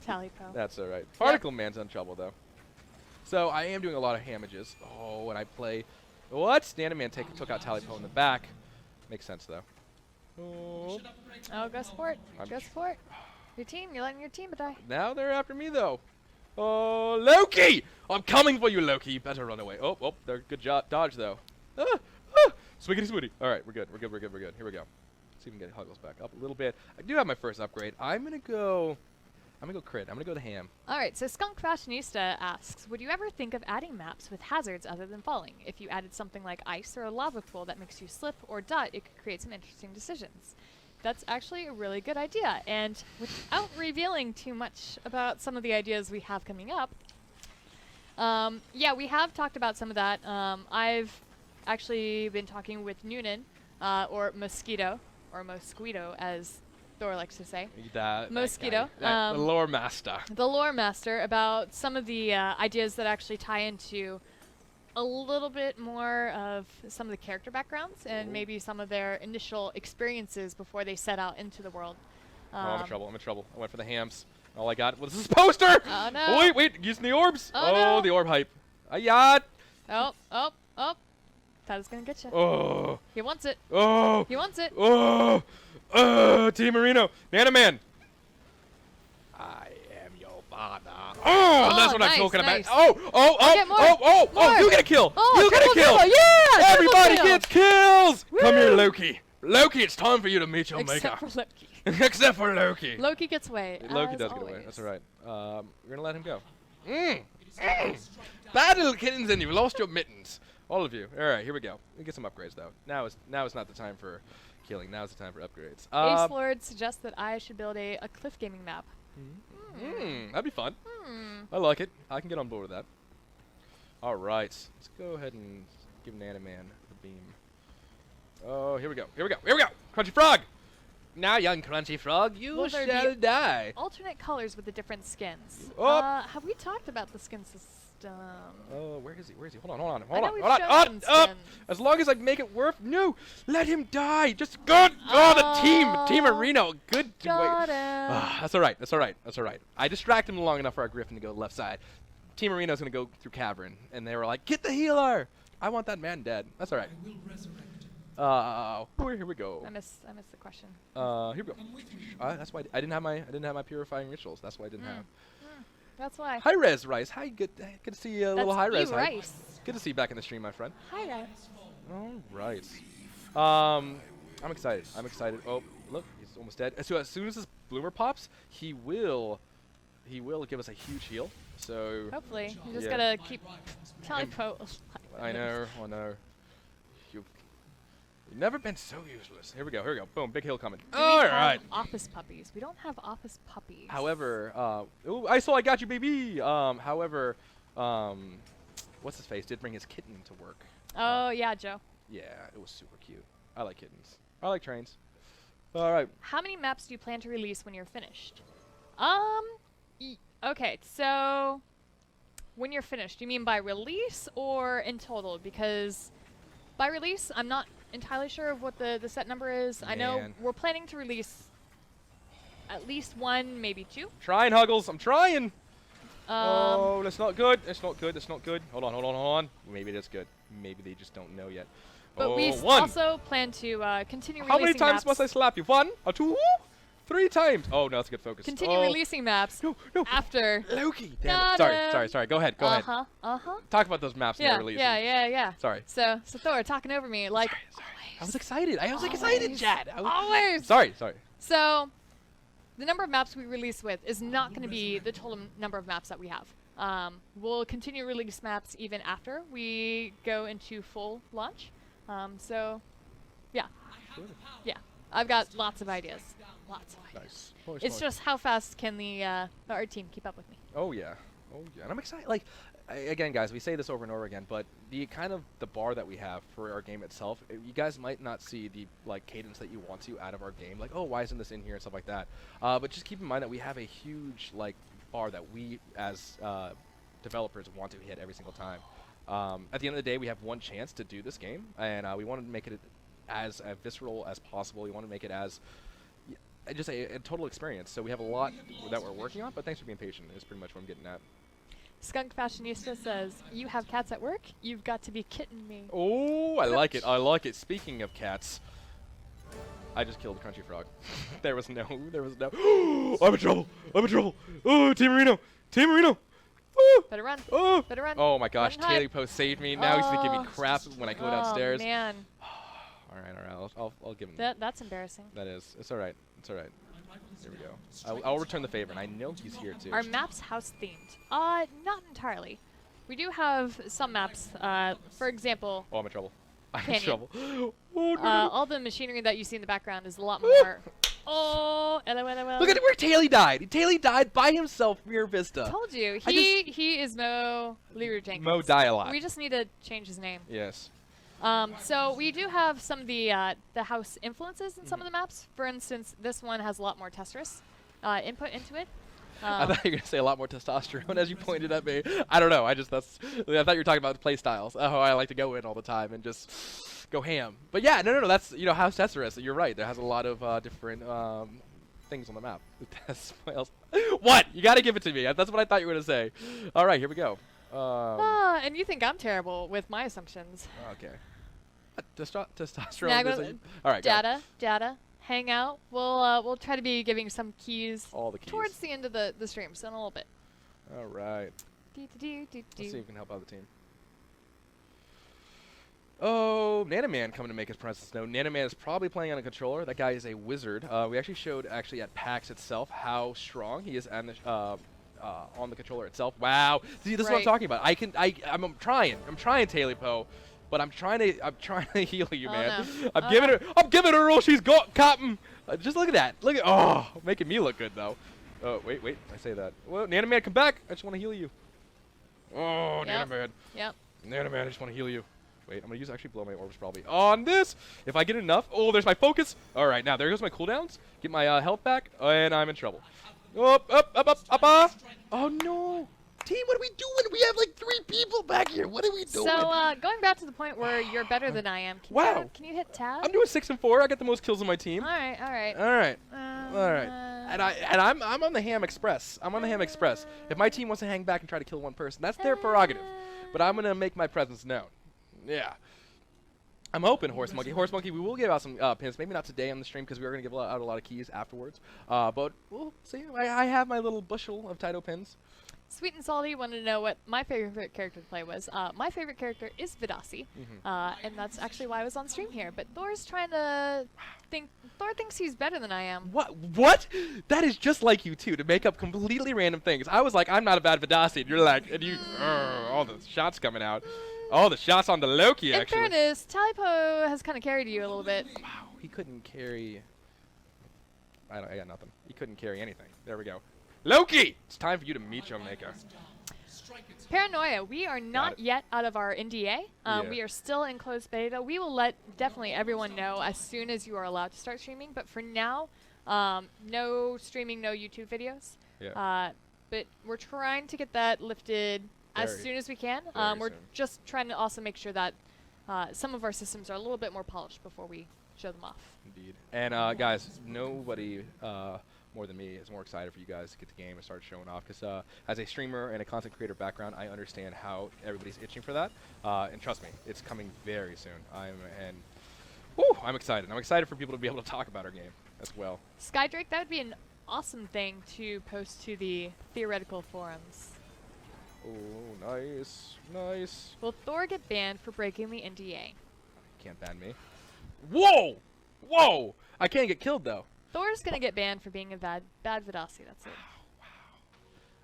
Tally Pro. That's all right. Particle Man's in trouble, though. So I am doing a lot of hamages. Oh, and I play... What? Nanoman took out Tally Pro in the back. Makes sense, though. Oh, go support. Go support. Your team. You're letting your team die. Now they're after me, though. Oh, Loki! I'm coming for you, Loki. You better run away. Oh, they're good dodge, though. Swiggity switty. All right, we're good. Here we go. See if we can get Huggles back up a little bit. I do have my first upgrade. I'm gonna go crit. I'm gonna go the ham. All right. So Skunk Fashionista asks, would you ever think of adding maps with hazards other than falling? If you added something like ice or a lava pool that makes you slip or dot, it could create some interesting decisions. That's actually a really good idea. And without revealing too much about some of the ideas we have coming up, yeah, we have talked about some of that. I've actually been talking with Noonan, or Mosquito, as Thor likes to say. Mosquito. The lore master. The lore master, about some of the ideas that actually tie into a little bit more of some of the character backgrounds and maybe some of their initial experiences before they set out into the world. I'm in trouble. I went for the hams. All I got was this poster! Oh, no. Oh, wait, using the orbs! Oh, no. The orb hype. Ayat! Oh. That is going to get you. Oh. He wants it. Oh. He wants it. Oh. Team Marino. Nanoman. I am your father. Oh, that's what nice, I'm talking nice. about. Oh, you get a kill. You get a kill. Yeah. Everybody kill. gets kills. Woo. Come here, Loki. Loki, it's time for you to meet your Except maker. for Loki. Except for Loki. Loki gets away. Loki as does get away. always. That's all right. We're going to let him go. Bad little kittens, and you've lost your mittens. All of you. All right, here we go. We get some upgrades, though. Now is not the time for killing. Now is the time for upgrades. Ace Lord suggests that I should build a cliff gaming map. That'd be fun. I like it. I can get on board with that. All right. Let's go ahead and give Nanoman the beam. Oh, here we go. Crunchy Frog. Now, young Crunchy Frog, you Will there shall be die. alternate colors with the different skins. Oh. Have we talked about the skin system? Oh, where is he? Where is he? Hold on. I know Hold we've on. shown some Up. skins. As long as I make it worth. No, let him die. Just good. Oh, the team Marino. Good. Got him. That's all right. That's all right. That's all right. I distracted him long enough for our Griffin to go left side. Team Marino's gonna go through Cavern, and they were like, "Get the healer." I want that man dead. That's all right. Here we go. I missed the question. Here we go. That's why I didn't have my purifying rituals. That's why I didn't have. That's why. Hi Res Rice. Hi, good to see you. A little high res. You, Hi. Rice. Good to see you back in the stream, my friend. Hi, Rice. All right. I'm excited. I'm excited. Oh, look, he's almost dead. So as soon as this bloomer pops, he will give us a huge heal. So Hopefully. You just yeah. gotta keep Telepo. I know. You've never been so useless. Here we go. Boom, big heal coming. Do we All have right. office puppies? We don't have office puppies. However, ooh, I got you, baby. However, what's his face did bring his kitten to work. Oh, yeah, Joe. Yeah, it was super cute. I like kittens. I like trains. All right. How many maps do you plan to release when you're finished? Okay, so when you're finished, you mean by release or in total? Because by release, I'm not entirely sure of what the set number is. I know Man. we're planning to release at least one, maybe two. Trying, Huggles. I'm trying. Oh, that's not good. That's not good. That's not good. Hold on. Maybe that's good. Maybe they just don't know yet. But we one. also plan to continue How releasing many times maps. must I slap you? 1 or 2? 3 times. Oh, no, that's a good focus. Continue oh. releasing maps No. after. Loki. Got Damn it. him. Sorry. Go ahead. Go ahead. Talk about those maps Yeah, that release. yeah. Sorry. So Thor talking over me like. Sorry. I was excited. I was excited, Always. Chad. Always. Sorry. So, the number of maps we release with is not going to be the total number of maps that we have. We'll continue to release maps even after we go into full launch. So, yeah. I've got lots of ideas. Lots of ideas. Nice. It's just how fast can the art team keep up with me? Oh yeah. And I'm excited. Like, again, guys, we say this over and over again, but the bar that we have for our game itself, you guys might not see the cadence that you want to out of our game. Like, oh, why isn't this in here and stuff like that. But just keep in mind that we have a huge bar that we as developers want to hit every single time. At the end of the day, we have one chance to do this game, and we want to make it as visceral as possible. We want to make it as just a total experience. So we have a lot that we're working on, but thanks for being patient is pretty much what I'm getting at. Skunk Fashionista says, "You have cats at work? You've got to be kidding me." Oh, I like it. I like it. Speaking of cats, I just killed a Crunchy Frog. there was no. I'm in trouble. Oh, Team Marino. Woo! Better run. Oh. Better run. Oh my gosh, Run and hide. Taylor Post saved me. Now he's gonna give me Oh. crap when I go downstairs. Oh man, All right. I'll give him. that's embarrassing. That is. It's all right. Here we go. I'll return the favor, and I know he's here too. Are maps house themed? Not entirely. We do have some maps. For example, Oh, I'm in trouble. I'm in Canyon. trouble. Oh no. all the machinery that you see in the background is a lot more. Oh, hello. Look at where Taylor died. Taylor died by himself near Vista. Told you, I he is Mo Leroy Jenkins. Mo Dialogue. We just need to change his name. Yes. So we do have some of the house influences in some of the maps. For instance, this one has a lot more Tetris input into it. I thought you were gonna say a lot more testosterone as you pointed at me. I don't know. I thought you were talking about the play styles. Oh, I like to go in all the time and just go ham. But yeah, no. That's House Tetris. You're right. There has a lot of different things on the map. What? You got to give it to me. That's what I thought you were gonna say. All right, here we go. And you think I'm terrible with my assumptions. Okay. Testosterone. Snag All right. go. data. Hang out. We'll try to be giving some keys All the keys. towards the end of the stream, so in a little bit. All right. Let's see if we can help out the team. Oh, Nanaman coming to make his presence known. Nanaman is probably playing on a controller. That guy is a wizard. We actually showed at PAX itself how strong he is on the controller itself. Wow. See, this is what I'm Right. talking about. I'm trying, Taylor Poe, but I'm trying to heal you, Oh, man. no. I'm giving her all she's got, Captain. Just look at that. Making me look good though. Oh, wait. I say that. Well, Nanaman, come back. I just want to heal you. Oh, Yep. Nanaman. Yep. Nanaman, I just want to heal you. Wait, I'm gonna use actually blow my orbs probably on this. If I get enough, oh, there's my focus. All right, now there goes my cooldowns. Get my health back, and I'm in trouble. Up. Oh no, team, what are we doing? We have like 3 people back here. What are we doing? So going back to the point where you're better than I am. Wow. Can you hit tab? I'm doing 6 and 4. I got the most kills on my team. All right. All right. And I'm on the Ham Express. I'm on the Ham Express. If my team wants to hang back and try to kill one person, that's their prerogative. But I'm gonna make my presence known. Yeah. I'm hoping Horse Monkey, we will give out some pins. Maybe not today on the stream because we are going to give out a lot of keys afterwards. But we'll see. I have my little bushel of Taito pins. Sweet and Salty wanted to know what my favorite character to play was. My favorite character is Vadasi, and that's actually why I was on stream here. But Thor's trying to think. Thor thinks he's better than I am. What? That is just like you two to make up completely random things. I was like, I'm not a bad Vadasi, and you're like, and you, all the shots coming out. Oh, the shots on the Loki, actually. In fairness, Talipo has kind of carried you a little bit. Wow, he couldn't carry... I got nothing. He couldn't carry anything. There we go. Loki! It's time for you to meet your maker. Paranoia, we are not yet out of our NDA. We are still in closed beta. We will let definitely everyone know as soon as you are allowed to start streaming. But for now, no streaming, no YouTube videos. Yeah. But we're trying to get that lifted as soon as we can. We're just trying to also make sure that some of our systems are a little bit more polished before we show them off. Indeed. And guys, nobody more than me is more excited for you guys to get the game and start showing off. Because as a streamer and a content creator background, I understand how everybody's itching for that. And trust me, it's coming very soon. I'm excited. I'm excited for people to be able to talk about our game as well. Skydrake, that would be an awesome thing to post to the theoretical forums. Oh, nice. Will Thor get banned for breaking the NDA? Can't ban me. Whoa! I can't get killed though. Thor's gonna get banned for being a bad Vadasi. That's it.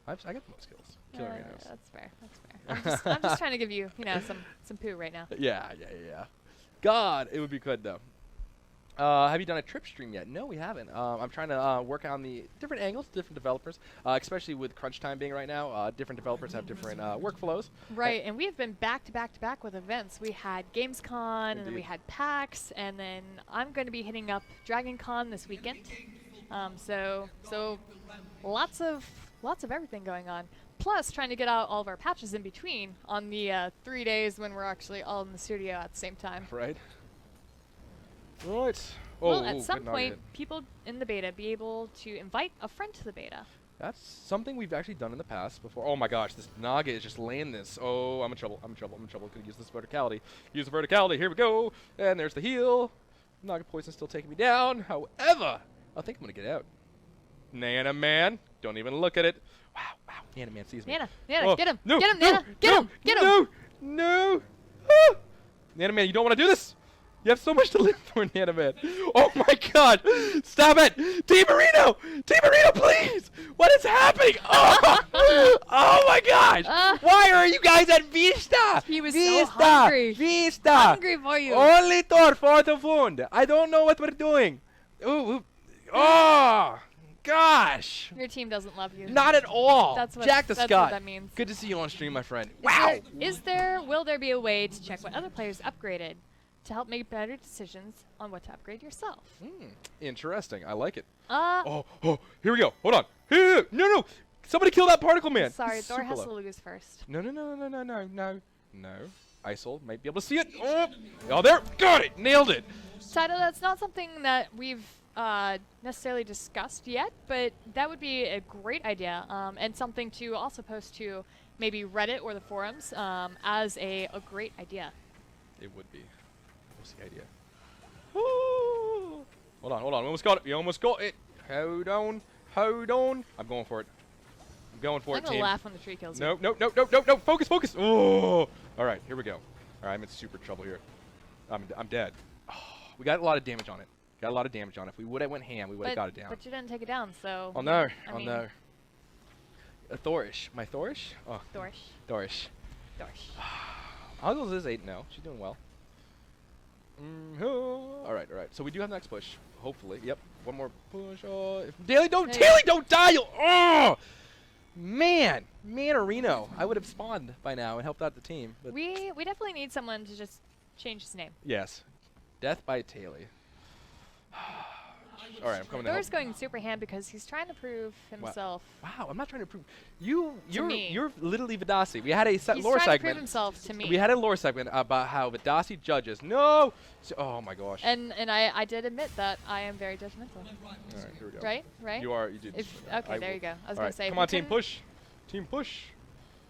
Wow. I got the most kills. Killer Rhinos. That's fair. I'm just trying to give you, some poo right now. Yeah. God, it would be good though. Have you done a trip stream yet? No, we haven't. I'm trying to work on the different angles, different developers, especially with crunch time being right now. Different developers have different workflows. Right, and we have been back to back with events. We had Gamescom, and then we had PAX, and then I'm going to be hitting up DragonCon this weekend. So lots of everything going on. Plus, trying to get out all of our patches in between on the 3 days when we're actually all in the studio at the same time. Right. Right. Well, at some point, people in the beta be able to invite a friend to the beta. That's something we've actually done in the past before. Oh my gosh, this Naga is just laying this. Oh, I'm in trouble. Gonna use this verticality. Use the verticality. Here we go. And there's the heal. Naga poison still taking me down. However, I think I'm gonna get out. Nana Man, don't even look at it. Wow. Nana Man sees me. Nana, oh, get him. No, get him, no, Nana. Get him. No. Ah. Nana Man, you don't want to do this. You have so much to live for, Nana Man. Oh my God! Stop it! Team Marino, please! What is happening? Oh my gosh! Why are you guys at Vista? He was so hungry. Vista. Hungry for you. Only Thor for the wound. I don't know what we're doing. Oh, gosh! Your team doesn't love you. Not at all. That's what Jack the that's Scott. what that means. Good to see you on stream, my friend. Will there be a way to check what other players upgraded to help make better decisions on what to upgrade yourself? Interesting. I like it. Oh, here we go. Hold on. Here. No. Somebody kill that particle man. Sorry, Thor has to lose first. No. Isol might be able to see it. Oh, there. Got it. Nailed it. Taito, that's not something that we've necessarily discussed yet, but that would be a great idea, and something to also post to maybe Reddit or the forums as a great idea. It would be. What's the idea? Hold on. We almost got it. You almost got it. Hold on. I'm going for it. I'm going for it, team. I'm gonna laugh when the tree kills you. No. Focus. Oh. All right, here we go. All right, I'm in super trouble here. I'm dead. Oh, we got a lot of damage on it. If we would have went ham, we would have got it down. But you didn't take it down, so. Oh no. Thorish. My Thorish? Oh. Thorish. Uggles is 8 now. She's doing well. All right. So we do have the next push, hopefully. Yep. One more push. Daily don't die. Oh, man, Reno. I would have spawned by now and helped out the team. But we definitely need someone to just change his name. Yes. Death by Taily. All right, I'm coming Thor's down. going super ham because he's trying to prove himself. Wow, I'm not trying to prove. You're me. you're literally Vadasi. We had a He's lore trying to prove segment. himself to me. We had a lore segment about how Vadasi judges. No. Oh my gosh. and I did admit that I am very judgmental. All right, here we go. Right? Right? You are. You did. Okay, there you go. I was All gonna right, say. come if on, we team, couldn't- push. Team, push.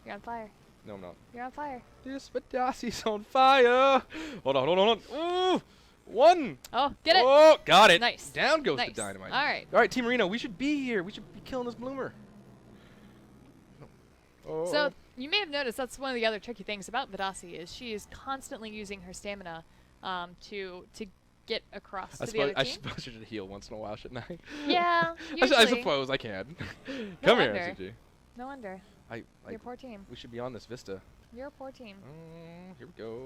You're on fire. No, I'm not. You're on fire. This Vadasi's on fire. Hold on, hold on, hold on. Ooh, one. Oh, get it. Oh, got it. Nice. Down goes Nice. the dynamite. All right. All right, Team Reno, we should be here. We should be killing this bloomer. Oh. So you may have noticed that's one of the other tricky things about Vadasi is she is constantly using her stamina to get across to the other I team. suppose I should heal once in a while, shouldn't I? Yeah, I usually. suppose I can. No Come here, wonder. MCG. No wonder. Your poor team. We should be on this Vista. Your poor team. Here we go.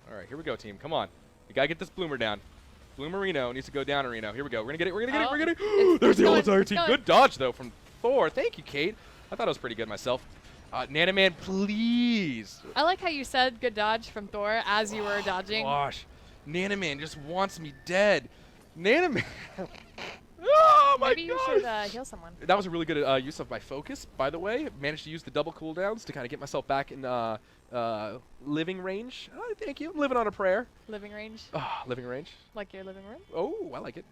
All right, here we go, team. Come on. We gotta get this bloomer down. Bloomer Reno needs to go down, Reno. Here we go. We're gonna get it. We're gonna get it. We're gonna get it. There's the whole entire team. going. Good dodge though from Thor. Thank you, Kate. I thought it was pretty good myself. Nanaman, please. I like how you said good dodge from Thor as you were dodging. Gosh, Nanaman just wants me dead. Nanaman. Oh my Maybe you gosh. should heal someone. That was a really good use of my focus, by the way. Managed to use the double cooldowns to kind of get myself back in living range. Oh, thank you. I'm living on a prayer. Living range, Ah, living range. like your living room. Oh, I like it.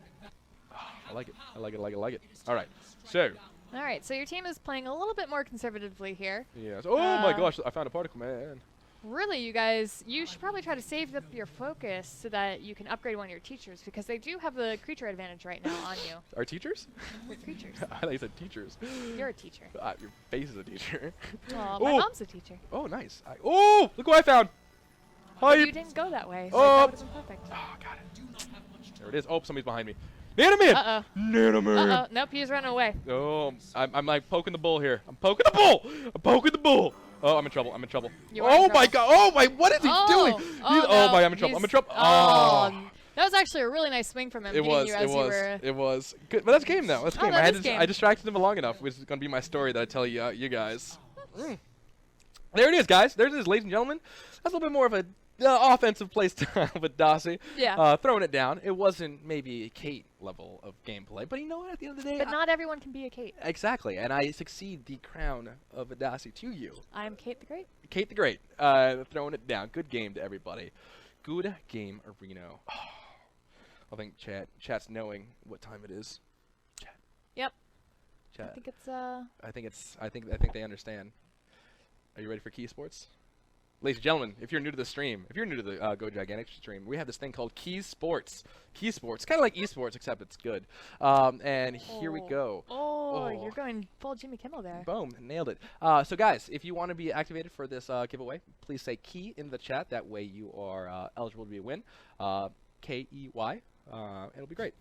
I like it. I like it. I like it. I like it. All right. So, All right, so your team is playing a little bit more conservatively here. yes. Oh my Uh, gosh! I found a particle, man. Really, you guys, you should probably try to save up your focus so that you can upgrade one of your teachers because they do have the creature advantage right now on you. Our teachers? Your creatures. I thought you said teachers. You're a teacher. Your face is a teacher. Well, my Ooh. mom's a teacher. Oh, nice. Oh, look what I found. Hi. You didn't go that way. So Oh. that would have been perfect. Oh, got it. There it is. Oh, somebody's behind me. Nanaman! Uh-oh. Nanaman! Uh-oh. Nope, he's running away. Oh, I'm like poking the bull here. I'm poking the bull! I'm poking the bull! Oh, I'm in trouble. I'm in trouble. You are in Oh my trouble. god! Oh my! What is he doing? Oh, Oh no, my! I'm in trouble. I'm in he's- trouble. Oh, that was actually a really nice swing from him. It hitting was. you It as you was. were. It was. Good. But that's game though. That's Oh, game. that I had is to. game. I distracted him long enough. Which is gonna be my story that I tell you, you guys. There it is, guys. There it is, ladies and gentlemen. That's a little bit more of a offensive play style with Dossie. Yeah. Throwing it down. It wasn't maybe a Kate level of gameplay, but you know what? At the end of the day, But not everyone can be a Kate. exactly. And I succeed the crown of Vadasi to you. I am Kate the Great. Kate the Great, throwing it down. Good game to everybody. Good game, Reno. I think chat's knowing what time it is. Chat. Yep. I Chat. think it's I think they understand. Are you ready for Key Sports? Ladies and gentlemen, if you're new to the stream, if you're new to the Go Gigantic stream, we have this thing called Key Sports. Key Sports, kind of like esports, except it's good. And here we go. Oh, Oh. you're going full Jimmy Kimmel there. Boom, nailed it. So guys, if you want to be activated for this giveaway, please say key in the chat. That way you are eligible to be a win. K-E-Y. It'll be great.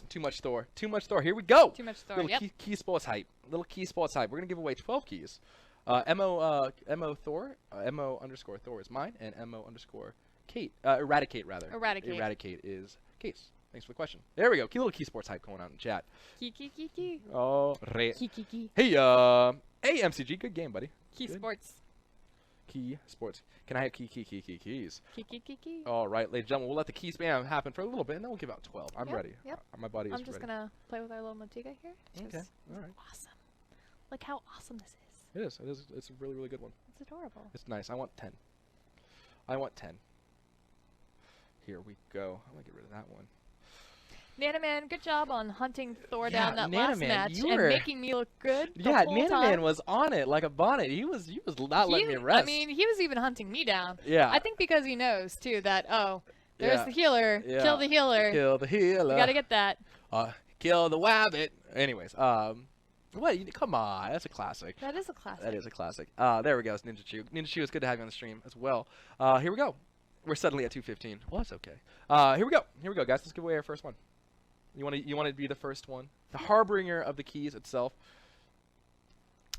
Too much Thor. Too much Thor. Here we go. Too much Thor. Little Yep. key sports hype. Little Key Sports hype. We're gonna give away 12 keys. Mo Thor. Mo underscore Thor is mine, and Mo underscore Kate. Eradicate rather. Eradicate. Eradicate is Kate's. Thanks for the question. There we go. Little Key Sports hype going on in chat. Key, key, key, key. Oh, Key, key, key. hey, hey, MCG, good game, buddy. Key Good. Sports. Key Sports. Can I have keys? Key, key, key, key. All right, ladies and gentlemen, we'll let the key spam happen for a little bit, and then we'll give out 12. I'm Yep, ready. yep. My body is I'm just ready. gonna play with our little Motiga here. Okay, all right. Awesome. Look how awesome this is. It is. It is. It's a really, really good one. It's adorable. It's nice. I want 10. I want 10. Here we go. I'm gonna get rid of that one. Nanaman, good job on hunting Thor Yeah, down that last Nanaman, match you and were- making me look good. The Yeah, whole Nanaman time. was on it like a bonnet. He was not letting me rest. I mean, he was even hunting me down. yeah. I think because he knows too that there's Yeah. the healer. Yeah. Kill the healer. Kill the healer. You gotta get that. Kill the wabbit. Anyways, what? Come on, that's a classic. That is a classic. That is a classic. There we go. It's Ninja Chew. Ninja Chew, it's good to have you on the stream as well. Here we go. We're suddenly at 2:15. Well, that's okay. Here we go. Here we go, guys. Let's give away our first one. You want to be the first one, the harbinger of the keys itself.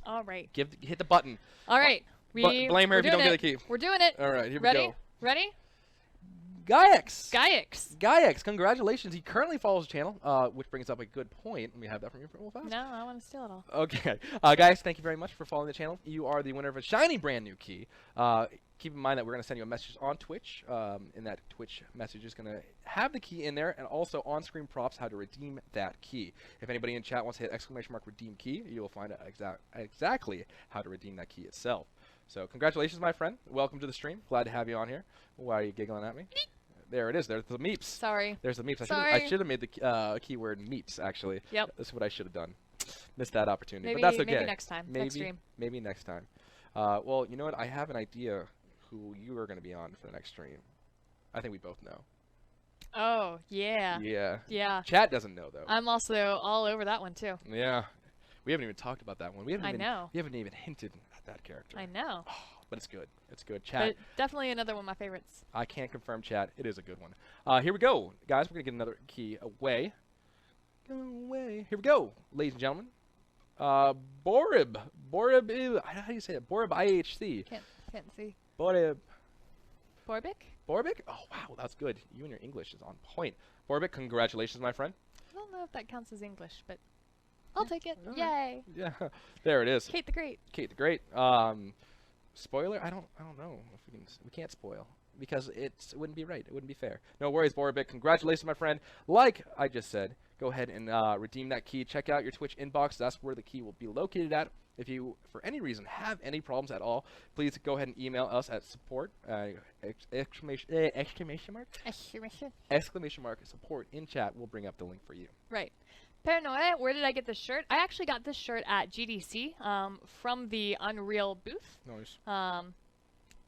All right. Hit the button. All right. Blame her we're if you don't doing get a it. key. We're doing it. All right, here Ready? we go. Ready? Gaiex. Gaiex. Congratulations. He currently follows the channel, which brings up a good point. Let me have that from you real fast. No, I want to steal it all. Okay. Guys, thank you very much for following the channel. You are the winner of a shiny brand new key. keep in mind that we're going to send you a message on Twitch, and that Twitch message is going to have the key in there, and also on-screen prompts how to redeem that key. If anybody in chat wants to hit ! redeem key, you will find out exactly how to redeem that key itself. So congratulations, my friend. Welcome to the stream. Glad to have you on here. Why are you giggling at me? There it is. There's the meeps. Sorry. There's the meeps. I Sorry. should have made the keyword meeps, actually. Yep. That's what I should have done. Missed that opportunity, Maybe, but that's okay. maybe next time. Next stream. Maybe next time. Well, you know what? I have an idea who you are going to be on for the next stream. I think we both know. Oh, yeah. Yeah. Yeah. Chat doesn't know, though. I'm also all over that one, too. Yeah. We haven't even talked about that one. We haven't know. We haven't even hinted at that character. I know. Oh, but it's good. It's good. Chat. But definitely another one of my favorites. I can't confirm, chat. It is a good one. Here we go. Guys, we're going to get another key away. Go away. Here we go, ladies and gentlemen. Borib. Borib. How do you say it? Borib IHC. Can't see. Borib. Borbik? Borbic? Oh, wow. That's good. You and your English is on point. Borbic, congratulations, my friend. I don't know if that counts as English, but I'll take it. Alright. Yay. Yeah. There it is. Kate the Great. Kate the Great. Spoiler? I don't know if we can't spoil because it wouldn't be right. It wouldn't be fair. No worries, Borbic. Congratulations, my friend. Like I just said, go ahead and redeem that key. Check out your Twitch inbox. That's where the key will be located at. If you, for any reason, have any problems at all, please go ahead and email us at support, exclamation mark, support in chat. We'll bring up the link for you. Right. Paranoia, where did I get this shirt? I actually got this shirt at GDC from the Unreal booth. Nice.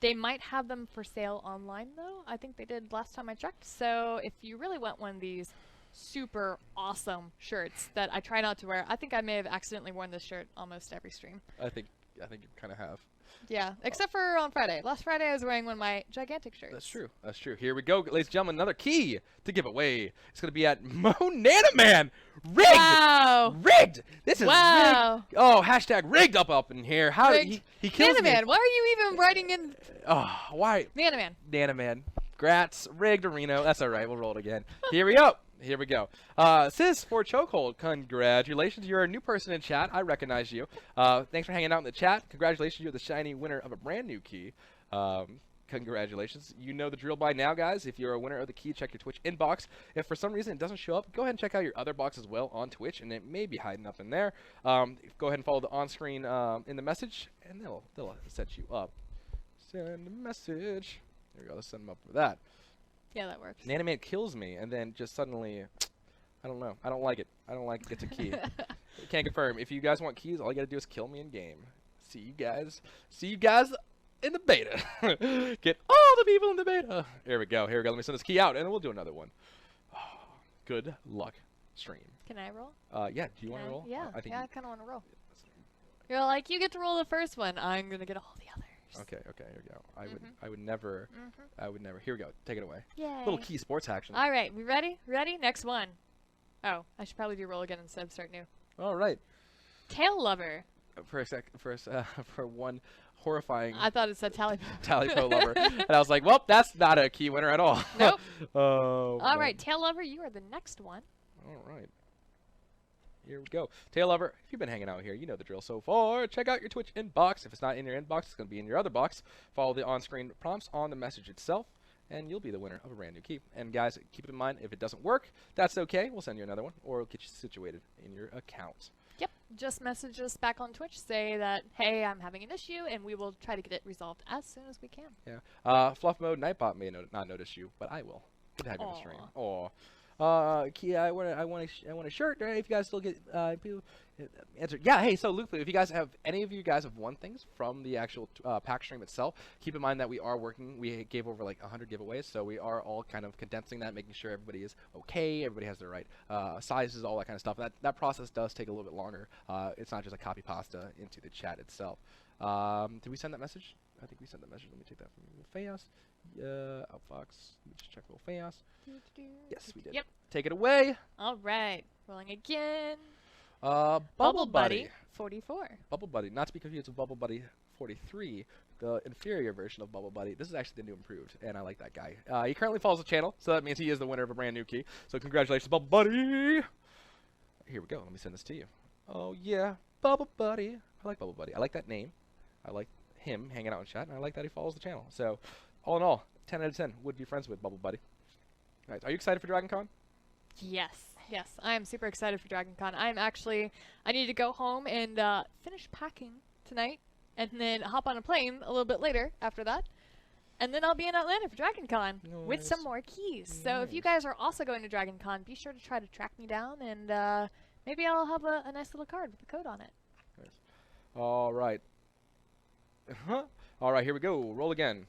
They might have them for sale online, though. I think they did last time I checked. So if you really want one of these super awesome shirts that I try not to wear, I think I may have accidentally worn this shirt almost every stream. I think you kind of have. Yeah, except for on Friday. Last Friday I was wearing one of my gigantic shirts. That's true. That's true. Here we go, ladies and gentlemen. Another key to give away. It's going to be at Mo Nanaman. Rigged! Wow! Rigged! This is Wow! rigged. Oh, hashtag rigged up in here. How did he kills me. Nanaman, why are you even writing in Oh, why? Nanaman? Nanaman. Grats. Rigged Reno. That's all right. We'll roll it again. Here we go. Here we go. Sis for Chokehold, congratulations. You're a new person in chat. I recognize you. Thanks for hanging out in the chat. Congratulations. You're the shiny winner of a brand new key. Congratulations. You know the drill by now, guys. If you're a winner of the key, check your Twitch inbox. If for some reason it doesn't show up, go ahead and check out your other box as well on Twitch, and it may be hiding up in there. Go ahead and follow the on-screen in the message, and they'll set you up. Send a message. There we go. Let's send them up for that. Yeah, that works. Nanaman kills me, and then just suddenly, I don't know. I don't like it. I don't like it gets a key. Can't confirm. If you guys want keys, all you gotta do is kill me in game. See you guys in the beta. Get all the people in the beta. Here we go. Here we go. Let me send this key out, and then we'll do another one. Good luck, stream. Can I roll? Yeah. Do you want to roll? Yeah. I think I kind of want to roll. You're like, you get to roll the first one. I'm gonna get all the others. Okay, here we go. I would never. Here we go. Take it away. Yay. Little key sports action. All right, we ready? Ready? Next one. Oh, I should probably do roll again instead of start new. All right. Tail lover. For one horrifying I thought it said tally. Tallypo lover, and I was like, well, that's not a key winner at all. Nope. Oh. All right, tail lover, you are the next one. All right. Here we go. Tail lover, if you've been hanging out here, you know the drill so far. Check out your Twitch inbox. If it's not in your inbox, it's going to be in your other box. Follow the on-screen prompts on the message itself, and you'll be the winner of a brand new key. And guys, keep it in mind, if it doesn't work, that's okay. We'll send you another one, or we'll get you situated in your account. Yep. Just message us back on Twitch. Say that, hey, I'm having an issue, and we will try to get it resolved as soon as we can. Yeah. Fluff mode Nightbot may not notice you, but I will. Good to have you on the stream. Aw. Kia, I want a shirt. If you guys still get people answer, yeah. Hey, so Luke, if you guys have any of you guys have won things from the actual pack stream itself, keep in mind that we are working. We gave over like 100 giveaways, so we are all kind of condensing that, making sure everybody is okay, everybody has the right sizes, all that kind of stuff. That process does take a little bit longer. It's not just a copy pasta into the chat itself. Did we send that message? I think we sent that message. Let me take that from Fayas. Outfox. Let me just check Will Fayas. Yes, we did. Yep. Take it away. All right. Rolling again. Bubble Buddy. 44. Bubble Buddy. Not to be confused with Bubble Buddy 43, the inferior version of Bubble Buddy. This is actually the new improved, and I like that guy. He currently follows the channel, so that means he is the winner of a brand new key. So congratulations, Bubble Buddy. Here we go. Let me send this to you. Oh, yeah. Bubble Buddy. I like Bubble Buddy. I like that name. I like him hanging out in chat, and I like that he follows the channel. So, all in all, 10 out of 10 would be friends with Bubble Buddy. All right, are you excited for Dragon Con? Yes, yes, I am super excited for Dragon Con. I need to go home and finish packing tonight, and then hop on a plane a little bit later after that. And then I'll be in Atlanta for Dragon Con with some more keys. So if you guys are also going to Dragon Con, be sure to try to track me down, and maybe I'll have a nice little card with a code on it. Nice. All right. All right, here we go. Roll again.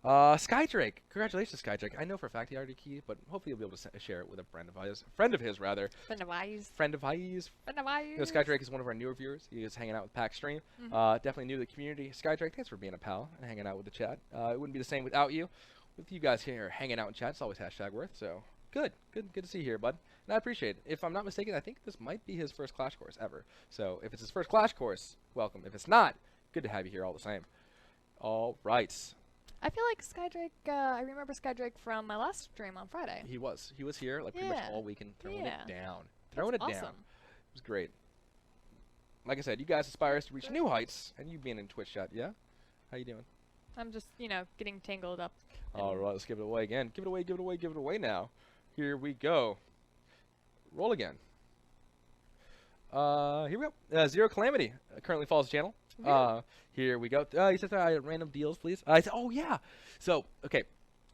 Skydrake. Congratulations, Skydrake. I know for a fact he already keyed, but hopefully you'll be able to share it with a friend of his. Friend of his, rather. Friend of ours. Friend of his. Friend of ours. You know, Skydrake is one of our newer viewers. He is hanging out with Pack Stream. Definitely new to the community. Skydrake, thanks for being a pal and hanging out with the chat. It wouldn't be the same without you. With you guys here hanging out in chat, it's always #worth. So good to see you here, bud. And I appreciate it. If I'm not mistaken, I think this might be his first Clash course ever. So if it's his first Clash course, welcome. If it's not, good to have you here all the same. All right. I feel like Skydrake, I remember Skydrake from my last stream on Friday. He was here like pretty much all weekend throwing it down. That's awesome. Down. It was great. Like I said, you guys aspire us to reach new heights, and you being in Twitch chat, yeah? How you doing? I'm just, getting tangled up. All right, let's give it away again. Give it away now. Here we go. Roll again. Here we go. Zero Calamity currently follows the channel. Here we go. He says random deals, please. I said, oh yeah. So okay,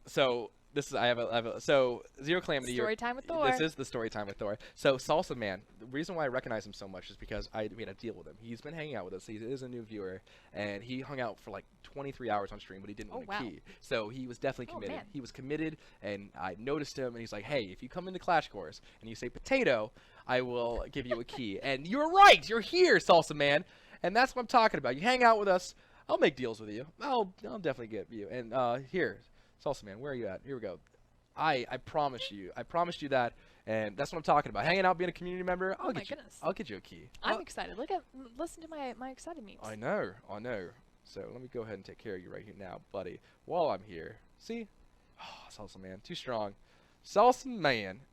so this is I have a so Zero Calamity. Story time with Thor. This is the story time with Thor. So Salsa Man. The reason why I recognize him so much is because I made a deal with him. He's been hanging out with us. He is a new viewer, and he hung out for like 23 hours on stream, but he didn't win a key. So he was definitely committed. Man. He was committed, and I noticed him, and he's like, hey, if you come into Clash Course and you say potato, I will give you a key. And you're right. You're here, Salsa Man. And that's what I'm talking about. You hang out with us, I'll make deals with you. I'll definitely get you. And here, Salsa Man, where are you at? Here we go. I promise you. I promised you that, and that's what I'm talking about. Hanging out, being a community member. I'll get you a key. I'm excited. Listen to my excited memes. I know. So let me go ahead and take care of you right here now, buddy. While I'm here. See? Oh, Salsa Man, too strong. Salsa Man.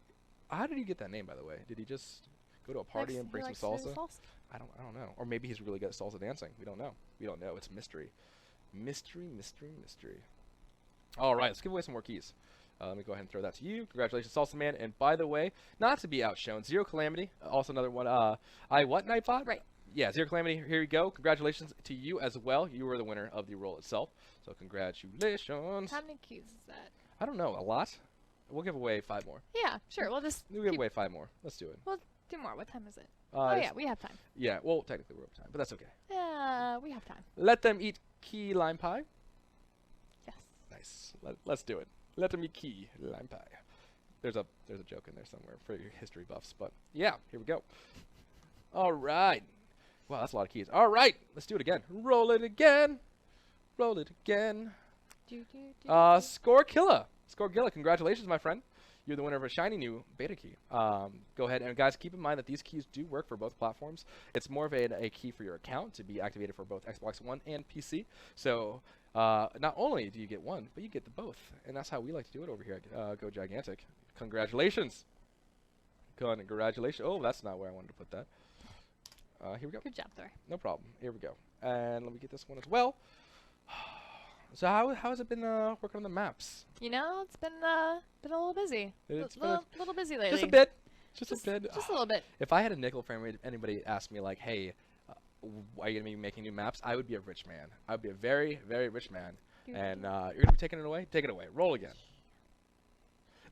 How did he get that name, by the way? Did he just go to a party and bring some salsa? I don't know. Or maybe he's really good at salsa dancing. We don't know. It's a mystery. Mystery. All right, let's give away some more keys. Let me go ahead and throw that to you. Congratulations, Salsa Man. And by the way, not to be outshone, Zero Calamity, also another one. Nightbot? Right. Yeah, Zero Calamity, here you go. Congratulations to you as well. You were the winner of the roll itself. So congratulations. How many keys is that? I don't know. A lot? We'll give away 5 more. Yeah, sure. We'll give away 5 more. Let's do it. We'll do more. What time is it? Yeah, we have time. Yeah, well, technically we're over time, but that's okay. Yeah, we have time. Let them eat key lime pie. Yes. Nice. Let's do it. Let them eat key lime pie. There's a joke in there somewhere for your history buffs, but yeah, here we go. All right. Wow, that's a lot of keys. All right, let's do it again. Roll it again. Scorekilla. Congratulations, my friend. You're the winner of a shiny new beta key. Go ahead and guys, keep in mind that these keys do work for both platforms. It's more of a key for your account to be activated for both Xbox One and PC. So not only do you get one, but you get the both, and that's how we like to do it over here at Go Gigantic. Congratulations. Oh, that's not where I wanted to put that. Here we go. Good job, Thor. No problem. Here we go. And let me get this one as well. So how has it been working on the maps? It's been a little busy. It's little busy lately. Just a bit. Just a little bit. If I had a nickel for anybody asked me like, hey, are you gonna be making new maps? I would be a rich man. I would be a very, very rich man. And you're gonna be taking it away. Take it away. Roll again.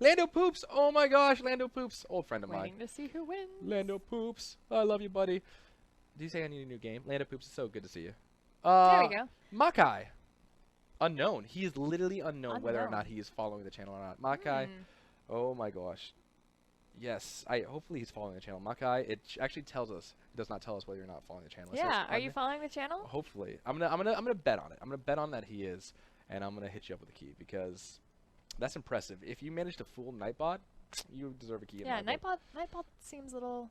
Lando Poops. Oh my gosh, Lando Poops. Old friend of mine. Waiting to see who wins. Lando Poops. I love you, buddy. Do you say I need a new game? Lando Poops, it's so good to see you. There we go. Makai. Unknown. He is literally unknown whether or not he is following the channel or not. Makai. Oh my gosh. Yes. Hopefully he's following the channel. Makai. It actually tells us. It does not tell us whether you're not following the channel. Yeah. Are you following the channel? Hopefully. I'm gonna bet on it. I'm gonna bet on that he is, and I'm gonna hit you up with a key because that's impressive. If you manage to fool Nightbot, you deserve a key. Yeah. Nightbot seems a little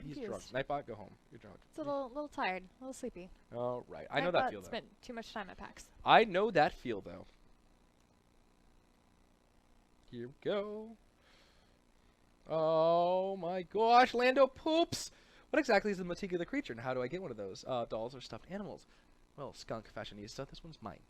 He's confused. drunk. Nightbot, go home. You're drunk. It's a little tired, a little sleepy. All right. I know that feel though. Spent too much time at PAX. I know that feel though. Here we go. Oh my gosh, Lando Poops! What exactly is the moticular creature, and how do I get one of those dolls or stuffed animals? well, skunk fashionista. This one's mine.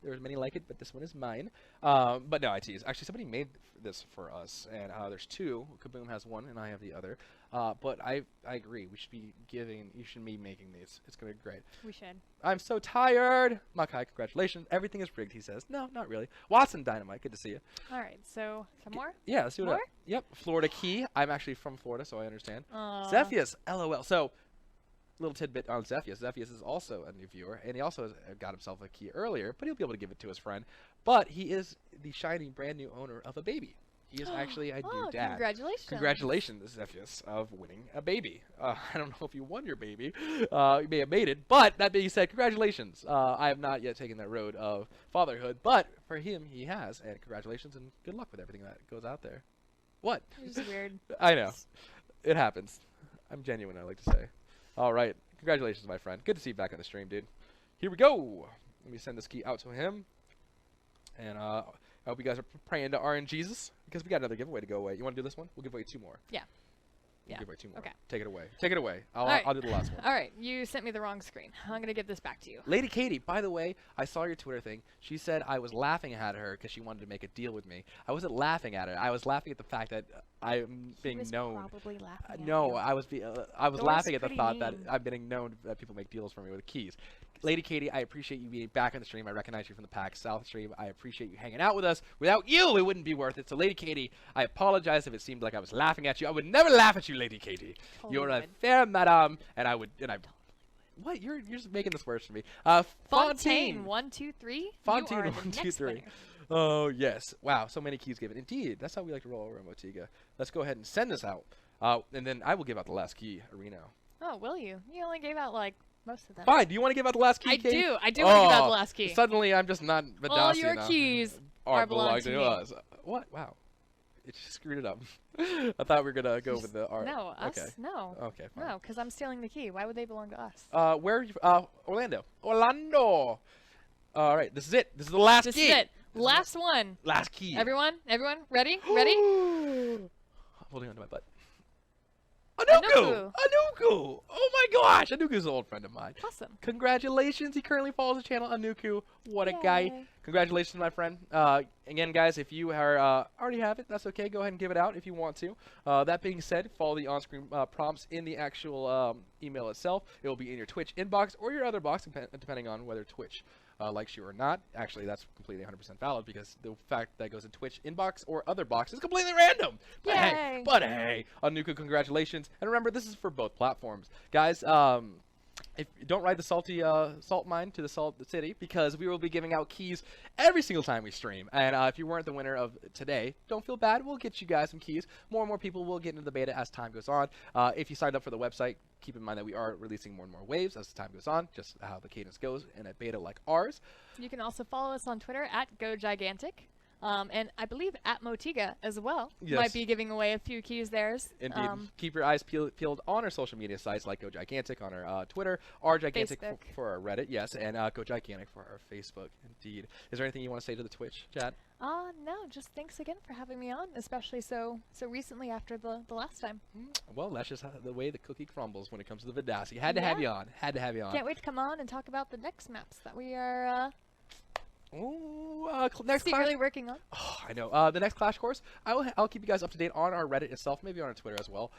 There's many like it, but this one is mine. But no, I tease. Actually, somebody made this for us, and there's two. Kaboom has one, and I have the other. But I agree. We should be giving. You should be making these. It's gonna be great. We should. I'm so tired. Makai, congratulations. Everything is rigged. He says. No, not really. Watson Dynamite. Good to see you. All right, so some more? Yeah, let's see what. More? Yep. Florida Key. I'm actually from Florida, so I understand. Aw. Zephius. LOL. So. Little tidbit on Zephius. Zephius is also a new viewer, and he also has got himself a key earlier, but he'll be able to give it to his friend. But he is the shiny, brand new owner of a baby. He is actually a new dad. Congratulations. Congratulations, Zephius, of winning a baby. I don't know if you won your baby. You may have made it, but that being said, congratulations. I have not yet taken that road of fatherhood, but for him, he has, and congratulations, and good luck with everything that goes out there. What? It's weird. I know. It happens. I'm genuine, I like to say. All right. Congratulations, my friend. Good to see you back on the stream, dude. Here we go. Let me send this key out to him. And I hope you guys are praying to RNGesus, because we got another giveaway to go away. You want to do this one? We'll give away two more. Yeah. We'll Yeah. give away two more. Okay. Take it away. Take it away. right. I'll do the last one. All right, you sent me the wrong screen. I'm going to give this back to you. Lady Katie, by the way, I saw your Twitter thing. She said I was laughing at her because she wanted to make a deal with me. I wasn't laughing at her. I was laughing at the fact that I'm being He was known. probably laughing at No, you. I was Doris laughing at the pretty thought that mean. I'm getting known that people make deals for me with keys. Lady Katie, I appreciate you being back on the stream. I recognize you from the PAX South stream. I appreciate you hanging out with us. Without you, it wouldn't be worth it. So, Lady Katie, I apologize if it seemed like I was laughing at you. I would never laugh at you, Lady Katie. You're a Totally fair madam, and I. What? You're just making this worse for me. Fontaine, 1, 2, 3. Fontaine, you are 1, the 2, next 3. winner. Oh, yes. Wow, so many keys given. Indeed, that's how we like to roll over Motiga. Let's go ahead and send this out. And then I will give out the last key, Areno. Oh, will you? You only gave out, like, most of them. Fine, do you want to give out the last key, I Katie? do. I do want to give out the last key. Suddenly, I'm just not Vadasi All your enough. keys Are belong to me. us. What? Wow. It just screwed it up. I thought we were going to go with the art. No, us? Okay. No. Okay, fine. No, because I'm stealing the key. Why would they belong to us? Where are you? Orlando. Orlando! All right, this is it. This is the last This key. is it. Last one. Last key. Everyone? Ready? Ready? Holding onto my butt. Anuku! Anuku. Anuku! Oh my gosh! Anuku's an old friend of mine. Awesome. Congratulations! He currently follows the channel. Anuku, what a guy! Yay. Congratulations, my friend. Again, guys, if you are already have it, that's okay. Go ahead and give it out if you want to. That being said, follow the on-screen prompts in the actual email itself. It will be in your Twitch inbox or your other box, depending on whether Twitch likes you or not. Actually, that's completely 100% valid because the fact that it goes in Twitch inbox or other box is completely random. Yay. But hey, Anuku, congratulations. And remember, this is for both platforms. Guys, if don't ride the salty salt mine to the salt city, because we will be giving out keys every single time we stream. And if you weren't the winner of today, don't feel bad. We'll get you guys some keys. More and more people will get into the beta as time goes on. If you signed up for the website, keep in mind that we are releasing more and more waves as time goes on, just how the cadence goes in a beta like ours. You can also follow us on Twitter at GoGigantic. And I believe at Motiga as well. Yes. Might be giving away a few keys there. Indeed. Keep your eyes peeled on our social media sites like Go Gigantic on our Twitter, R Gigantic Facebook. for our Reddit, yes, and Go Gigantic for our Facebook. Indeed. Is there anything you want to say to the Twitch, Chad? No, just thanks again for having me on, especially so recently after the last time. Well, that's just the way the cookie crumbles when it comes to the Vadasi. Had to have you on. Had to have you on. Can't wait to come on and talk about the next maps that we are Ooh, next class. secretly working on. Oh, I know. The next Clash course, I'll keep you guys up to date on our Reddit itself, maybe on our Twitter as well.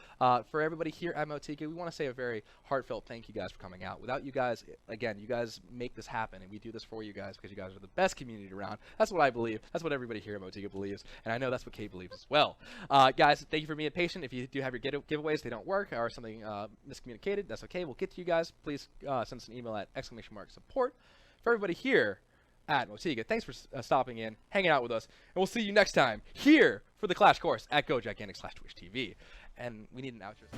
For everybody here at Motiga, we want to say a very heartfelt thank you guys for coming out. Without you guys, again, you guys make this happen, and we do this for you guys because you guys are the best community around. That's what I believe. That's what everybody here at Motiga believes, and I know that's what Kay believes as well. Guys, thank you for being patient. If you do have your giveaways, they don't work, or something miscommunicated, that's okay. We'll get to you guys. Please send us an email at !support. For everybody here at Motiga, thanks for stopping in, hanging out with us, and we'll see you next time here for the Clash course at Go Gigantic /Twitch TV. And we need an outro.